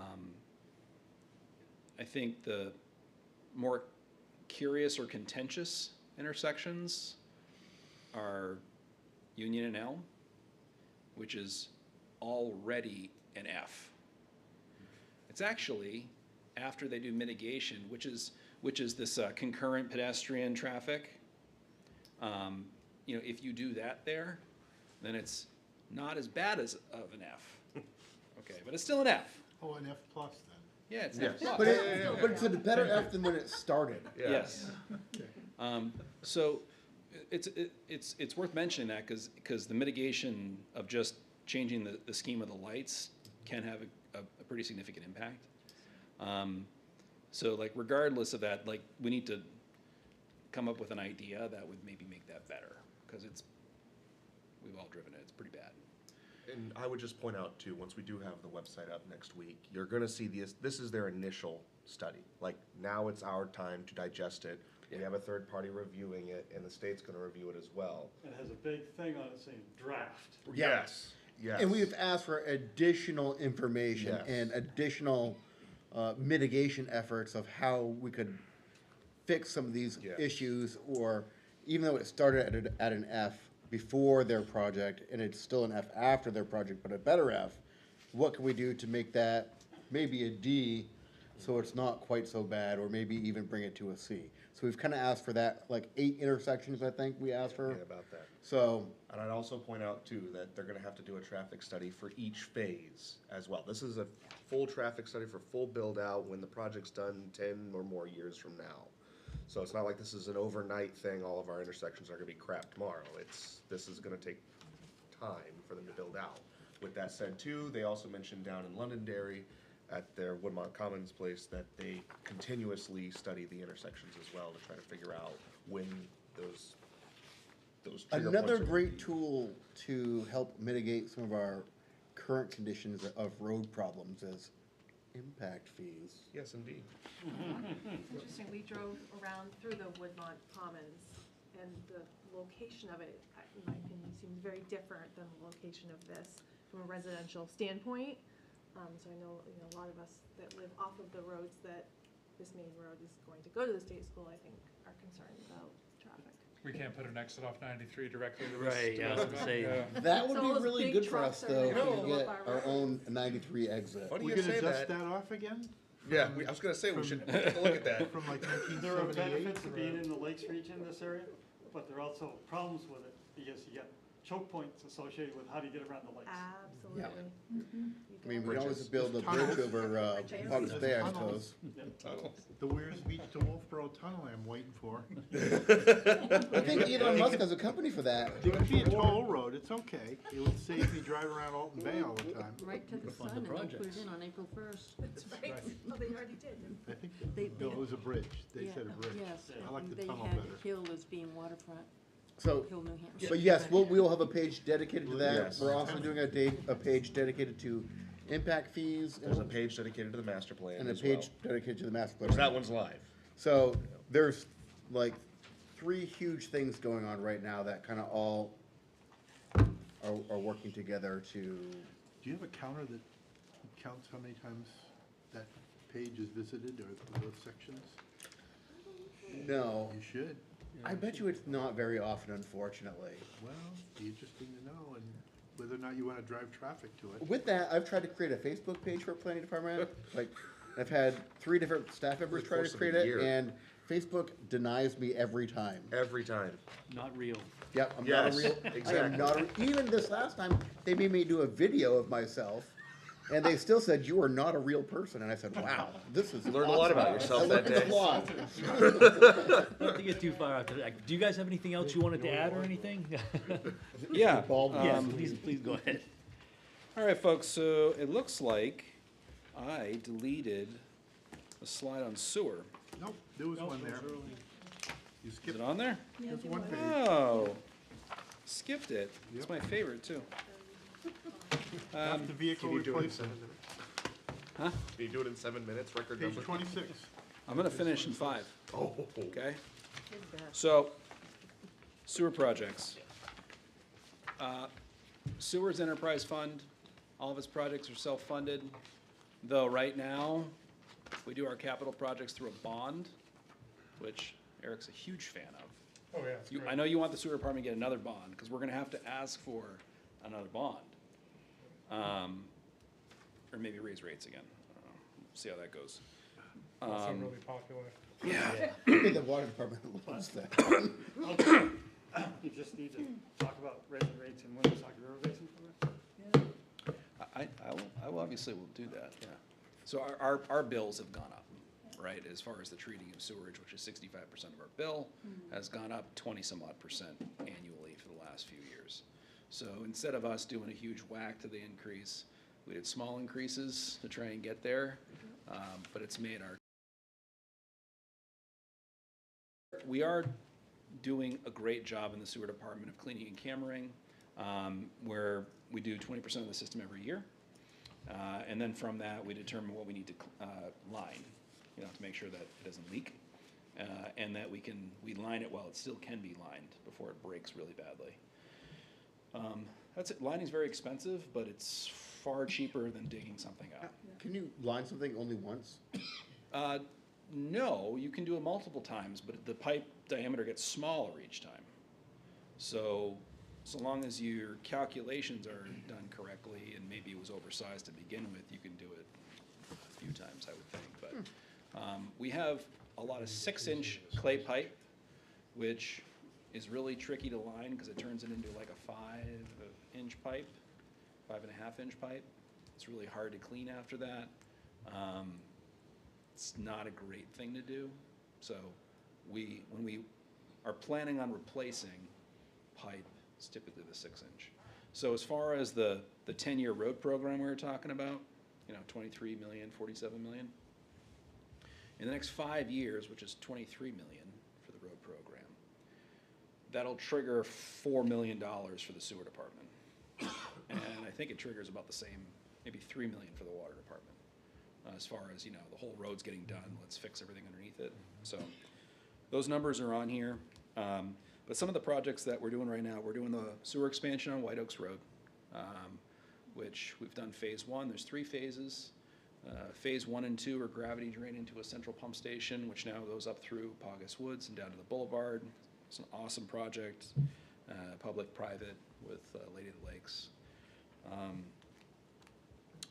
think the more curious or contentious intersections are Union and Elm, which is already an F. It's actually, after they do mitigation, which is this concurrent pedestrian traffic, if you do that there, then it's not as bad as of an F. Okay, but it's still an F. Oh, an F plus then. Yeah, it's an F plus. But it's a better F than when it started. Yes. So it's worth mentioning that because the mitigation of just changing the scheme of the lights can have a pretty significant impact. So like regardless of that, like we need to come up with an idea that would maybe make that better because we've all driven it. It's pretty bad. And I would just point out too, once we do have the website up next week, you're gonna see this is their initial study. Like now it's our time to digest it. We have a third party reviewing it and the state's gonna review it as well. It has a big thing on it saying draft. Yes, yes. And we've asked for additional information Yes. and additional mitigation efforts of how we could fix some of these Yes. issues, or even though it started at an F before their project and it's still an F after their project, but a better F, what can we do to make that maybe a D so it's not quite so bad, or maybe even bring it to a C? So we've kind of asked for that, like 8 intersections, I think we asked for. Yeah, about that. So, And I'd also point out too, that they're gonna have to do a traffic study for each phase as well. This is a full traffic study for full build out when the project's done 10 or more years from now. So it's not like this is an overnight thing, all of our intersections are gonna be crap tomorrow. This is gonna take time for them to build out. With that said too, they also mentioned down in Londonderry at their Woodmont Commons place that they continuously study the intersections as well to try to figure out when those trigger points another are gonna great be. tool to help mitigate some of our current conditions of road problems is impact fees. Yes, indeed. Interesting, we drove around through the Woodmont Commons, and the location of it, in my opinion, seems very different than the location of this from a residential standpoint. So I know, a lot of us that live off of the roads that this main road is going to go to the state school, I think, are concerned about traffic. We can't put an exit off 93 directly to this Right, yeah, I was gonna development. say. Yeah. That would So be those really big good for us, trucks are though, if gonna we go could get up our our road. own 93 exit. Funny We're you gonna say dust that. that off again? Yeah, I was gonna say we should take a look at that. From like There are 1978? benefits to being in the Lakes region in this area, but there are also problems with it, because you get choke points associated with how do you get around the lakes. Absolutely. I mean, we always Bridges. build a bridge over Pug's Bay, I suppose. The Weirs Beach to Wolfboro Tunnel I'm waiting for. I think Elon Musk has a company for that. It could be a toll road, it's okay. It would save me driving around Alton Bay all the time. Right to the Fund sun, the and they'll put it projects. in on April 1st. That's right. Oh, they already did. I think, They- no, it was a bridge. They Yeah, said a bridge. Yes, I like the they tunnel had better. Hill as being waterfront, So, Hill, New Hampshire. but yes, we'll have a page dedicated to that. Yes. We're also doing a page dedicated to impact fees There's a page dedicated to the master plan and a as well. page dedicated to the master plan. Which that one's live. So there's like 3 huge things going on right now that kind of all are working together to. Do you have a counter that counts how many times that page is visited or those sections? No, You should. I bet you it's not very often, unfortunately. Well, be interesting to know, and whether or not you wanna drive traffic to it. With that, I've tried to create a Facebook page for planning department. Like, I've had 3 different staff members the try to course of a create it, year. and Facebook denies me every time. Every time. Not real. Yep, I'm Yes, not a real. I am exactly. not even this last time, they made me do a video of myself, and they still said you are not a real person. And I said, wow, this is Learned a lot about awesome." yourself I that learned a day. lot. Not to get too far out there. Do you guys have anything else you wanted to add or anything? Yeah. Yes, please go ahead. All right, folks, so it looks like I deleted a slide on sewer. Nope, there was one there. You Is skipped, it on there? there's one page. Oh, skipped it. It's my favorite, too. After vehicle Can you do it in replacement, 7 minutes? Huh? Can you do it in 7 minutes, record page number? 26. I'm gonna finish in 5, Oh, okay? So, sewer projects. Sewers Enterprise Fund, all of its projects are self-funded, though right now, we do our capital projects through a bond, which Eric's a huge fan of. Oh, yeah, it's great. I know you want the sewer department to get another bond, because we're gonna have to ask for another bond. Or maybe raise rates again. I don't know. See how that goes. Also really popular. Maybe the water department loves that. You just need to talk about raising rates in Winnipesaukee River Basin for us? I will obviously will do that, yeah. So our bills have gone up, right, as far as the treating of sewerage, which is 65% of our bill, has gone up 20-some-odd% annually for the last few years. So instead of us doing a huge whack to the increase, we did small increases to try and get there, but it's made our. We are doing a great job in the sewer department of cleaning and cammering, where we do 20% of the system every year. And then from that, we determine what we need to line, to make sure that it doesn't leak. And that we line it while it still can be lined before it breaks really badly. That's it. Lining's very expensive, but it's far cheaper than digging something up. Can you line something only once? No, you can do it multiple times, but the pipe diameter gets smaller each time. So long as your calculations are done correctly, and maybe it was oversized to begin with, you can do it a few times, I would think. But we have a lot of 6-inch clay pipe, which is really tricky to line because it turns it into like a 5-inch pipe, 5.5-inch pipe. It's really hard to clean after that. It's not a great thing to do. So when we are planning on replacing pipe, it's typically the 6-inch. So as far as the 10-year road program we were talking about, 23 million, 47 million. In the next 5 years, which is 23 million for the road program, that'll trigger $4 million for the sewer department. And I think it triggers about the same, maybe 3 million for the water department. As far as, the whole road's getting done, let's fix everything underneath it. So those numbers are on here. But some of the projects that we're doing right now, we're doing the sewer expansion on White Oaks Road, which we've done phase 1. There's 3 phases. Phase 1 and 2 are gravity drain into a central pump station, which now goes up through Paugus Woods and down to the boulevard. It's an awesome project, public-private with Lady of the Lakes.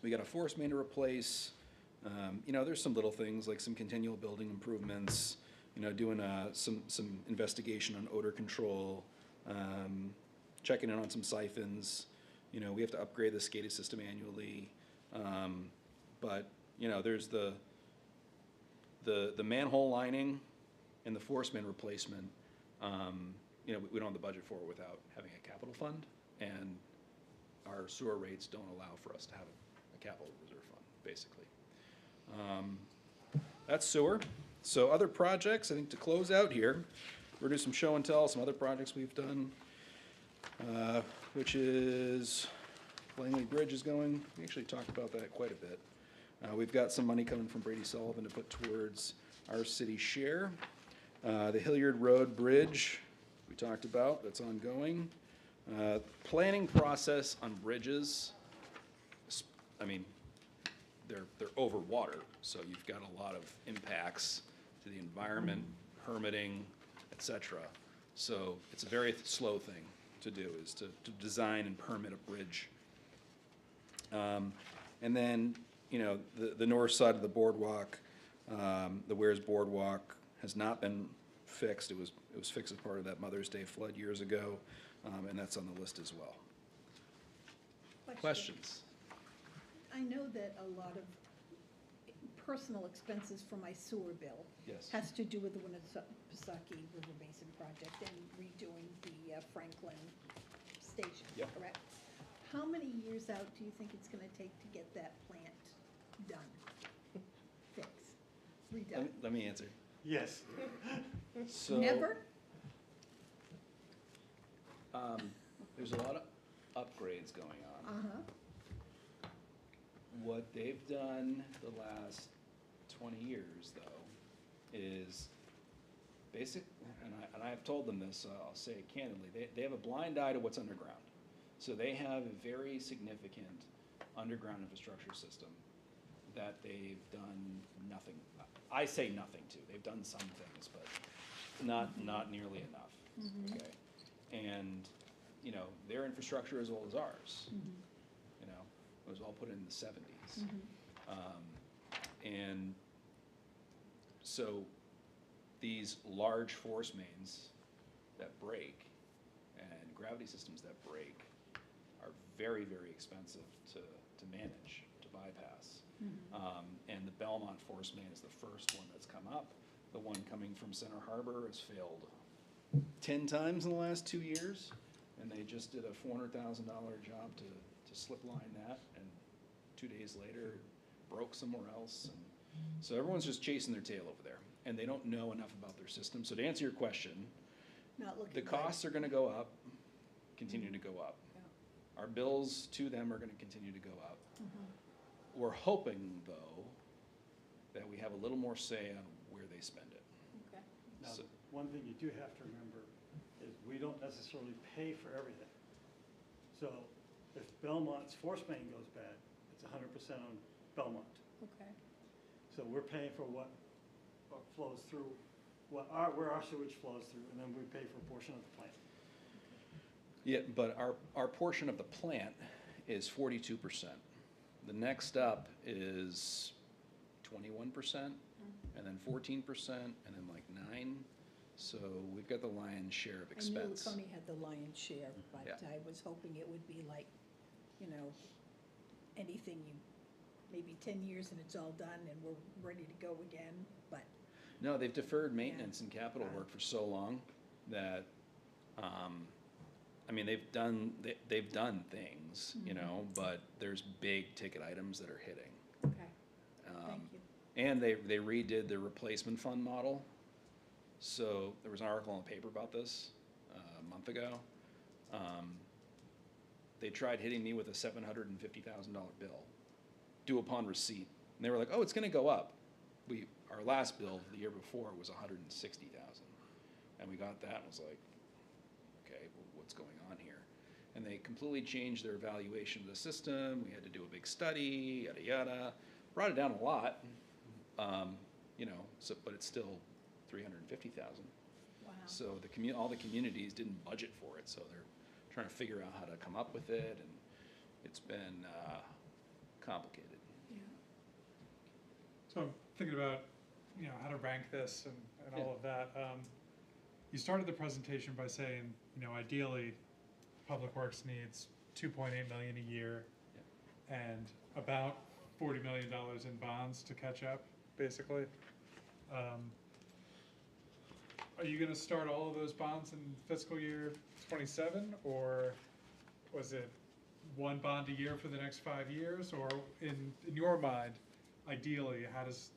We got a force main to replace. There's some little things like some continual building improvements, doing some investigation on odor control, checking in on some siphons. We have to upgrade the SCADA system annually. But there's the manhole lining and the force main replacement. We don't have the budget for it without having a capital fund, and our sewer rates don't allow for us to have a capital reserve fund, basically. That's sewer. So other projects, I think to close out here, we're gonna do some show and tell, some other projects we've done, which is Langley Bridge is going. We actually talked about that quite a bit. We've got some money coming from Brady Sullivan to put towards our city share. The Hilliard Road Bridge, we talked about, that's ongoing. Planning process on bridges, they're over water, so you've got a lot of impacts to the environment, permitting, et cetera. So it's a very slow thing to do, is to design and permit a bridge. And then, you know, the north side of the boardwalk, the Weirs Boardwalk has not been fixed. It was fixed as part of that Mother's Day flood years ago, and that's on the list as well. Questions? I know that a lot of personal expenses for my sewer bill Yes. has to do with the Winnipesaukee River Basin project and redoing the Franklin station, Yep. correct? How many years out do you think it's gonna take to get that plant done? Fixed, redone? Let me answer. Yes. So, Never? there's a lot of upgrades going on. Uh-huh. What they've done the last 20 years, though, is basic, and I've told them this, I'll say it candidly, they have a blind eye to what's underground. So they have a very significant underground infrastructure system that they've done nothing, I say nothing to. They've done some things, but not nearly enough, okay? And, you know, their infrastructure is as old as ours. You know, it was all put in the 70s. And so these large force mains that break and gravity systems that break are very, very expensive to manage, to bypass. And the Belmont force main is the first one that's come up. The one coming from Center Harbor has failed 10 times in the last 2 years, and they just did a $400,000 job to slip line that, and 2 days later, it broke somewhere else. And so everyone's just chasing their tail over there, and they don't know enough about their system. So to answer your question, Not looking the good. costs are gonna go up, continue to go up. Our bills to them are gonna continue to go up. We're hoping, though, that we have a little more say on where they spend it. Okay. Now, So- one thing you do have to remember is we don't necessarily pay for everything. So if Belmont's force main goes bad, it's 100% on Belmont. Okay. So we're paying for what flows through, where our sewage flows through, and then we pay for a portion of the plant. Yeah, but our portion of the plant is 42%. The next up is 21%, and then 14%, and then like 9%. So we've got the lion's share of expense. I knew Laconia had the lion's share, but Yeah. I was hoping it would be like, you know, anything maybe 10 years and it's all done and we're ready to go again, but. No, they've deferred maintenance and capital work for so long that, I mean, they've done things, you know, but there's big ticket items that are hitting. Okay, thank you. And they redid their replacement fund model. So there was an article in the paper about this a month ago. They tried hitting me with a $750,000 bill, due upon receipt. And they were like, oh, it's gonna go up. Our last bill the year before was $160,000. And we got that and was like, okay, well, what's going on here? And they completely changed their evaluation of the system. We had to do a big study, yada, yada. Brought it down a lot, you know, so, but it's still $350,000. Wow. So all the communities didn't budget for it, so they're trying to figure out how to come up with it, and it's been complicated. Yeah. So I'm thinking about, you know, how to rank this and all of that. You started the presentation by saying, you know, ideally, Public Works needs 2.8 million a year and about $40 million in bonds to catch up, basically. Are you gonna start all of those bonds in fiscal year 27, or was it one bond a year for the next 5 years? Or in your mind, ideally, how does